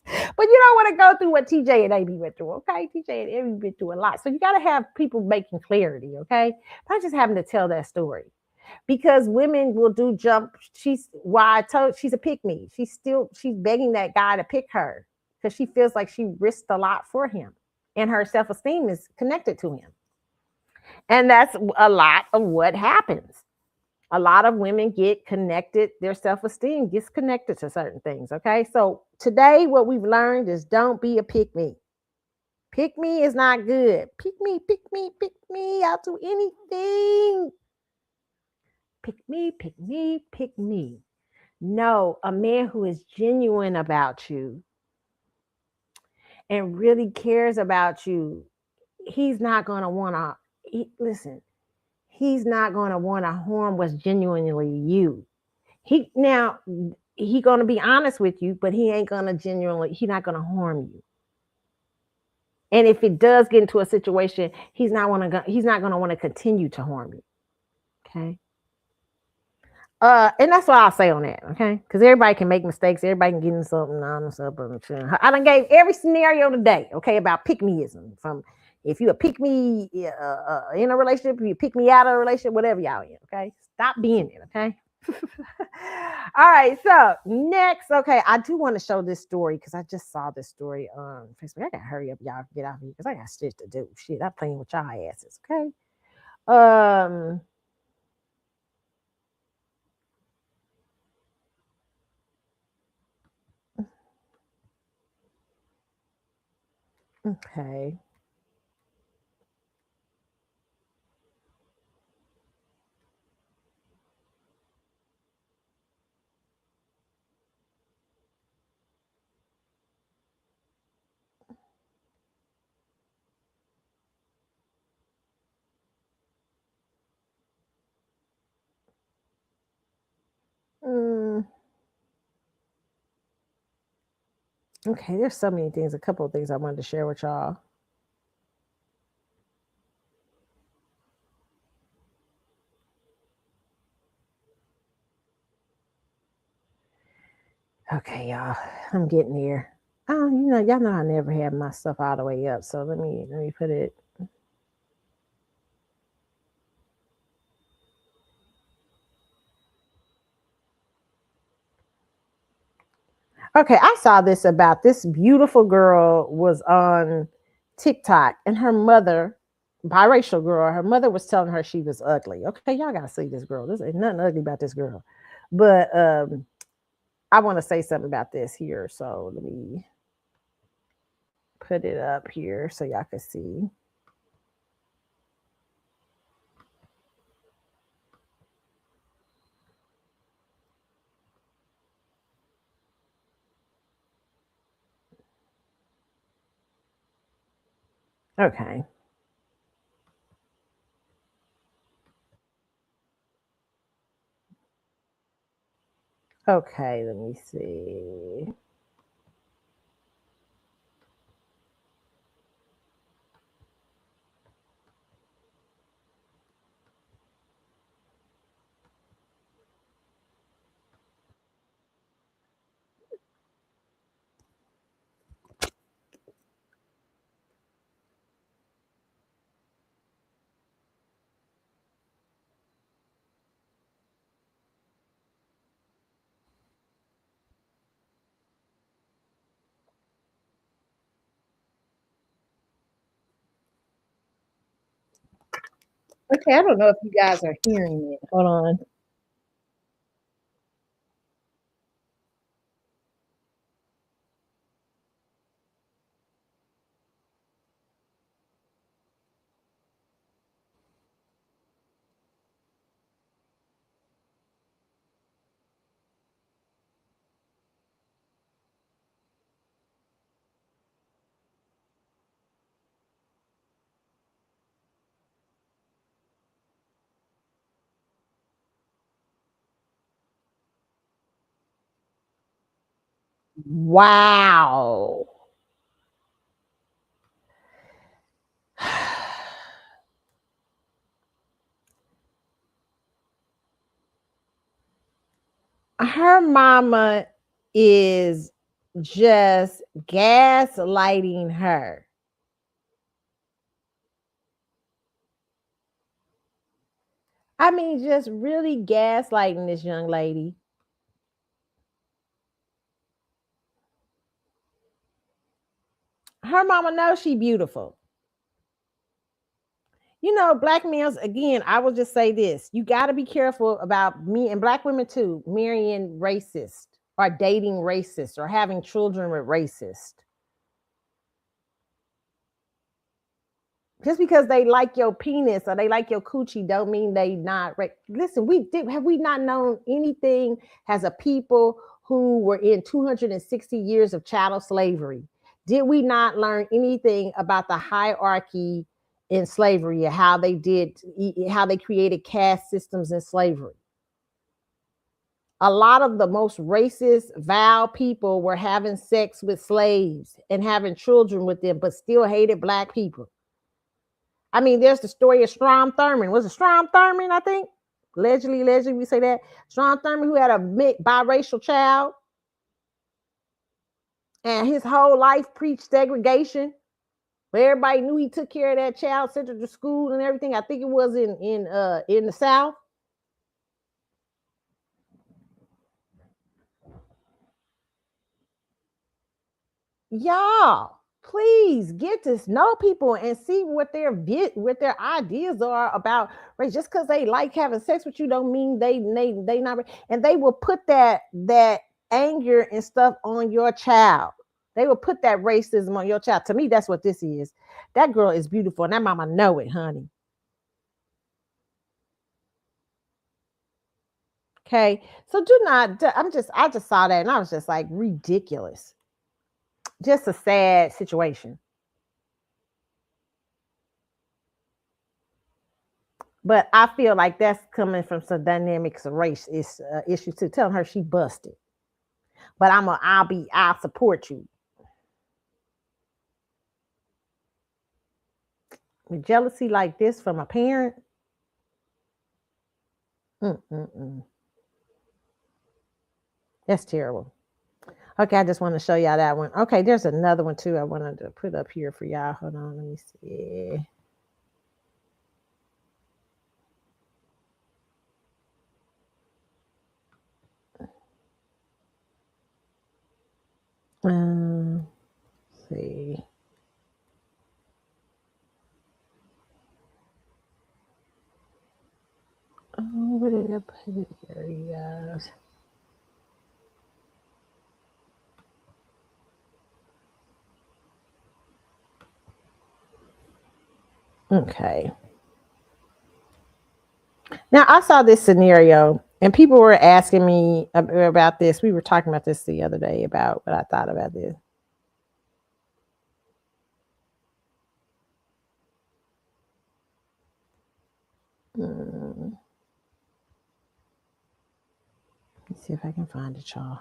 But you don't want to go through what TJ and Amy went through, okay? TJ and Amy went through a lot. So you got to have people making clarity, okay? Not just having to tell that story. Because women will do jump. She's a pick-me. She's begging that guy to pick her because she feels like she risked a lot for him. And her self-esteem is connected to him. And that's a lot of what happens. A lot of women get connected, their self-esteem gets connected to certain things, okay? So today what we've learned is don't be a pick-me. Pick-me is not good. Pick-me, I'll do anything. Pick-me. No, a man who is genuine about you and really cares about you, he's not going to want to, listen, he's not going to want to harm what's genuinely you. He's going to be honest with you, but he's not going to harm you. And if it does get into a situation, he's not going to want to continue to harm you. Okay. And that's what I'll say on that, okay? Because everybody can make mistakes. Everybody can get into something. I done gave every scenario today, okay, about pick-meism. From if you a pick-me in a relationship, if you pick me out of a relationship, whatever y'all in, okay? Stop being it, okay? All right, so next, okay, I do want to show this story because I just saw this story on Facebook. I gotta hurry up, y'all, get out of here because I got shit to do. Shit, I'm playing with y'all asses, okay? Okay. Okay, there's so many things, a couple of things I wanted to share with y'all. Okay, y'all, I'm getting there. Oh, y'all know I never have my stuff all the way up. So let me put it. Okay, I saw this about this beautiful girl was on TikTok and her mother, biracial girl, her mother was telling her she was ugly. Okay, y'all gotta see this girl. There's nothing ugly about this girl. But I want to say something about this here. So let me put it up here so y'all can see. Okay. Okay, let me see. Okay, I don't know if you guys are hearing it. Hold on. Wow. Her mama is just gaslighting her. I mean, just really gaslighting this young lady. Her mama knows she beautiful. Black males, again, I will just say this. You got to be careful about me and black women too, marrying racist or dating racist or having children with racist. Just because they like your penis or they like your coochie don't mean they not listen, have we not known anything as a people who were in 260 years of chattel slavery? Did we not learn anything about the hierarchy in slavery, how they created caste systems in slavery? A lot of the most racist, vile people were having sex with slaves and having children with them, but still hated black people. I mean, there's the story of Strom Thurmond. Was it Strom Thurmond, I think? Allegedly, we say that. Strom Thurmond, who had a biracial child, and his whole life preached segregation. But everybody knew he took care of that child, sent her to school and everything. I think it was in the South. Y'all, please get to know people and see what their ideas are about race. Just because they like having sex with you don't mean they not, and they will put that anger and stuff on your child. They will put that racism on your child. To me, that's what this is. That girl is beautiful, and that mama know it, honey. Okay, so do not. I just saw that, and I was just like ridiculous. Just a sad situation. But I feel like that's coming from some dynamics of race issue too. Telling her she busted, but I'll support you. With jealousy like this from a parent. That's terrible. Okay, I just want to show y'all that one. Okay, there's another one too I wanted to put up here for y'all. Hold on, let me see. Let's see. Oh, where did I put it here, you guys? Okay. Now I saw this scenario and people were asking me about this. We were talking about this the other day about what I thought about this. Let's see if I can find it, y'all.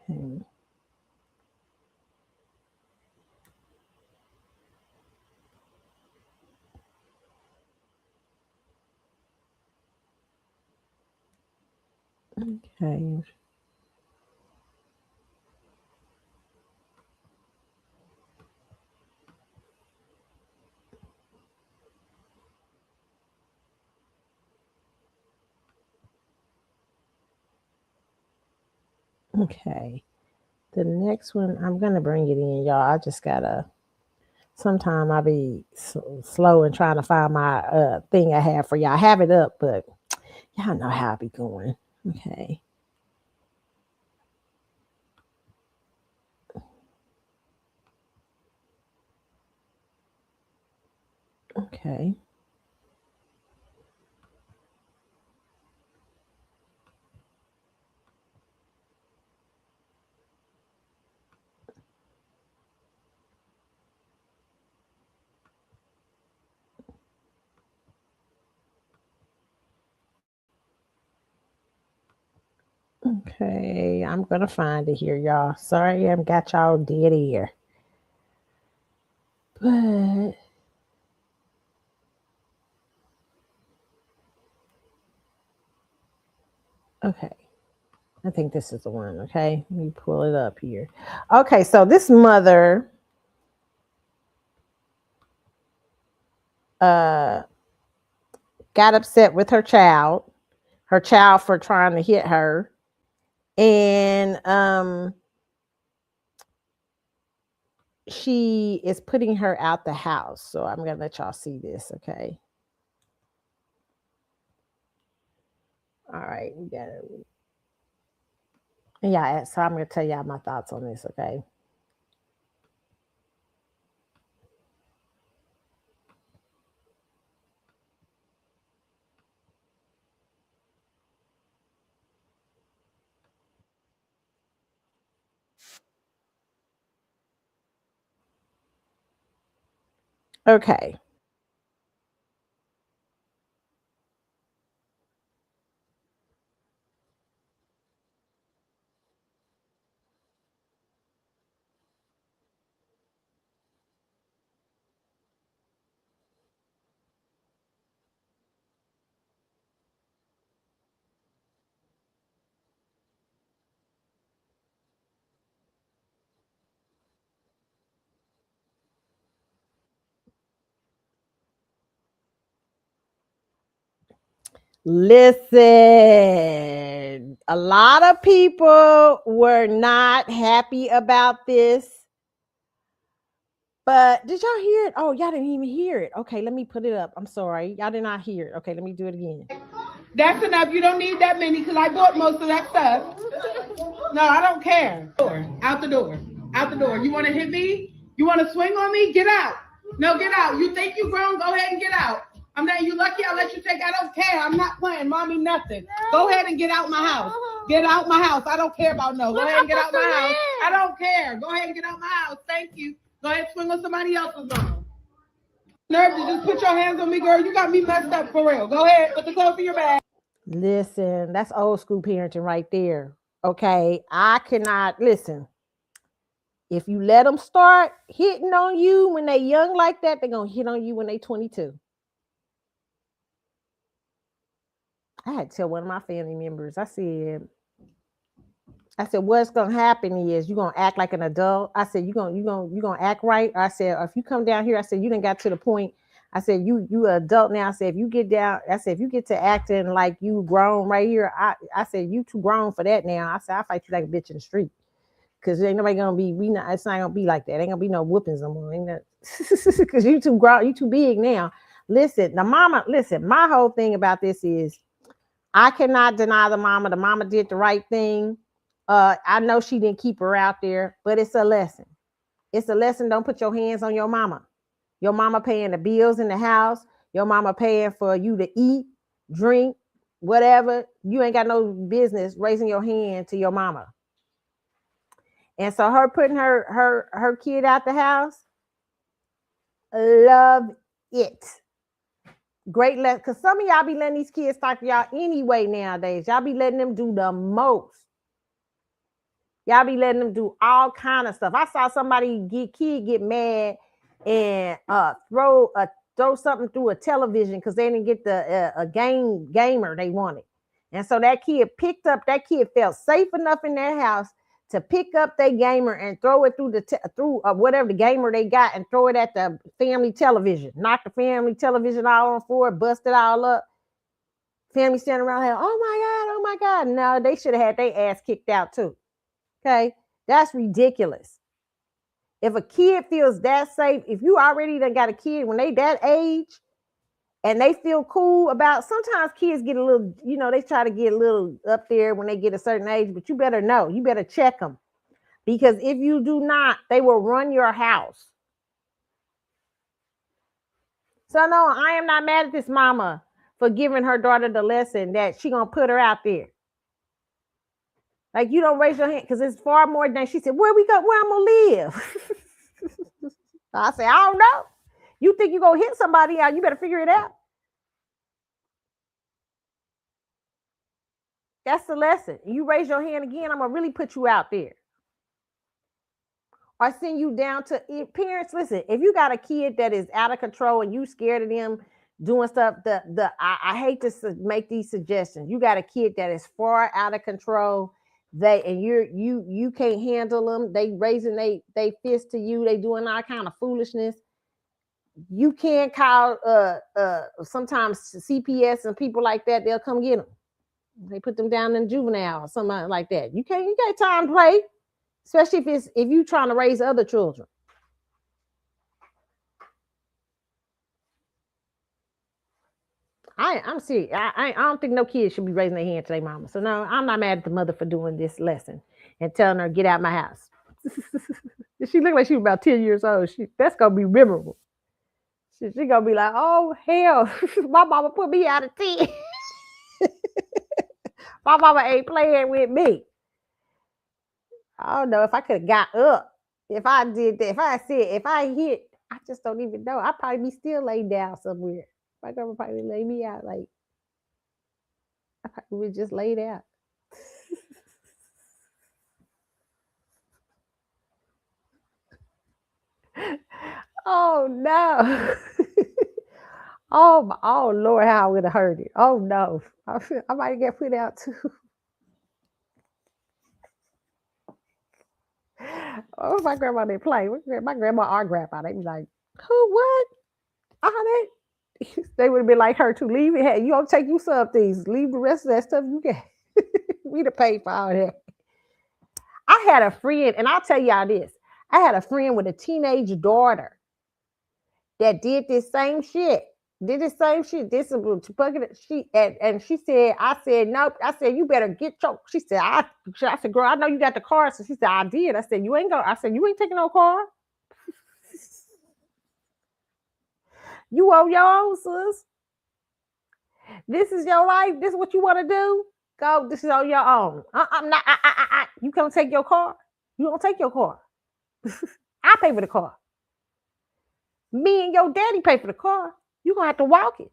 Okay. Okay. Okay. The next one, I'm going to bring it in, y'all. I just got to, sometime I'll be slow and trying to find my thing I have for y'all. I have it up, but y'all know how I be going. Okay. Okay. Okay, I'm gonna find it here, y'all. Sorry, I've got y'all dead ear. But okay, I think this is the one. Okay, let me pull it up here. Okay, so this mother got upset with her child for trying to hit her, and she is putting her out the house. So I'm gonna let y'all see this. Okay. All right, we got it. Yeah, so I'm gonna tell y'all my thoughts on this. Okay. Okay. Listen, a lot of people were not happy about this. But did y'all hear it? Oh, y'all didn't even hear it. Okay, let me put it up. I'm sorry. Y'all did not hear it. Okay, let me do it again. That's enough. You don't need that many because I bought most of that stuff. No, I don't care. Out the door. Out the door. You want to hit me? You want to swing on me? Get out. No, get out. You think you grown? Go ahead and get out. I'm not. You lucky I let you take. I don't care. I'm not playing, mommy. Nothing. Go ahead and get out my house. Get out my house. I don't care about no. Go ahead and get out my house. I don't care. Go ahead and get out my house. Thank you. Go ahead and swing on somebody else's mom. Nerve to just put your hands on me, girl. You got me messed up for real. Go ahead. Put the clothes in your bag. Listen, that's old school parenting right there. Okay, I cannot listen. If you let them start hitting on you when they young like that, they're gonna hit on you when they 22. I had to tell one of my family members. I said, what's gonna happen is you're gonna act like an adult. I said, you gonna act right. I said, if you come down here, I said, you done got to the point. I said, you an adult now. I said, if you get down, I said, if you get to acting like you grown right here, I said, you too grown for that now. I said, I'll fight you like a bitch in the street. Cause ain't nobody gonna be, it's not gonna be like that. Ain't gonna be no whoopings no more. Ain't that cause you too grown, you too big now. Listen, my whole thing about this is I cannot deny the mama. The mama did the right thing. I know she didn't keep her out there, but it's a lesson. It's a lesson. Don't put your hands on your mama. Your mama paying the bills in the house. Your mama paying for you to eat, drink, whatever. You ain't got no business raising your hand to your mama. And so her putting her kid out the house, love it. Great lesson. Because some of y'all be letting these kids talk to y'all anyway nowadays. Y'all be letting them do the most. Y'all be letting them do all kind of stuff. I saw somebody get mad and throw something through a television because they didn't get a gamer they wanted. And so that kid felt safe enough in their house to pick up their gamer and throw it through whatever the gamer they got and throw it at the family television. Knock the family television all on the floor, bust it all up. Family standing around here, oh my God. No, they should have had their ass kicked out too. Okay, that's ridiculous. If a kid feels that safe, if you already done got a kid when they that age and they feel cool about, sometimes kids get a little, they try to get a little up there when they get a certain age, but you better know, you better check them. Because if you do not, they will run your house. So no, I am not mad at this mama for giving her daughter the lesson that she gonna put her out there. Like, you don't raise your hand because it's far more than she said, where I'm gonna live. I say, I don't know. You think you're gonna hit somebody out, you better figure it out. That's the lesson. You raise your hand again, I'm gonna really put you out there. Or send you down to parents. Listen, if you got a kid that is out of control and you scared of them doing stuff, I hate to make these suggestions. You got a kid that is far out of control. You can't handle them. They raising they fist to you. They doing all kind of foolishness. You can't call sometimes CPS and people like that. They'll come get them. They put them down in juvenile or something like that. You got time to play, especially if you trying to raise other children. I'm serious. I don't think no kids should be raising their hand to their mama. So no, I'm not mad at the mother for doing this lesson and telling her, get out my house. She looked like she was about 10 years old. That's gonna be memorable. She gonna be like, oh hell, my mama put me out of 10. My mama ain't playing with me. I don't know if I could have got up. If I did that, if I hit, I just don't even know. I'd probably be still laid down somewhere. My grandma probably lay me out like I probably would just laid out. Oh no. Oh Lord, how I would have heard it. Oh no. I might get put out too. Oh, my grandma didn't play. My grandma or grandpa, they be like, who, what? They would have been like her too. Leave it. Hey, you gonna take you some things. Leave the rest of that stuff you get. We'd have paid for all that. I had a friend, and I'll tell y'all this. I had a friend with a teenage daughter that did this same shit. This she and she said, I said, nope. I said, you better get your. She said, I said, girl, I know you got the car. So she said, I did. I said, you ain't go. I said, you ain't taking no car. You own your own, sis. This is your life. This is what you want to do. Go. This is on your own. I'm not. You can't take your car. You don't take your car. I pay for the car. Me and your daddy pay for the car. You're gonna have to walk it.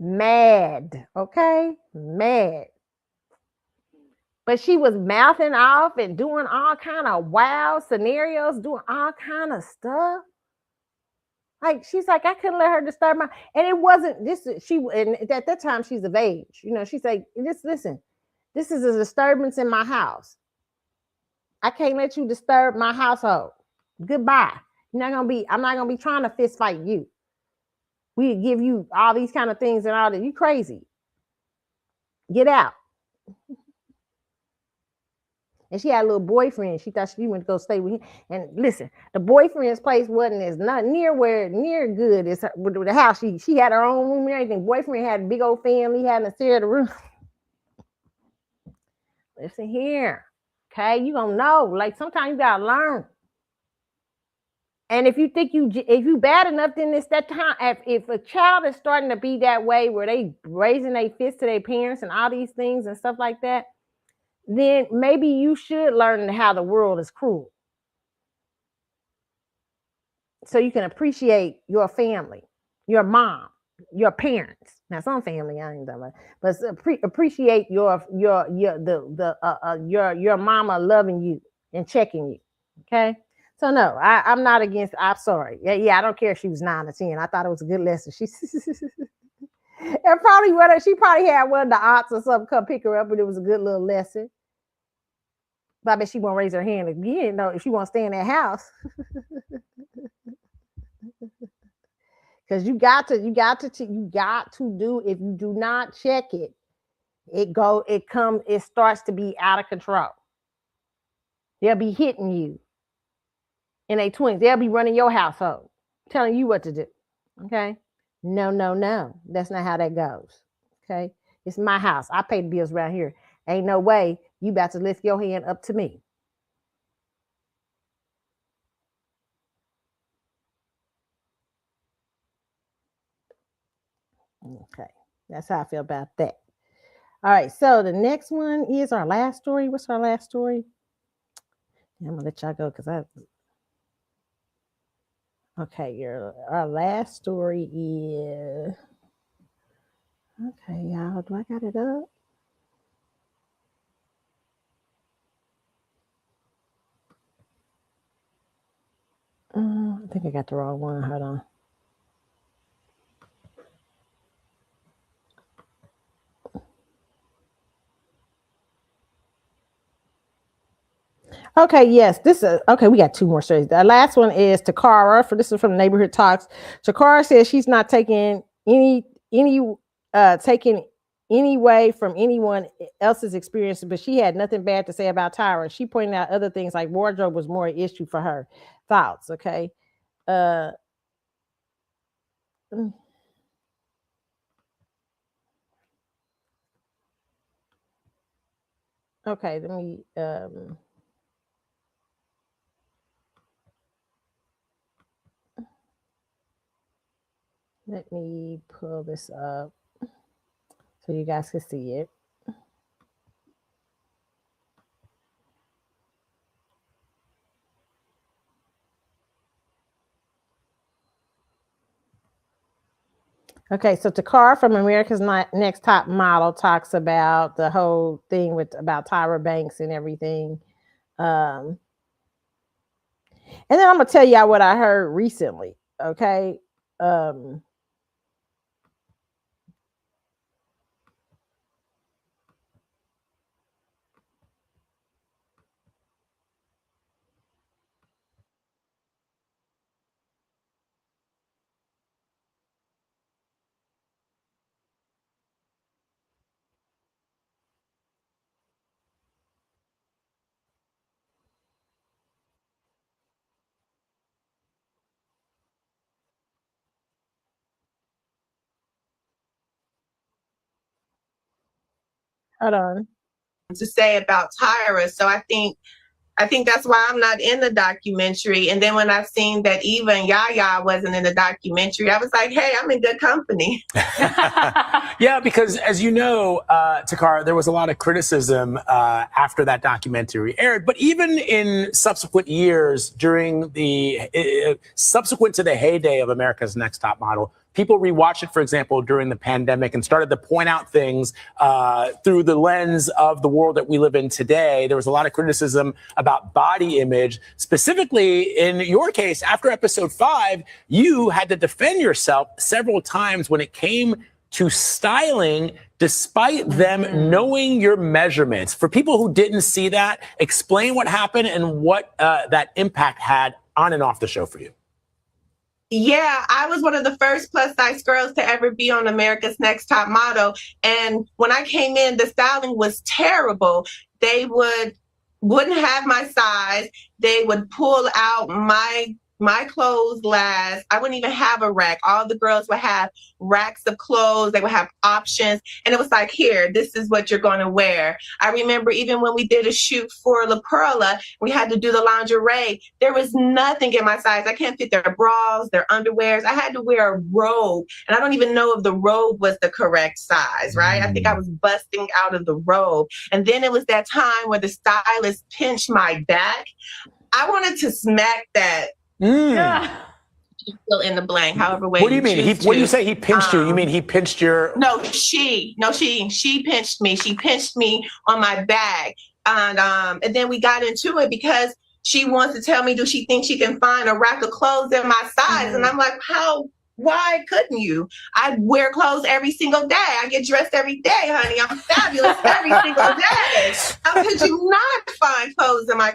Mad, okay? Mad. But she was mouthing off and doing all kind of wild scenarios, doing all kind of stuff. Like, she's like, I couldn't let her disturb my, and it wasn't this, and at that time she's of age. You know, she's like, listen, this is a disturbance in my house. I can't let you disturb my household. Goodbye. I'm not gonna be trying to fist fight you. We give you all these kind of things and all that. You crazy. Get out. And she had a little boyfriend. She thought she went to go stay with him. And listen, the boyfriend's place wasn't as not near good as the house. She had her own room and everything. Boyfriend had a big old family, had a share the room. Listen here, okay? You gonna know. Like, sometimes you gotta learn. And if you think if you bad enough, then it's that time. If a child is starting to be that way, where they raising their fists to their parents and all these things and stuff like that, then maybe you should learn how the world is cruel, so you can appreciate your family, your mom, your parents. Now, some family I ain't talking about, but appreciate your mama loving you and checking you. Okay. So no, I'm not against. I'm sorry. Yeah. I don't care if she was 9 or 10. I thought it was a good lesson. She and probably she probably had one of the aunts or something come pick her up, but it was a good little lesson. But I bet she won't raise her hand again, though, if she won't stay in that house. Because you got to do. If you do not check it, it starts to be out of control. They'll be hitting you in their 20s. They'll be running your household, telling you what to do. Okay? No. That's not how that goes. Okay? It's my house. I pay the bills around here. Ain't no way you about to lift your hand up to me. Okay. That's how I feel about that. All right. So the next one is our last story. What's our last story? I'm going to let y'all go because okay, our last story is, okay, y'all, do I got it up? I think I got the wrong one. Hold on. Okay, yes, this is okay. We got 2 more stories. The last one is Takara. This is from Neighborhood Talks. Takara says she's not taking taking any way from anyone else's experience, but she had nothing bad to say about Tyra. She pointed out other things like wardrobe was more an issue for her. Thoughts, okay? Okay, let me pull this up so you guys can see it. Okay, so Takara from America's Next Top Model talks about the whole thing about Tyra Banks and everything. And then I'm gonna tell y'all what I heard recently. Okay. Hold on. To say about Tyra. So I think that's why I'm not in the documentary. And then when I seen that even Yaya wasn't in the documentary, I was like, hey, I'm in good company. Yeah, because as you know, Takara, there was a lot of criticism after that documentary aired. But even in subsequent years, during the subsequent to the heyday of America's Next Top Model, people rewatched it, for example, during the pandemic and started to point out things through the lens of the world that we live in today. There was a lot of criticism about body image. Specifically, in your case, after episode 5, you had to defend yourself several times when it came to styling, despite them knowing your measurements. For people who didn't see that, explain what happened and what that impact had on and off the show for you. Yeah, I was one of the first plus size girls to ever be on America's Next Top Model. And when I came in, the styling was terrible. They wouldn't have my size. They would pull out my clothes last. I wouldn't even have a rack. All the girls would have racks of clothes. They would have options. And it was like, here, this is what you're going to wear. I remember even when we did a shoot for La Perla, we had to do the lingerie. There was nothing in my size. I can't fit their bras, their underwears. I had to wear a robe. And I don't even know if the robe was the correct size, right? I think I was busting out of the robe. And then it was that time where the stylist pinched my back. I wanted to smack that. Yeah. Still in the blank, however way. What do you mean? When you say he pinched you, you mean he pinched your? No, she pinched me. She pinched me on my back, and then we got into it because she wants to tell me, do she think she can find a rack of clothes in my size? And I'm like, how? Why couldn't you? I wear clothes every single day. I get dressed every day, honey. I'm fabulous every single day. How could you not find clothes in my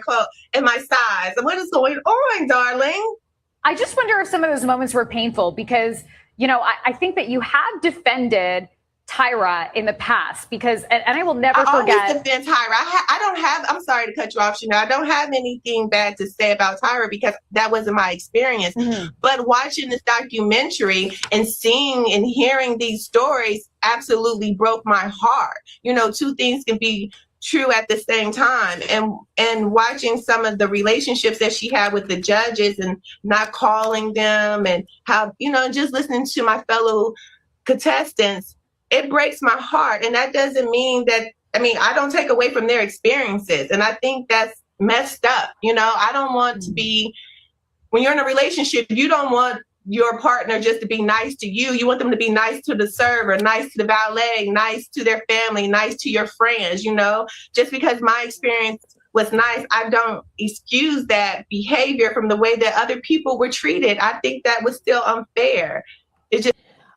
size? And what is going on, darling? I just wonder if some of those moments were painful because, I think that you have defended Tyra in the past because, and I will never forget. I always defend Tyra. I'm sorry to cut you off, Chanel. I don't have anything bad to say about Tyra because that wasn't my experience. But watching this documentary and seeing and hearing these stories absolutely broke my heart. Two things can be true at the same time, and watching some of the relationships that she had with the judges and not calling them and how, just listening to my fellow contestants, it breaks my heart. And that doesn't mean that, I don't take away from their experiences. And I think that's messed up. I don't want to be, when you're in a relationship, you don't want your partner just to be nice to you. You want them to be nice to the server, nice to the valet, nice to their family, nice to your friends, Just because my experience was nice, I don't excuse that behavior from the way that other people were treated. I think that was still unfair. It just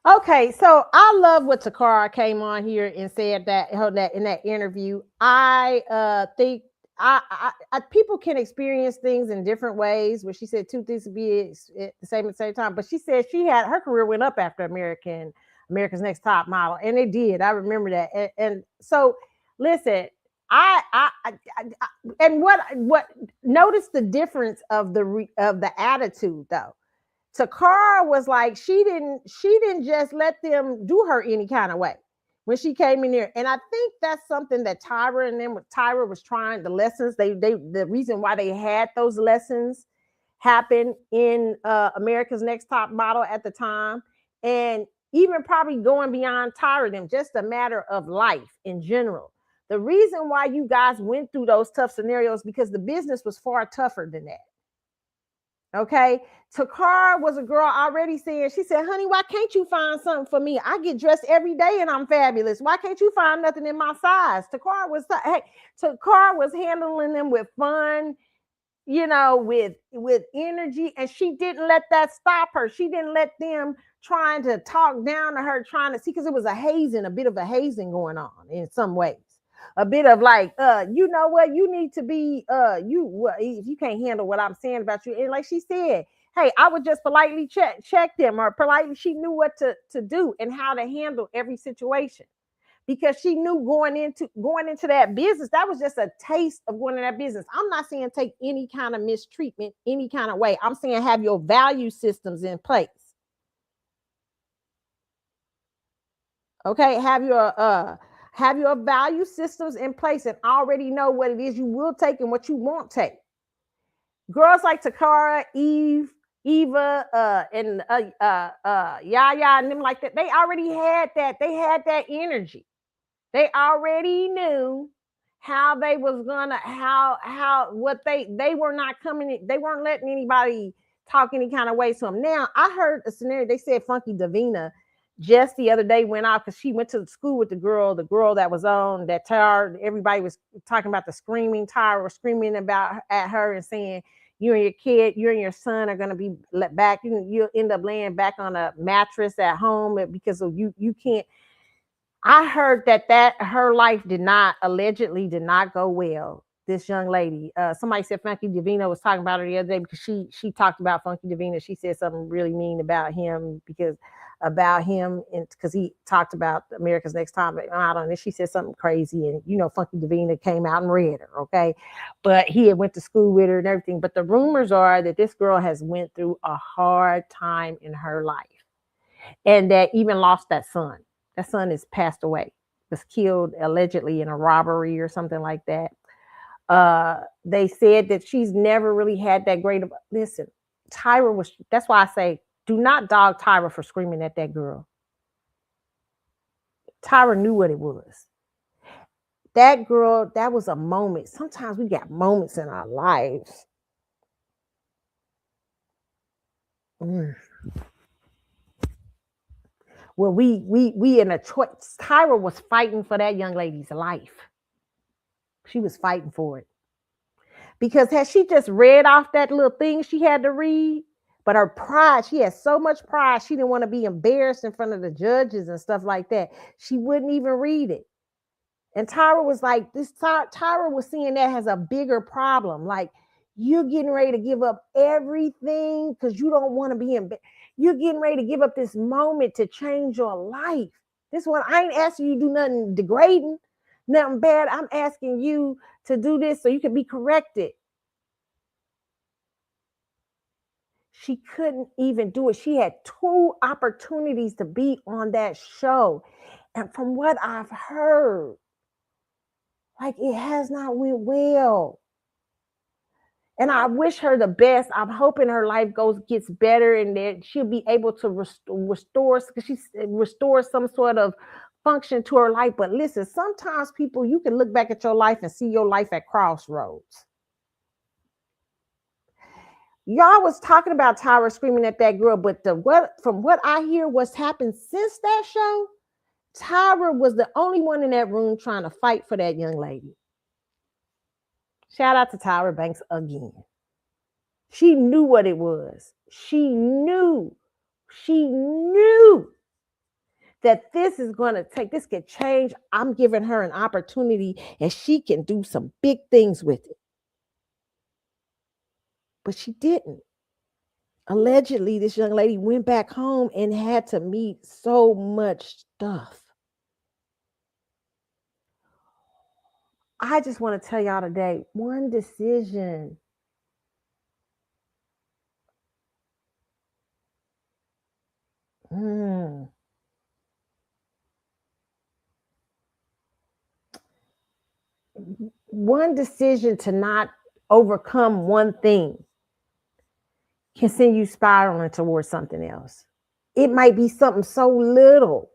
Okay, so I love what Takara came on here and said that in that interview. I think I people can experience things in different ways. Where she said two things to be at the same time, but she said her career went up after America's Next Top Model, and it did. I remember that. And so, listen, and what notice the difference of the attitude though. Takara was like she didn't just let them do her any kind of way when she came in here, and I think that's something that Tyra was trying. The lessons the reason why they had those lessons happen in America's Next Top Model at the time, and even probably going beyond Tyra, them just a matter of life in general. The reason why you guys went through those tough scenarios because the business was far tougher than that. Okay, Takara was a girl already saying, she said, honey, why can't you find something for me? I get dressed every day and I'm fabulous. Why can't you find nothing in my size? Takara was handling them with fun, with energy, and she didn't let that stop her. She didn't let them trying to talk down to her, trying to see, because it was a bit of a hazing going on in some ways. A bit of like, you know what, you need to be, if you can't handle what I'm saying about you. And like she said, hey, I would just politely check them, or politely, she knew what to do and how to handle every situation. Because she knew going into that business, that was just a taste of going in that business. I'm not saying take any kind of mistreatment, any kind of way. I'm saying have your value systems in place. Okay, have your value systems in place and already know what it is you will take and what you won't take. Girls like Takara, Eva, and Yaya and them like that, they already had that. They had that energy. They already knew how they was gonna, they were not coming, they weren't letting anybody talk any kind of way to him. Now, I heard a scenario. They said Funky Davina just the other day went out because she went to school with the girl that was on that Tyra. Everybody was talking about the screaming. Tyra was screaming at her and saying, you and your son are going to be let back. You'll end up laying back on a mattress at home because of you can't. I heard that her life allegedly did not go well. This young lady, somebody said Funky Davina was talking about her the other day because she talked about Funky Davina. She said something really mean about him because he talked about America's Next Top Model, and she said something crazy, and Funky Davina came out and read her, okay, but he had went to school with her and everything. But the rumors are that this girl has went through a hard time in her life, and that even lost that son. That son is passed away, was killed allegedly in a robbery or something like that. They said that she's never really had that great of. Listen, Tyra was. That's why I say, do not dog Tyra for screaming at that girl. Tyra knew what it was. That girl, that was a moment. Sometimes we got moments in our lives. Well, we in a choice. Tyra was fighting for that young lady's life. She was fighting for it. Because had she just read off that little thing she had to read, but her pride, she had so much pride, she didn't want to be embarrassed in front of the judges and stuff like that. She wouldn't even read it. And Tyra was like, Tyra was seeing that as a bigger problem. Like, you're getting ready to give up everything because you don't want to be embarrassed. You're getting ready to give up this moment to change your life. This one, I ain't asking you to do nothing degrading, nothing bad. I'm asking you to do this so you can be corrected. She couldn't even do it. She had 2 opportunities to be on that show. And from what I've heard, like, it has not went well. And I wish her the best. I'm hoping her life gets better and that she'll be able to restore some sort of function to her life. But listen, sometimes people, you can look back at your life and see your life at crossroads. Y'all was talking about Tyra screaming at that girl, but from what I hear, what's happened since that show, Tyra was the only one in that room trying to fight for that young lady. Shout out to Tyra Banks again. She knew what it was. She knew that this could change. I'm giving her an opportunity and she can do some big things with it. But she didn't. Allegedly, this young lady went back home and had to meet so much stuff. I just want to tell y'all today, one decision. One decision to not overcome one thing can send you spiraling towards something else. It might be something so little.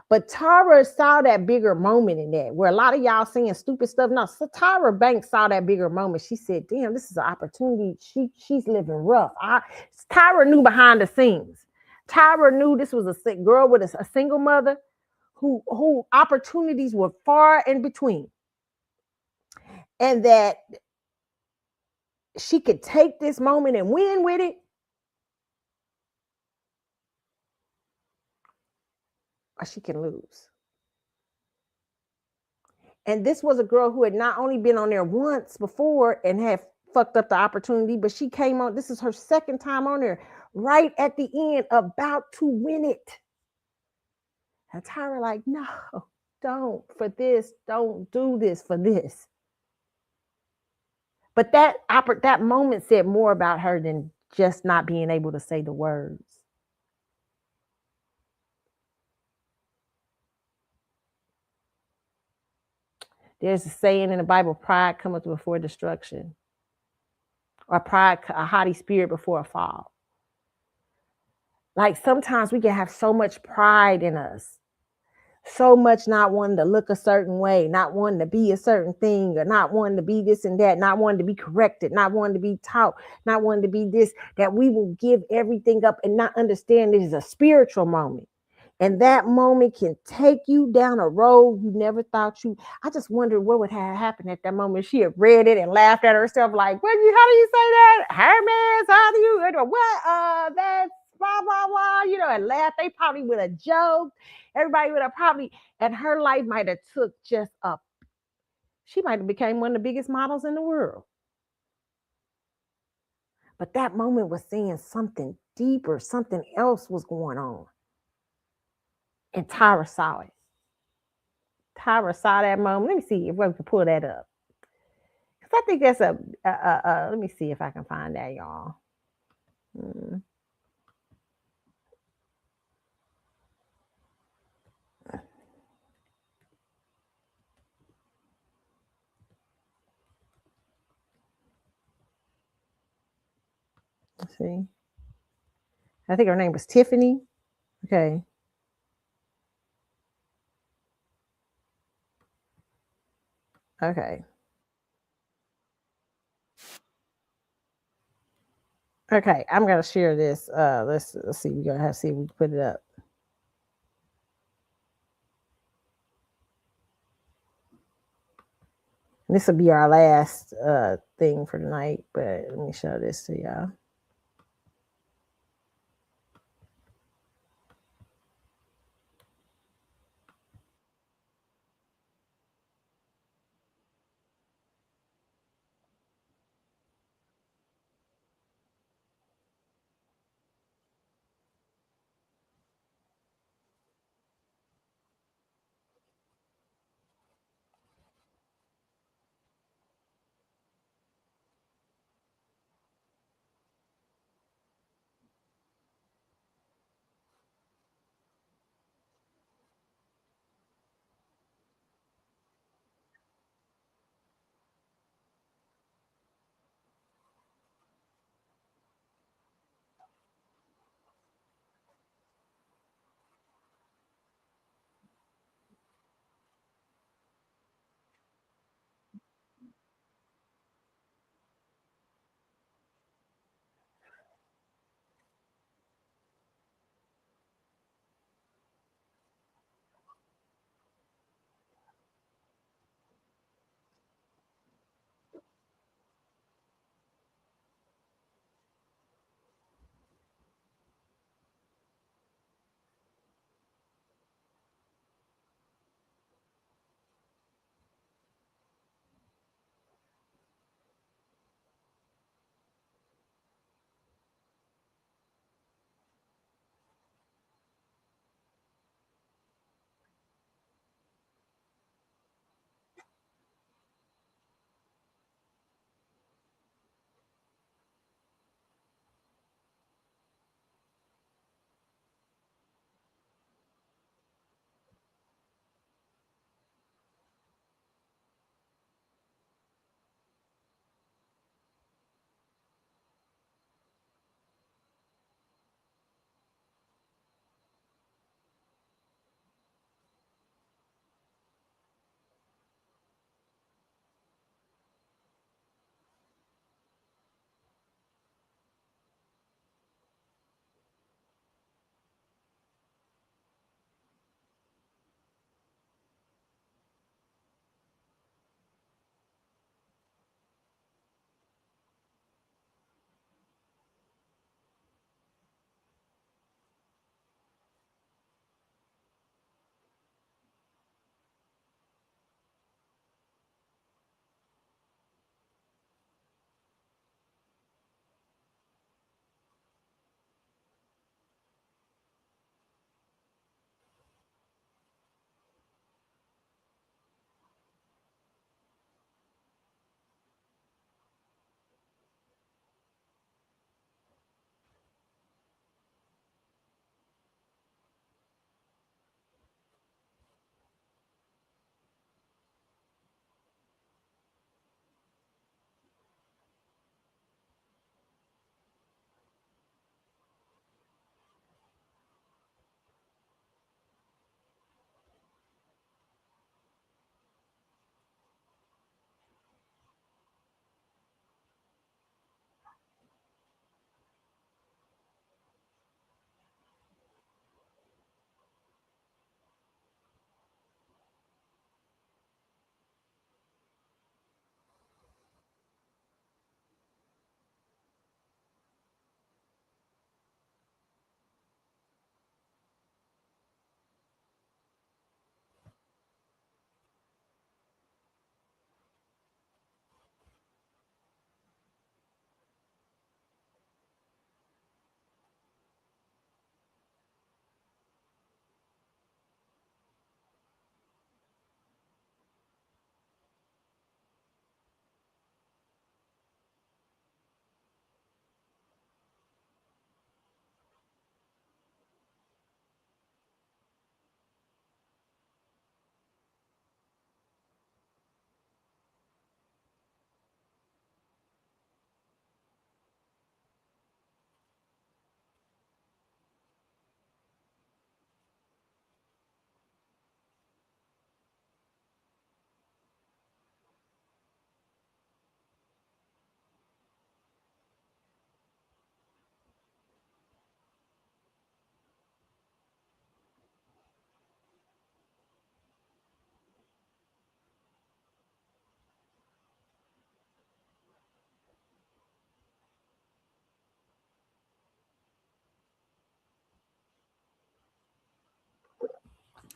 But Tyra saw that bigger moment in that, where a lot of y'all saying stupid stuff. No, so Tyra Banks saw that bigger moment. She said, damn, this is an opportunity. She's living rough. Tyra knew behind the scenes. Tyra knew this was a girl with a single mother who opportunities were far in between. And that she could take this moment and win with it, or she can lose. And this was a girl who had not only been on there once before and had fucked up the opportunity, but she came on. This is her second time on there, right at the end, about to win it. And Tyra like, no, don't do this for this. But that moment said more about her than just not being able to say the words. There's a saying in the Bible, pride cometh before destruction. Or pride, a haughty spirit before a fall. Like sometimes we can have so much pride in us, so much not wanting to look a certain way, not wanting to be a certain thing, or not wanting to be this and that, not wanting to be corrected, not wanting to be taught, not wanting to be this, that we will give everything up and not understand it is a spiritual moment. And that moment can take you down a road you never thought you. I just wondered what would have happened at that moment. She had read it and laughed at herself, like, "What? How do you say that? Hermes? How do you? What? That's blah blah blah." And laughed. They probably would have joked. Everybody would have probably, and her life might have took just up. She might have became one of the biggest models in the world. But that moment was saying something deeper. Something else was going on. And Tyra saw it. Tyra saw that moment. Let me see if we can pull that up. Because I think that's let me see if I can find that, y'all. Let's see. I think her name was Tiffany. Okay. Okay. Okay. I'm gonna share this. Let's see. We're gonna have to see if we can put it up. This will be our last thing for tonight, but let me show this to y'all.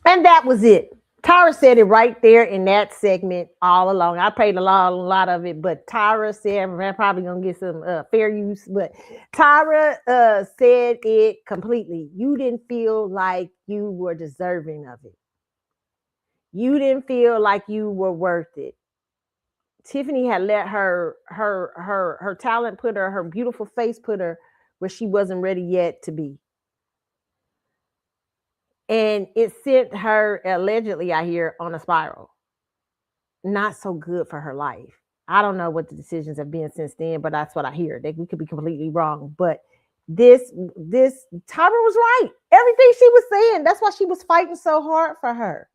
And that was it. Tyra said it right there in that segment all along. I played a lot of it, but Tyra said, I'm probably gonna get some fair use, but Tyra said it completely. You didn't feel like you were deserving of it. You didn't feel like you were worth it. Tiffany had let her talent put her beautiful face put her where she wasn't ready yet to be. And it sent her allegedly, I hear, on a spiral. Not so good for her life. I don't know what the decisions have been since then, but that's what I hear. We could be completely wrong. But this Tyra was right. Everything she was saying, that's why she was fighting so hard for her.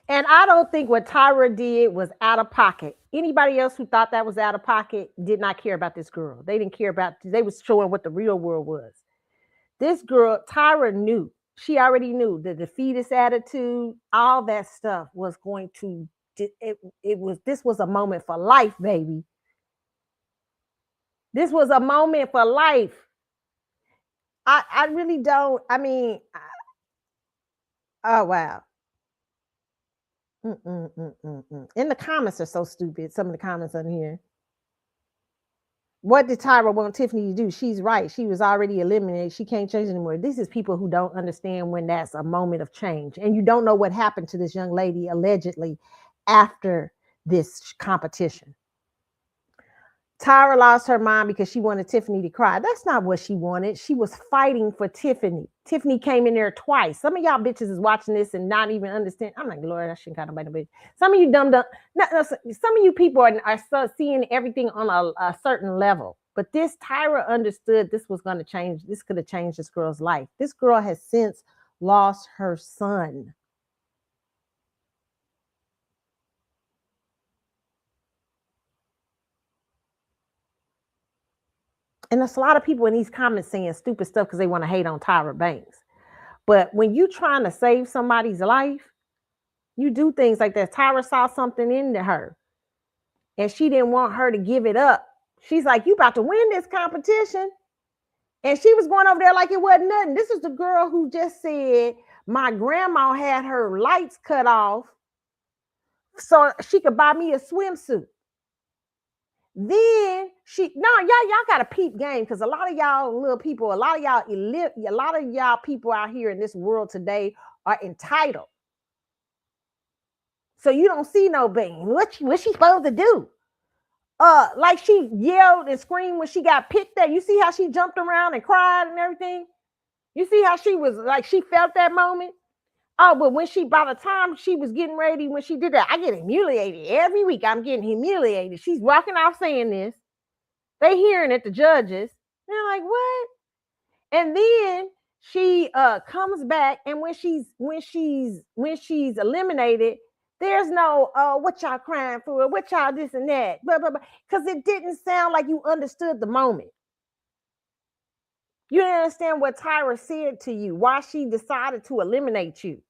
And I don't think what Tyra did was out of pocket. Anybody else who thought that was out of pocket did not care about this girl. They didn't care about, they was showing what the real world was. This girl, Tyra knew. She already knew the defeatist attitude, all that stuff was going to, this was a moment for life, baby. This was a moment for life. I really don't, oh, wow. And the comments are so stupid. Some of the comments on here. What did Tyra want Tiffany to do? She's right. She was already eliminated. She can't change anymore. This is people who don't understand when that's a moment of change. And you don't know what happened to this young lady allegedly after this competition. Tyra lost her mind because she wanted Tiffany to cry. That's not what she wanted. She was fighting for Tiffany. Tiffany came in there twice. Some of y'all bitches is watching this and not even understand. I'm like, Lord, I shouldn't kind of bite a bitch. Some of you dumb. Some of you people are seeing everything on a certain level. But this Tyra understood this was going to change. This could have changed this girl's life. This girl has since lost her son. And there's a lot of people in these comments saying stupid stuff because they want to hate on Tyra Banks. But when you're trying to save somebody's life, you do things like that. Tyra saw something into her and she didn't want her to give it up. She's like, you about to win this competition. And she was going over there like it wasn't nothing. This is the girl who just said, my grandma had her lights cut off so she could buy me a swimsuit. Then y'all got a peep game because a lot of y'all little people, a lot of y'all people out here in this world today are entitled. So you don't see no bang. What she supposed to do? like she yelled and screamed when she got picked at. You see how she jumped around and cried and everything? You see how she was like, she felt that moment? Oh, but when by the time she was getting ready, when she did that, I get humiliated. Every week I'm getting humiliated. She's walking off saying this. They hearing it, the judges. They're like, what? And then she comes back, and when she's eliminated, there's no what y'all crying for, what y'all this and that, blah, blah, blah. Because it didn't sound like you understood the moment. You didn't understand what Tyra said to you, why she decided to eliminate you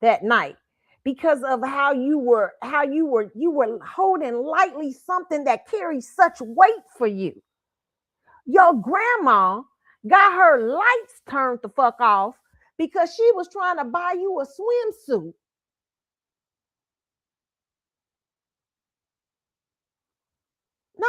that night, because of how you were holding lightly something that carries such weight for you. Your grandma got her lights turned the fuck off because she was trying to buy you a swimsuit. No.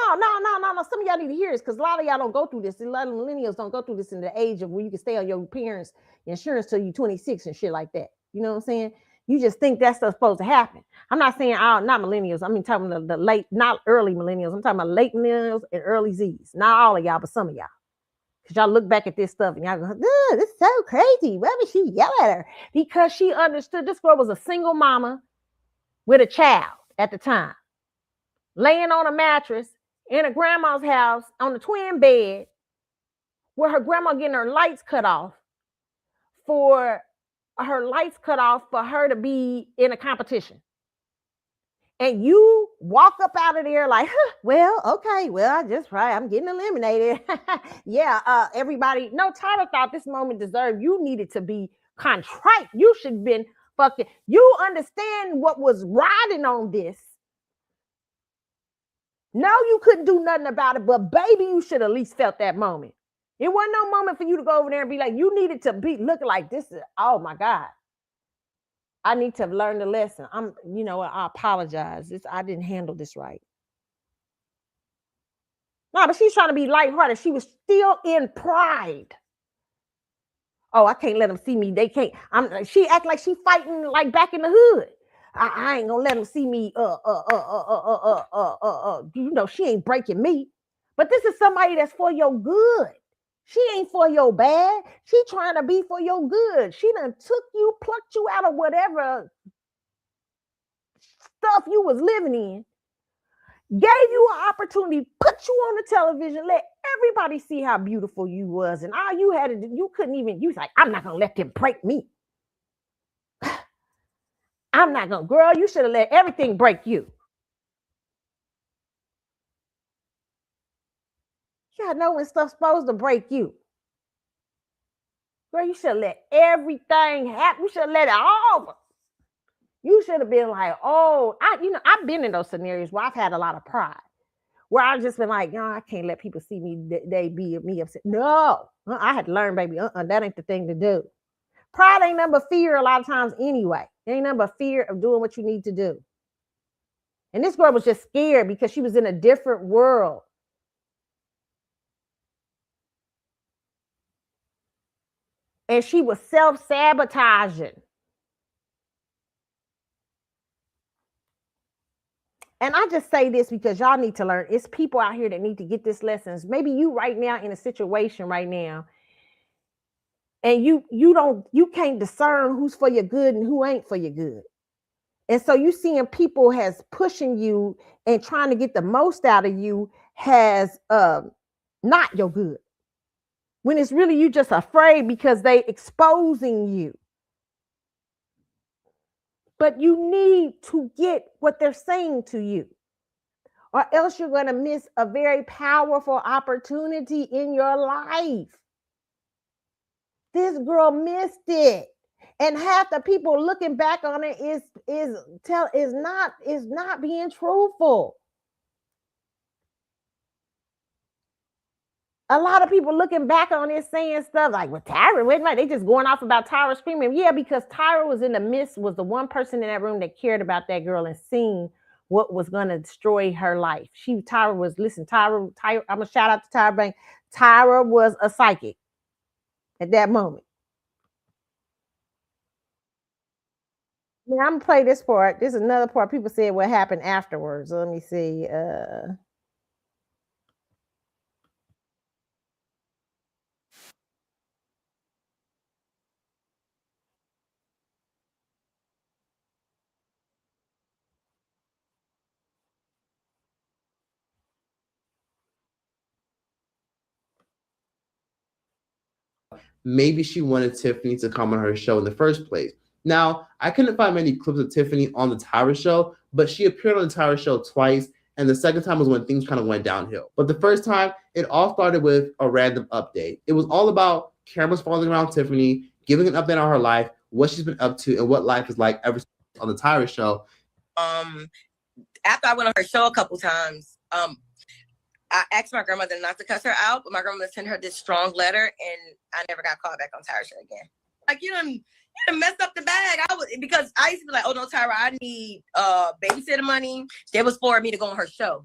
Some of y'all need to hear this, because a lot of y'all don't go through this. A lot of millennials don't go through this in the age of where you can stay on your parents' insurance till you 26 and shit like that. You know what I'm saying? You just think that stuff's supposed to happen. I'm not saying not millennials. I mean, talking the late, not early millennials. I'm talking about late millennials and early Z's. Not all of y'all, but some of y'all. Because y'all look back at this stuff and y'all go, this is so crazy. Why would she yell at her? Because she understood this girl was a single mama with a child at the time, laying on a mattress in a grandma's house on the twin bed, where her grandma getting her lights cut off for her to be in a competition. And you walk up out of there like, well, okay, well, I'm getting eliminated. Yeah, everybody. No, Tyler thought this moment deserved. You needed to be contrite. You should have been fucking. You understand what was riding on this. No, you couldn't do nothing about it, but baby, you should at least felt that moment. It wasn't no moment for you to go over there and be like, you needed to be looking like this. Oh my God. I need to have learned a lesson. I apologize. I didn't handle this right. No, but she's trying to be lighthearted. She was still in pride. Oh, I can't let them see me. They can't. She act like she fighting like back in the hood. I ain't gonna let them see me. She ain't breaking me. But this is somebody that's for your good. She ain't for your bad. She trying to be for your good. She done plucked you out of whatever stuff you was living in, gave you an opportunity, put you on the television, let everybody see how beautiful you was. And all you had to do, you was like, I'm not gonna let them break me. I'm not gonna, girl, you should have let everything break you. You gotta know when stuff's supposed to break you. Girl, you should have let everything happen. You should have let it all over. You should have been like, oh, I've been in those scenarios where I've had a lot of pride, where I've just been like, I can't let people see me, they be me upset. No, I had to learn, baby, that ain't the thing to do. Pride ain't nothing but fear a lot of times anyway. It ain't nothing but fear of doing what you need to do. And this girl was just scared because she was in a different world. And she was self-sabotaging. And I just say this because y'all need to learn. It's people out here that need to get this lessons. Maybe you right now in a situation right now, and you can't discern who's for your good and who ain't for your good. And so you seeing people has pushing you and trying to get the most out of you has not your good. When it's really you just afraid because they exposing you. But you need to get what they're saying to you, or else you're going to miss a very powerful opportunity in your life. This girl missed it. And half the people looking back on it is not being truthful. A lot of people looking back on it saying stuff like, well, Tyra, wait a minute, they just going off about Tyra screaming. Yeah, because Tyra was the one person in that room that cared about that girl and seen what was going to destroy her life. Tyra, I'm going to shout out to Tyra Banks. Tyra was a psychic at that moment. Yeah, I'm going to play this part. This is another part. People said what happened afterwards. Let me see. maybe she wanted Tiffany to come on her show in the first place. Now, I couldn't find many clips of Tiffany on the Tyra show, but she appeared on the Tyra show twice, and the second time was when things kind of went downhill. But the first time, it all started with a random update. It was all about cameras following around Tiffany, giving an update on her life, what she's been up to, and what life is like ever since on the Tyra show. After I went on her show a couple times, I asked my grandmother not to cuss her out, but my grandmother sent her this strong letter, and I never got called back on Tyra show again. Like, you done messed up the bag. Because I used to be like, oh no, Tyra, I need babysitter money. That was for me to go on her show.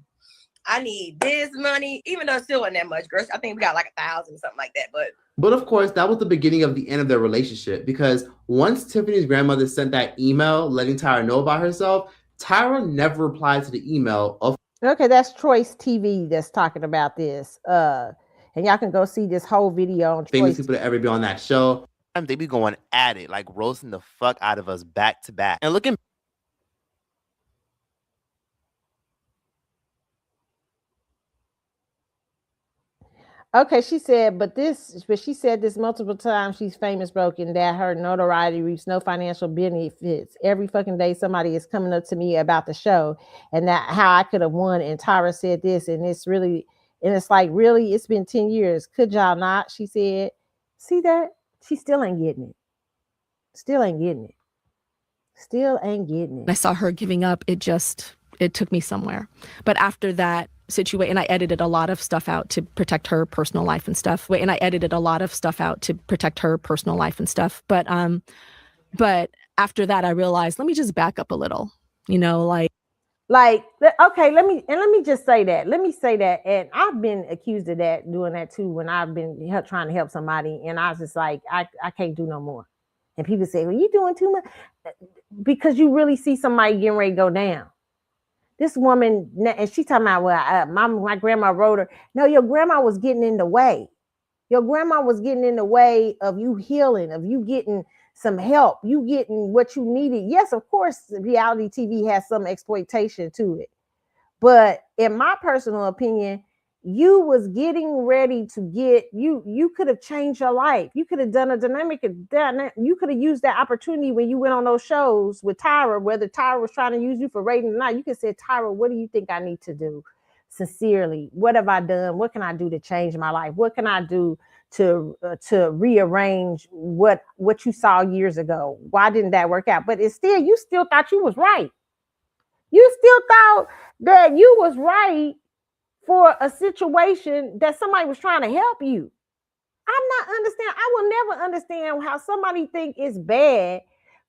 I need this money, even though it still wasn't that much, girl. I think we got like 1,000 or something like that. But of course, that was the beginning of the end of their relationship, because once Tiffany's grandmother sent that email letting Tyra know about herself, Tyra never replied to the email. Okay, that's Choice TV that's talking about this. And y'all can go see this whole video on famous Choice people to ever be on that show. They be going at it, like roasting the fuck out of us back to back. And looking. Okay, she said she said this multiple times. She's famous, broken, that her notoriety reaps no financial benefits. Every fucking day somebody is coming up to me about the show and that how I could have won. And Tyra said this, and it's like, really, it's been 10 years. Could y'all not? She said, see that? She still ain't getting it. Still ain't getting it. Still ain't getting it. I saw her giving up. It took me somewhere. But after that situation, and I edited a lot of stuff out to protect her personal life and stuff. But after that, I realized, let me just back up a little, okay, let me just say that. Let me say that. And I've been accused of doing that too, when I've been trying to help somebody. And I was just like, I can't do no more. And people say, well, you doing too much, because you really see somebody getting ready to go down. This woman, and she talking about, well, my grandma wrote her. No, your grandma was getting in the way. Your grandma was getting in the way of you healing, of you getting some help, you getting what you needed. Yes, of course, reality TV has some exploitation to it. But in my personal opinion, you was getting ready to you could have changed your life. You could have done a dynamic. You could have used that opportunity when you went on those shows with Tyra, whether Tyra was trying to use you for ratings or not. You could say, Tyra, what do you think I need to do? Sincerely, what have I done? What can I do to change my life? What can I do to rearrange what you saw years ago? Why didn't that work out? But you still thought you was right. You still thought that you was right for a situation that somebody was trying to help you. I will never understand how somebody think it's bad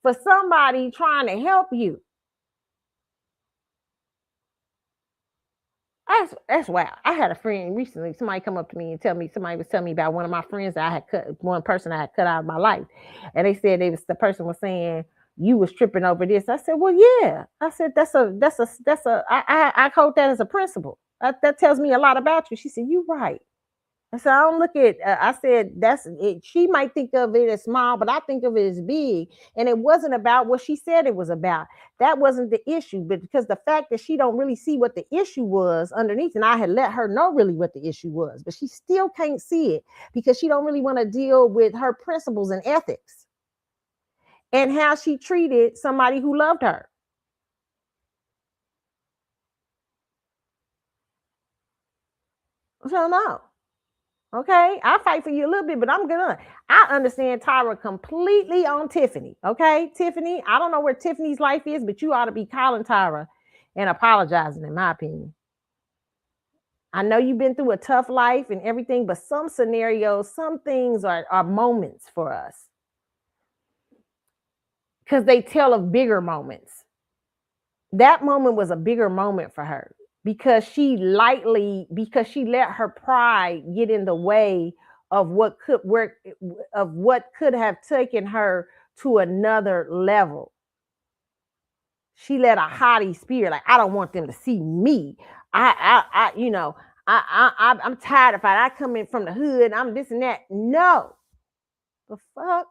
for somebody trying to help you. That's wild. I had a friend recently, somebody come up to me and somebody was telling me about one of my friends that I had one person I had cut out of my life. And they said the person was saying, you was tripping over this. I said, well, yeah. I said, I hold that as a principle. That tells me a lot about you. She said, you right. I said, I don't look at, I said, that's it. She might think of it as small, but I think of it as big. And it wasn't about what she said it was about. That wasn't the issue, but because the fact that she don't really see what the issue was underneath, and I had let her know really what the issue was, but she still can't see it because she don't really want to deal with her principles and ethics and how she treated somebody who loved her. So no. Okay, I fight for you a little bit, but I understand Tyra completely on Tiffany. Okay, Tiffany, I don't know where Tiffany's life is, but you ought to be calling Tyra and apologizing, in my opinion. I know you've been through a tough life and everything, but some scenarios, some things are moments for us because they tell of bigger moments. That moment was a bigger moment for her. Because she let her pride get in the way of what could have taken her to another level. She let a haughty spirit, like, I don't want them to see me. I'm tired of it. I come in from the hood, I'm this and that. No. The fuck?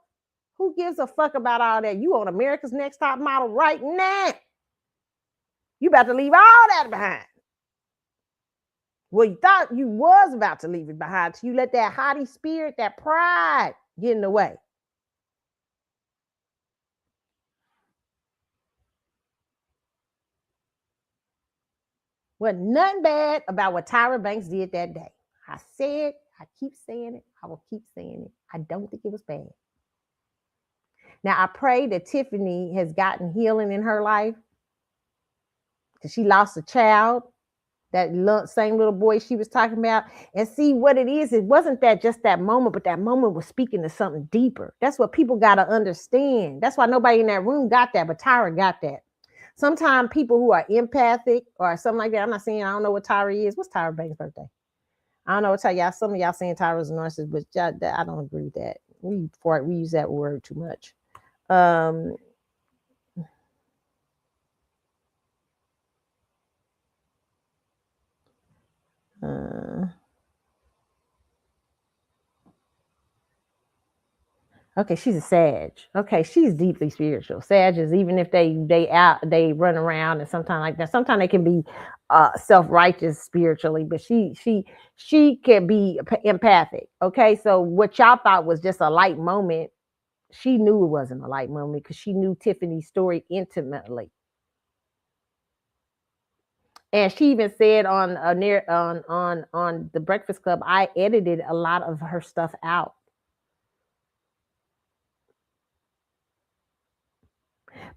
Who gives a fuck about all that? You on America's Next Top Model right now. You about to leave all that behind. Well, you thought you was about to leave it behind. So you let that haughty spirit, that pride, get in the way. Wasn't nothing bad about what Tyra Banks did that day. I keep saying it, I will keep saying it. I don't think it was bad. Now, I pray that Tiffany has gotten healing in her life because she lost a child, that same little boy she was talking about. And see what it is. It wasn't that just that moment, but that moment was speaking to something deeper. That's what people got to understand. That's why nobody in that room got that, but Tyra got that. Sometimes people who are empathic or something like that, I'm not saying I don't know what Tyra is. What's Tyra Banks' birthday? I don't know what y'all. Some of y'all saying Tyra's a narcissist, but I don't agree with that. We use that word too much. Okay, she's a Sag. Okay, she's deeply spiritual. Sages, even if they run around and sometimes like that. Sometimes they can be self-righteous spiritually, but she can be empathic. Okay, so what y'all thought was just a light moment, she knew it wasn't a light moment because she knew Tiffany's story intimately. And she even said on the Breakfast Club, I edited a lot of her stuff out.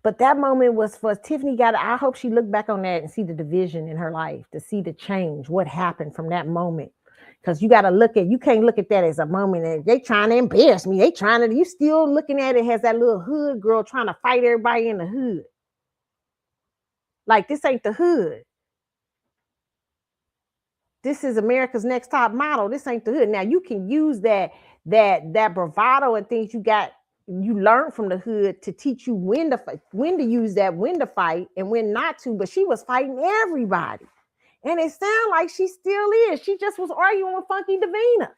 But that moment was for Tiffany. I hope she looked back on that and see the division in her life, to see the change, what happened from that moment. Because you can't look at that as a moment and they trying to embarrass me. You still looking at it as that little hood girl trying to fight everybody in the hood. Like, this ain't the hood. This is America's Next Top Model. This ain't the hood. Now you can use that bravado and things you learn from the hood to teach you when to use that, when to fight and when not to. But she was fighting everybody. And it sounds like she still is. She just was arguing with Funky Davina.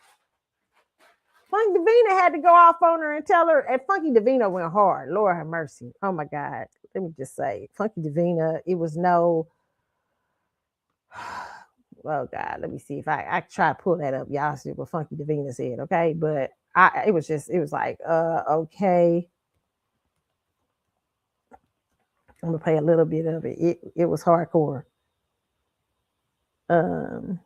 Funky Davina had to go off on her and tell her, and Funky Davina went hard. Lord have mercy. Oh my God. Let me just say, Funky Davina, it was no... Oh God, let me see if I try to pull that up. Y'all see what Funky Davina said, okay? But it was like, okay. I'm gonna play a little bit of it. It was hardcore. Let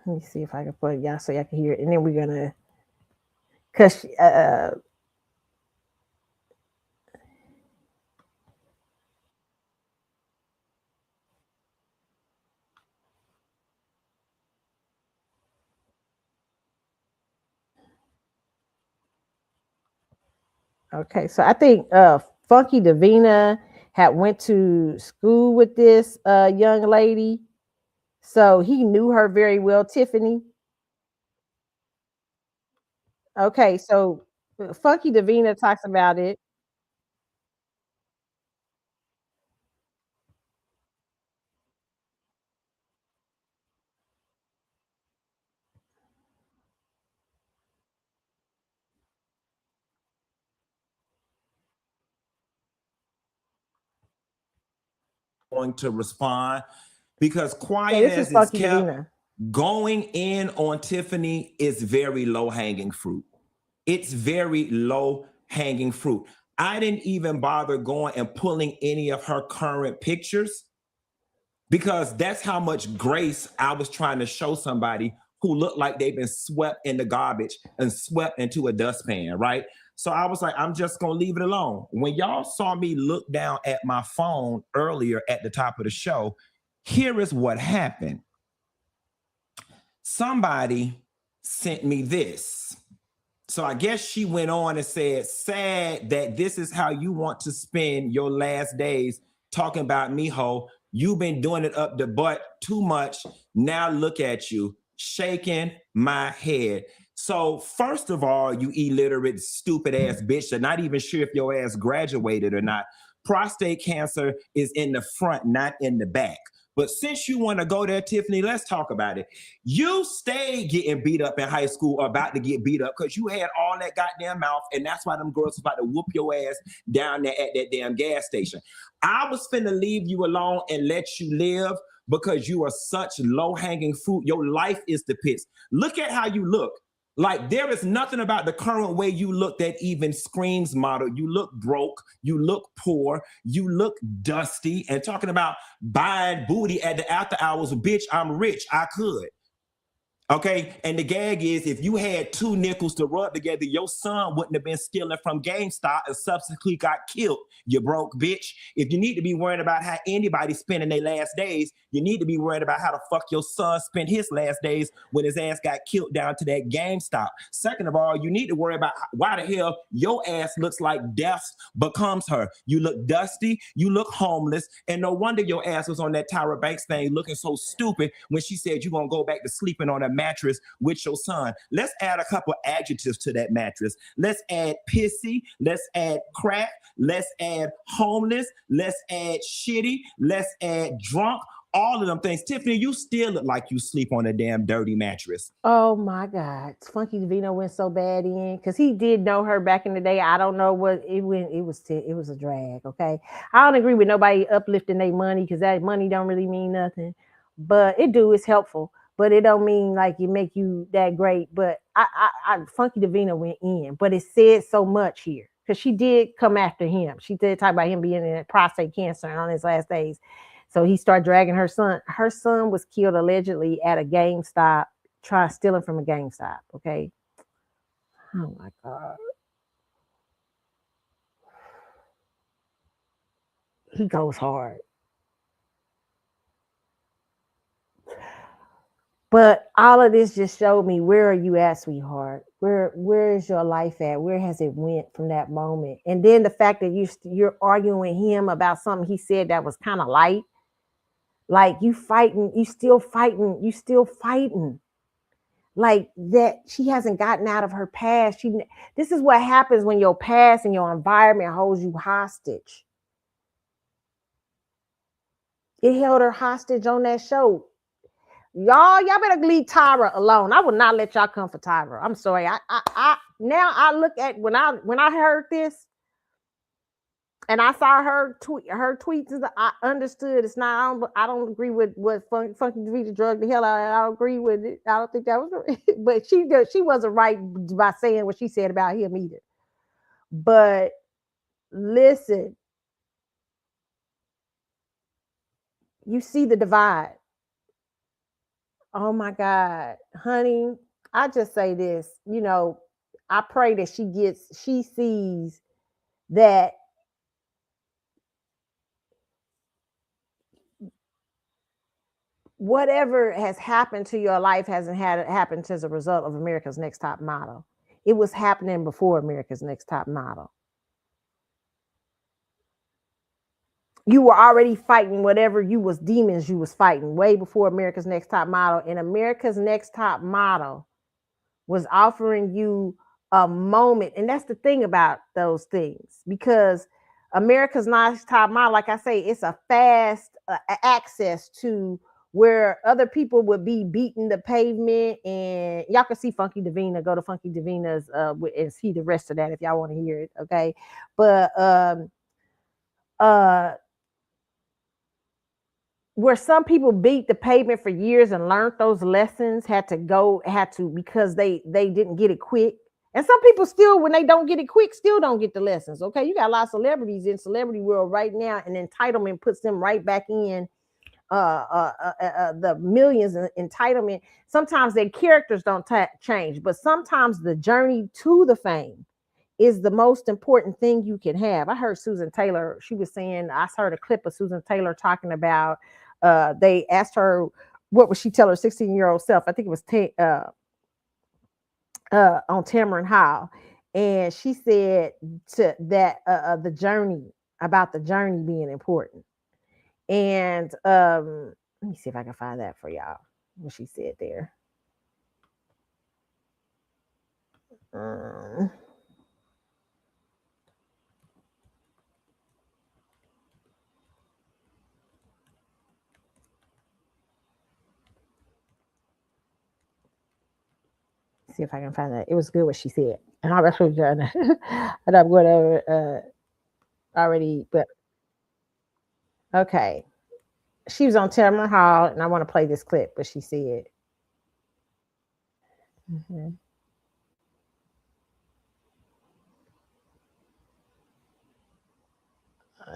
me see if I can put it y'all so y'all can hear it. And then we're gonna, cause okay, so I think Funky Davina had went to school with this young lady. So he knew her very well, Tiffany. Okay, so Funky Davina talks about it. Going to respond because quiet as it's kept, going in on Tiffany is very low-hanging fruit. It's very low-hanging fruit. I didn't even bother going and pulling any of her current pictures because that's how much grace I was trying to show somebody who looked like they've been swept in the garbage and swept into a dustpan, right? So I was like, I'm just going to leave it alone. When y'all saw me look down at my phone earlier at the top of the show, here is what happened. Somebody sent me this. So I guess she went on and said, sad that this is how you want to spend your last days talking about me, ho. You've been doing it up the butt too much. Now look at you, shaking my head. So first of all, you illiterate, stupid ass bitch, I'm not even sure if your ass graduated or not. Prostate cancer is in the front, not in the back. But since you want to go there, Tiffany, let's talk about it. You stayed getting beat up in high school or about to get beat up because you had all that goddamn mouth, and that's why them girls was about to whoop your ass down there at that damn gas station. I was finna leave you alone and let you live, because you are such low-hanging fruit. Your life is the pits. Look at how you look. Like, there is nothing about the current way you look that even screams model. You look broke, you look poor, you look dusty, and talking about buying booty at the after hours, bitch, I'm rich, I could. Okay, and the gag is, if you had 2 nickels to rub together, your son wouldn't have been stealing from GameStop and subsequently got killed, you broke bitch. If you need to be worried about how anybody's spending their last days, you need to be worried about how the fuck your son spent his last days when his ass got killed down to that GameStop. Second of all, you need to worry about why the hell your ass looks like death becomes her. You look dusty, you look homeless, and no wonder your ass was on that Tyra Banks thing looking so stupid when she said you're gonna go back to sleeping on a mattress with your son. Let's add a couple adjectives to that mattress. Let's add pissy, let's add crack, let's add homeless, let's add shitty, let's add drunk. All of them things. Tiffany, you still look like you sleep on a damn dirty mattress. Oh my God. Funky DeVito went so bad in because he did know her back in the day. I don't know what it went. It was a drag. Okay. I don't agree with nobody uplifting their money because that money don't really mean nothing. But it do, it's helpful. But it don't mean like it make you that great. But I Funky DeVito went in. But it said so much here. Because she did come after him. She did talk about him being in prostate cancer on his last days. So he started dragging her son. Her son was killed allegedly at a GameStop, stealing from a GameStop. Okay. Oh my God. He goes hard. But all of this just showed me, where are you at, sweetheart? Where is your life at? Where has it went from that moment? And then the fact that you're arguing with him about something he said that was kind of light. Like you still fighting. Like that, she hasn't gotten out of her past. This is what happens when your past and your environment holds you hostage. It held her hostage on that show. Y'all better leave Tyra alone. I would not let y'all come for Tyra. I'm sorry. Now I look at when I heard this and I saw her tweets, I understood it's not. I don't agree with what Funky DeVito drug the hell out. I don't agree with it. I don't think that was right. But she wasn't right by saying what she said about him either. But listen, you see the divide. Oh my God, honey, I just say this, I pray that she sees that whatever has happened to your life hasn't happened as a result of America's Next Top Model. It was happening before America's Next Top Model. You were already fighting whatever demons you was fighting way before America's Next Top Model. And America's Next Top Model was offering you a moment. And that's the thing about those things, because America's Next Top Model, like I say, it's a fast access to where other people would be beating the pavement. And y'all can see Funky DeVito. Go to Funky DeVito's and see the rest of that if y'all want to hear it. Okay. But where some people beat the pavement for years and learned those lessons, had to because they didn't get it quick. And some people still, when they don't get it quick, still don't get the lessons. Okay, you got a lot of celebrities in celebrity world right now, and entitlement puts them right back in the millions in entitlement. Sometimes their characters don't change, but sometimes the journey to the fame is the most important thing you can have. I heard Susan Taylor, she was saying, I heard a clip of Susan Taylor talking about, they asked her, what would she tell her 16-year-old self? I think it was on Tamron Hall. And she said that the journey being important. And let me see if I can find that for y'all, what she said there. See if I can find that. It was good what she said. And I'm actually trying to, and I'm going to already, but okay. She was on Tamara Hall, and I want to play this clip, but she said. Mm-hmm.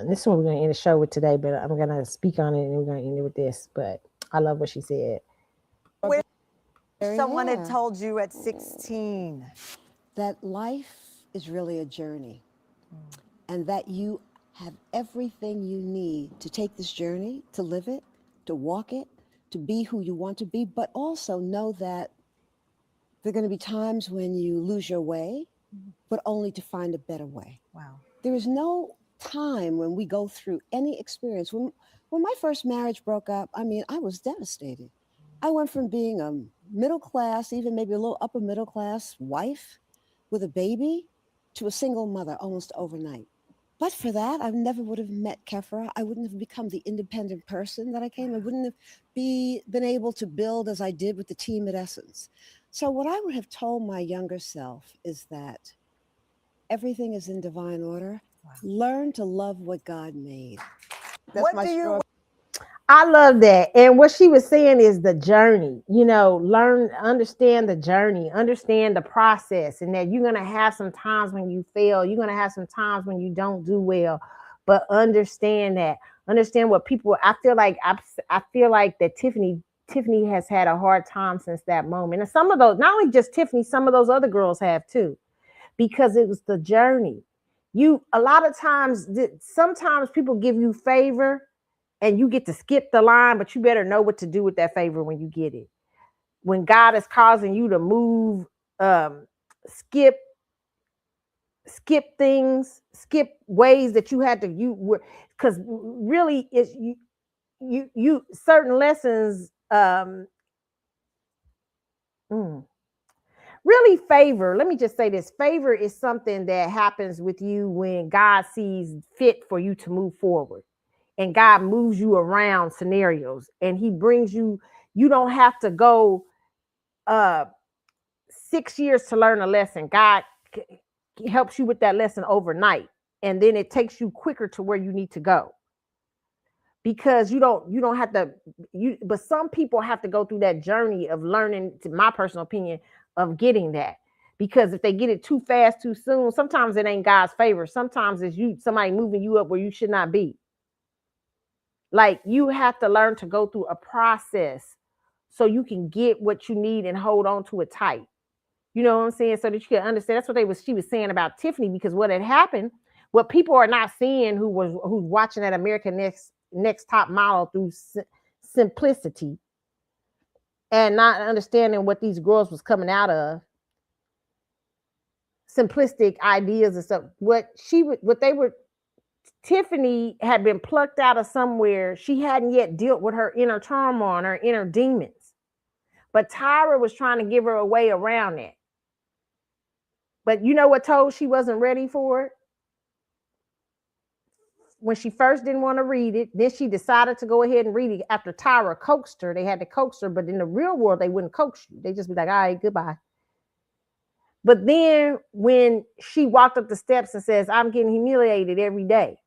This one we're going to end the show with today, but I'm going to speak on it and we're going to end it with this. But I love what she said. Someone had told you at 16 that life is really a journey and that you have everything you need to take this journey, to live it, to walk it, to be who you want to be, but also know that there are going to be times when you lose your way, but only to find a better way. Wow. There is no time when we go through any experience. When my first marriage broke up, I mean, I was devastated. I went from being a middle class, even maybe a little upper middle class wife with a baby to a single mother almost overnight. But for that, I never would have met Kefra. I wouldn't have become the independent person that I came. I wouldn't have been able to build as I did with the team at Essence. So what I would have told my younger self is that everything is in divine order. Wow. Learn to love what God made. What do you... I love that. And what she was saying is the journey, understand the journey, understand the process, and that you're going to have some times when you fail. You're going to have some times when you don't do well, but understand what people, I feel like that Tiffany has had a hard time since that moment. And some of those, not only just Tiffany, some of those other girls have too, because it was the journey. A lot of times, sometimes people give you favor and you get to skip the line, but you better know what to do with that favor when you get it. When God is causing you to move, skip things, skip ways that you had to, because really it's you certain lessons, really favor. Let me just say this. Favor is something that happens with you when God sees fit for you to move forward. And God moves you around scenarios, and he brings you don't have to go 6 years to learn a lesson. God helps you with that lesson overnight, and then it takes you quicker to where you need to go. Because you don't have to, but some people have to go through that journey of learning, to my personal opinion, of getting that. Because if they get it too fast, too soon, sometimes it ain't God's favor. Sometimes it's somebody moving you up where you should not be. Like, you have to learn to go through a process so you can get what you need and hold on to it tight. You know what I'm saying? So that you can understand. That's what she was saying about Tiffany, because what had happened, what people are not seeing who's watching that American Next Top Model through simplicity and not understanding what these girls was coming out of, simplistic ideas and stuff. Tiffany had been plucked out of somewhere. She hadn't yet dealt with her inner turmoil and her inner demons. But Tyra was trying to give her a way around it. But you know what told she wasn't ready for it? When she first didn't want to read it, then she decided to go ahead and read it after Tyra coaxed her. They had to coax her, but in the real world, they wouldn't coax you. They just be like, all right, goodbye. But then when she walked up the steps and says, I'm getting humiliated every day,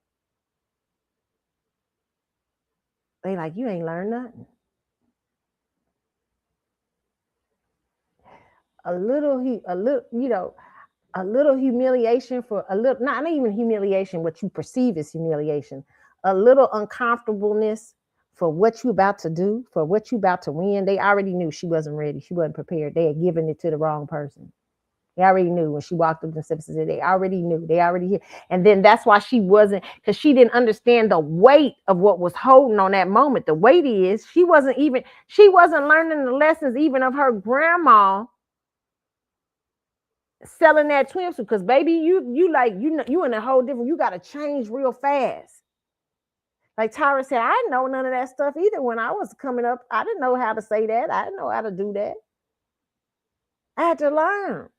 they like, you ain't learned nothing. A little humiliation for a little, not even humiliation, what you perceive as humiliation, a little uncomfortableness for what you about to do, for what you about to win. They already knew she wasn't ready. She wasn't prepared. They had given it to the wrong person. They already knew when she walked up the steps. They already knew. They already hit. And then that's why she wasn't, because she didn't understand the weight of what was holding on that moment. The weight is she wasn't learning the lessons even of her grandma selling that swimsuit. Because baby, you in a whole different, you got to change real fast. Like Tyra said, I didn't know none of that stuff either when I was coming up. I didn't know how to say that. I didn't know how to do that. I had to learn.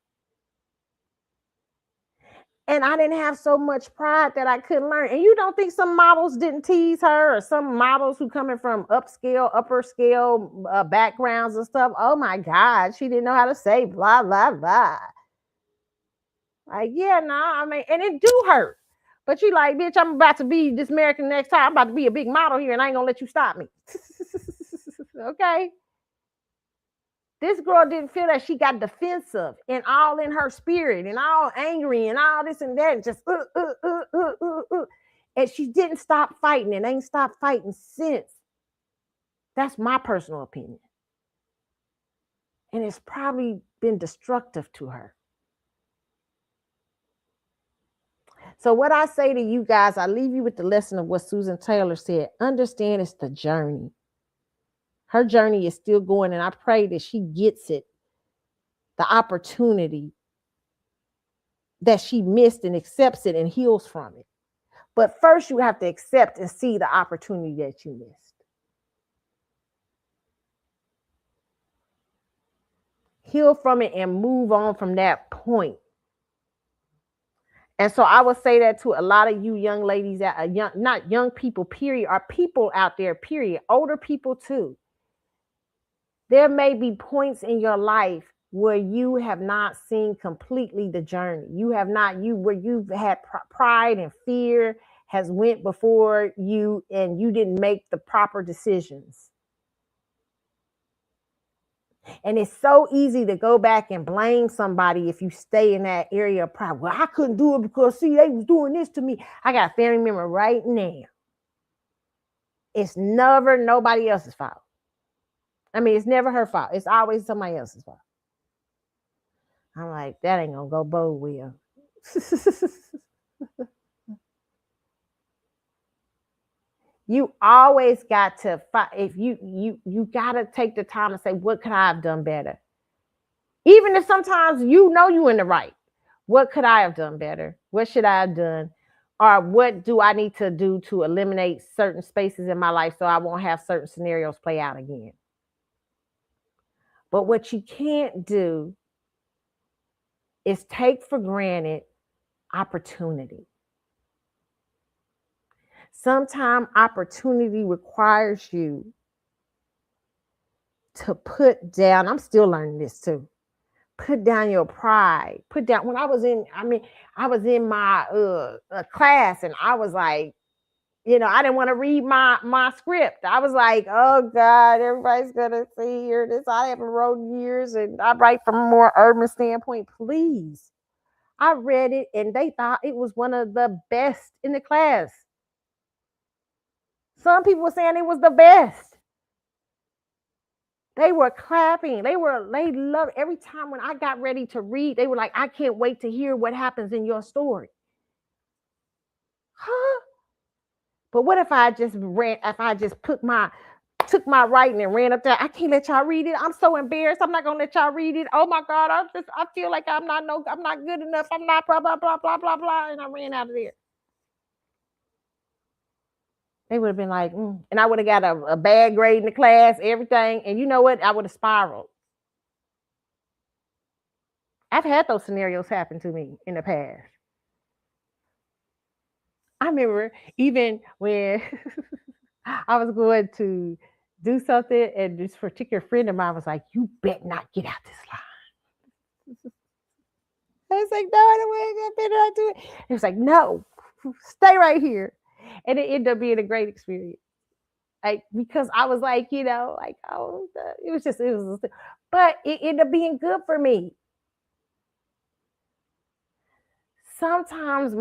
And I didn't have so much pride that I couldn't learn. And you don't think some models didn't tease her, or some models who coming from upper scale backgrounds and stuff? Oh my God, she didn't know how to say blah, blah, blah. Like, yeah, no, I mean, and it do hurt. But you like, bitch, I'm about to be this American Next Top. I'm about to be a big model here, and I ain't gonna let you stop me. Okay. This girl didn't feel that. She got defensive and all in her spirit and all angry and all this and that, and just and she didn't stop fighting and ain't stopped fighting since. That's my personal opinion. And it's probably been destructive to her. So what I say to you guys, I leave you with the lesson of what Susan Taylor said. Understand it's the journey. Her journey is still going, and I pray that she gets it, the opportunity that she missed, and accepts it and heals from it. But first you have to accept and see the opportunity that you missed. Heal from it and move on from that point. And so I would say that to a lot of you young ladies, not young people, period, or people out there, period, older people too. There may be points in your life where you have not seen completely the journey. Where you've had pride and fear has went before you, and you didn't make the proper decisions. And it's so easy to go back and blame somebody if you stay in that area of pride. Well, I couldn't do it because, see, they was doing this to me. I got a family member right now. It's never nobody else's fault. I mean, it's never her fault. It's always somebody else's fault. I'm like, that ain't gonna go both well. You always got to fight. If you gotta take the time to say, what could I have done better? Even if sometimes you know you're in the right. What could I have done better? What should I have done? Or what do I need to do to eliminate certain spaces in my life so I won't have certain scenarios play out again? But what you can't do is take for granted opportunity. Sometimes opportunity requires you to put down, I'm still learning this too, put down your pride. Put down, when I was in my class, and I was like, I didn't want to read my script. I was like, oh God, everybody's gonna hear this. I haven't wrote in years, and I write from a more urban standpoint. Please. I read it, and they thought it was one of the best in the class. Some people were saying it was the best. They were clapping. They loved every time when I got ready to read. They were like, I can't wait to hear what happens in your story. Huh? But what if I just took my writing and ran up there? I can't let y'all read it. I'm so embarrassed. I'm not gonna let y'all read it. Oh my God, I feel like I'm not good enough. I'm not blah blah blah blah blah blah. And I ran out of there. They would have been like, and I would have got a bad grade in the class, everything. And you know what? I would have spiraled. I've had those scenarios happen to me in the past. I remember even when I was going to do something, and this particular friend of mine was like, you bet not get out this line. I was like, no, I better not do it. He was like, no, stay right here. And it ended up being a great experience. Because I was like, it was, but it ended up being good for me. Sometimes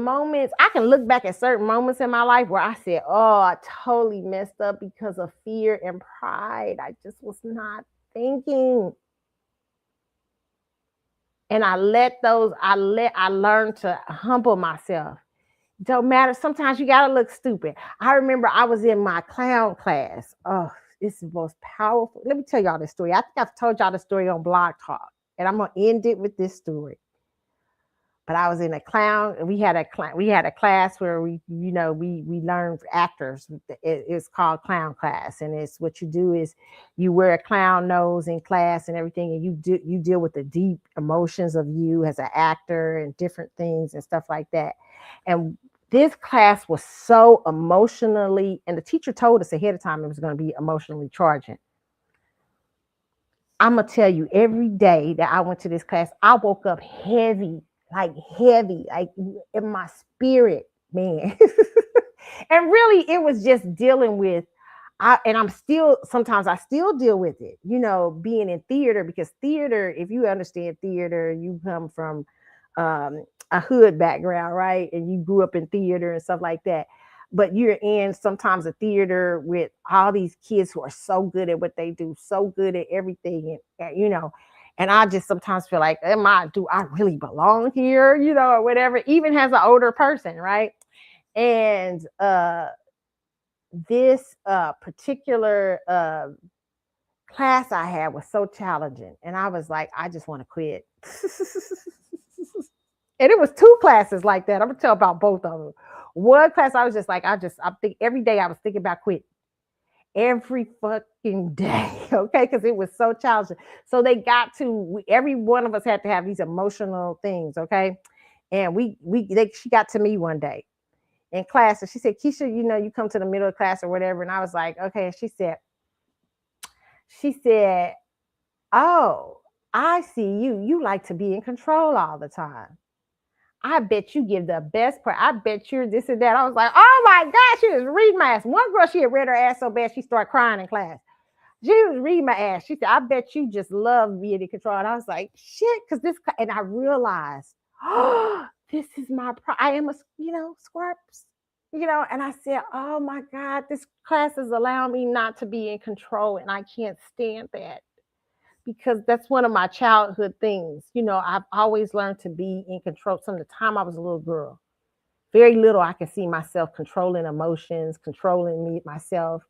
I can look back at certain moments in my life where I said, oh, I totally messed up because of fear and pride. I just was not thinking. And I learned to humble myself. Don't matter. Sometimes you got to look stupid. I remember I was in my clown class. Oh, this is the most powerful. Let me tell y'all this story. I think I've told y'all the story on Blog Talk, and I'm going to end it with this story. But I was in a clown. We had a class where we learned actors. It's called clown class, and it's what you do is you wear a clown nose in class and everything, and you deal with the deep emotions of you as an actor and different things and stuff like that. And this class was so emotionally, and the teacher told us ahead of time it was going to be emotionally charging. I'm gonna tell you, every day that I went to this class, I woke up heavy, like in my spirit, man. And really, it was just dealing with, sometimes I still deal with it, being in theater, because theater, if you understand theater, you come from a hood background, right? And you grew up in theater and stuff like that. But you're in sometimes a theater with all these kids who are so good at what they do, so good at everything. And I just sometimes feel like, do I really belong here? Or whatever, even as an older person, right? And this particular class I had was so challenging. And I was like, I just want to quit. And it was 2 classes like that. I'm gonna tell about both of them. One class, I was just like, I think every day I was thinking about quitting. Every fucking day, okay? Because it was so challenging. So they got to, every one of us had to have these emotional things, okay? And she got to me one day in class, and she said, Keisha, you come to the middle of class or whatever. And I was like, okay. And she said, oh, I see you. You like to be in control all the time. I bet you give the best part. I bet you're this and that. I was like, oh my gosh, she was reading my ass. One girl, she had read her ass so bad, she started crying in class. She was reading my ass. She said, I bet you just love being in control. And I was like, shit, and I realized, oh, this is I am a, squirps, and I said, oh my God, this class is allowing me not to be in control. And I can't stand that. Because that's one of my childhood things. I've always learned to be in control from the time I was a little girl. Very little, I can see myself controlling emotions, controlling myself,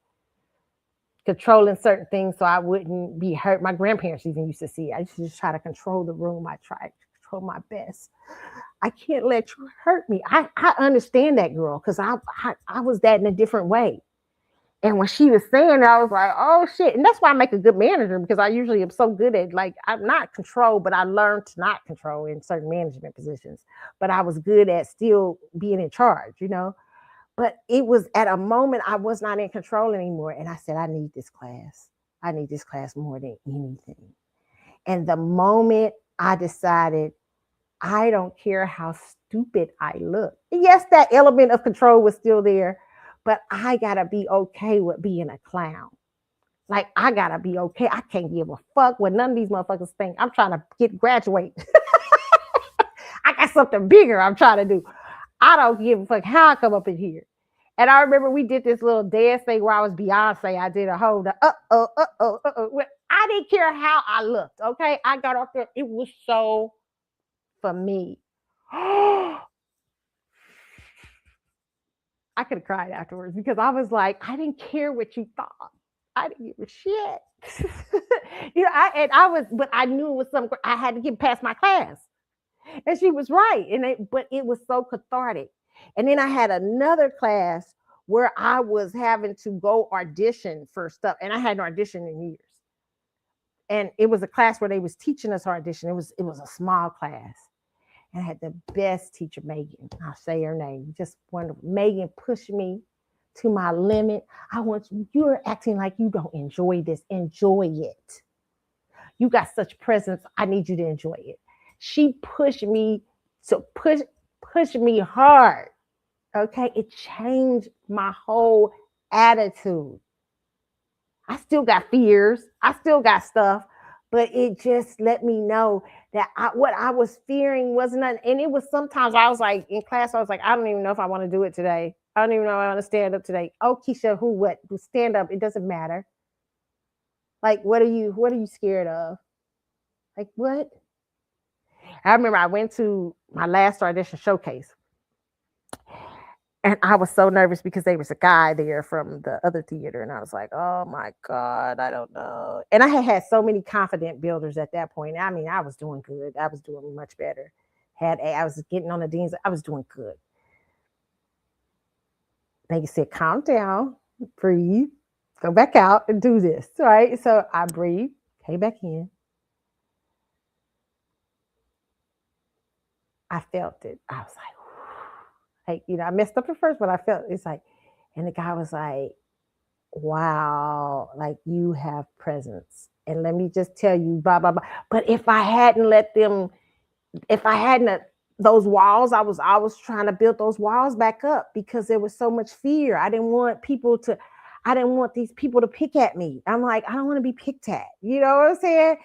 controlling certain things so I wouldn't be hurt. My grandparents even used to see it. I used to just try to control the room. I tried to control my best. I can't let you hurt me. I understand that, girl, because I was that in a different way. And when she was saying that, I was like, oh shit. And that's why I make a good manager, because I usually am so good at, like, I'm not control, but I learned to not control in certain management positions. But I was good at still being in charge, But it was at a moment I was not in control anymore. And I said, I need this class. I need this class more than anything. And the moment I decided, I don't care how stupid I look. Yes, that element of control was still there. But I gotta be okay with being a clown. Like, I gotta be okay. I can't give a fuck what none of these motherfuckers think. I'm trying to graduate. I got something bigger I'm trying to do. I don't give a fuck how I come up in here. And I remember we did this little dance thing where I was Beyonce. I did a whole I didn't care how I looked. Okay, I got up there. It was so for me. I could have cried afterwards, because I was like, I didn't care what you thought. I didn't give a shit. But I knew it was something. I had to get past my class. And she was right. But it was so cathartic. And then I had another class where I was having to go audition for stuff. And I hadn't auditioned in years. And it was a class where they was teaching us audition. It was a small class. And I had the best teacher, Megan. I'll say her name. Just wonderful. Megan pushed me to my limit. You're acting like you don't enjoy this. Enjoy it. You got such presence. I need you to enjoy it. She pushed me to push me hard. Okay. It changed my whole attitude. I still got fears. I still got stuff. But it just let me know that what I was fearing wasn't nothing. And it was sometimes I was like, in class, I was like, I don't even know if I want to do it today. I don't even know if I want to stand up today. Oh, Keisha, what? Stand up. It doesn't matter. Like, what are you scared of? Like, what? I remember I went to my last audition showcase. And I was so nervous because there was a guy there from the other theater. And I was like, oh my God, I don't know. And I had so many confident builders at that point. I mean, I was doing good. I was doing much better. I was getting on the deans. I was doing good. They said, calm down, breathe, go back out and do this. Right? So I breathed, came back in. I felt it. I was like, I messed up at first, but I felt it's like, and the guy was like, wow, like you have presence. And let me just tell you, blah, blah, blah. But if I hadn't those walls, I was trying to build those walls back up because there was so much fear. I didn't want these people to pick at me. I'm like, I don't want to be picked at. You know what I'm saying?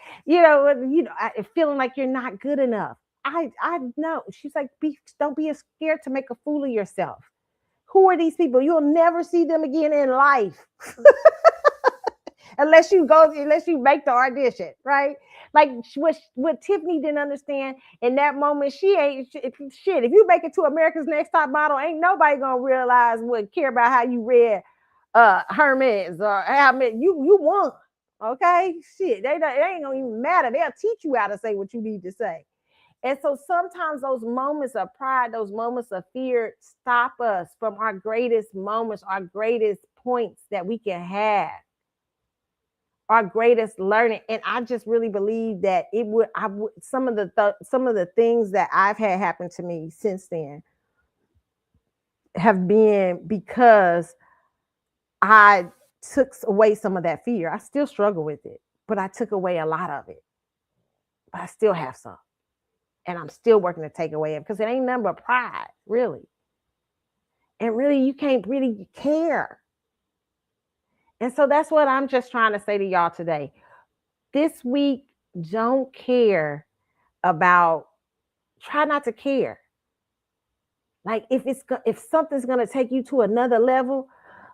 Feeling like you're not good enough. I know. She's like, don't be scared to make a fool of yourself. Who are these people? You'll never see them again in life. unless you make the audition, right? Like what Tiffany didn't understand in that moment, she ain't shit. If you make it to America's Next Top Model, ain't nobody gonna realize care about how you read Hermes or how many you won. Okay, shit, it ain't gonna even matter. They'll teach you how to say what you need to say. And so sometimes those moments of pride, those moments of fear stop us from our greatest moments, our greatest points that we can have, our greatest learning. And I just really believe that some of the things that I've had happen to me since then have been because I took away some of that fear. I still struggle with it, but I took away a lot of it. But I still have some. And I'm still working to take away it because it ain't nothing but pride, really. And really, you can't really care. And so that's what I'm just trying to say to y'all today. This week, don't care about, try not to care. Like if something's going to take you to another level,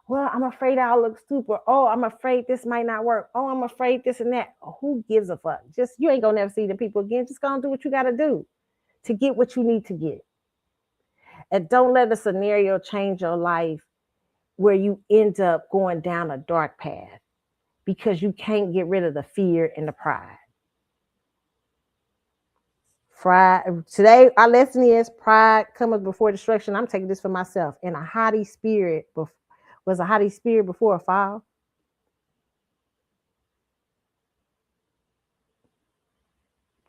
well, I'm afraid I'll look stupid. Oh, I'm afraid this might not work. Oh, I'm afraid this and that. Who gives a fuck? Just, you ain't going to never see the people again. Just go and do what you got to do to get what you need to get. And don't let a scenario change your life where you end up going down a dark path because you can't get rid of the fear and the pride. Today, our lesson is pride cometh before destruction. I'm taking this for myself. And a haughty spirit, was a haughty spirit before a fall?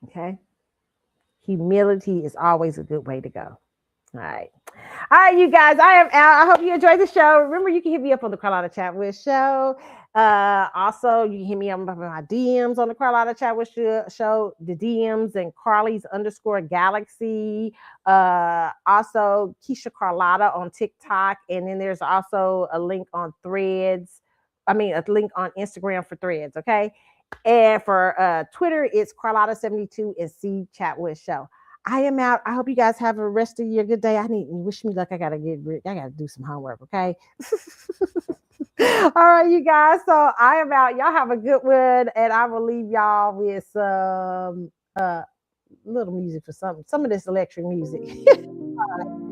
Okay. Humility is always a good way to go. All right, you guys. I am out. I hope you enjoyed the show. Remember, you can hit me up on the Carlotta Chat With Show. Also, you can hit me up on my DMs on the Carlotta Chat With Show. The DMs and Carly's_Galaxy. Also, Keisha Carlotta on TikTok, and then there's also a link on Threads. A link on Instagram for Threads. Okay, and for Twitter, it's Carlotta72 and C Chat With Show. I am out. I hope you guys have a rest of your good day. Wish me luck. I gotta do some homework, okay? All right, you guys. So I am out. Y'all have a good one, and I will leave y'all with some little music for some of this electric music. All right.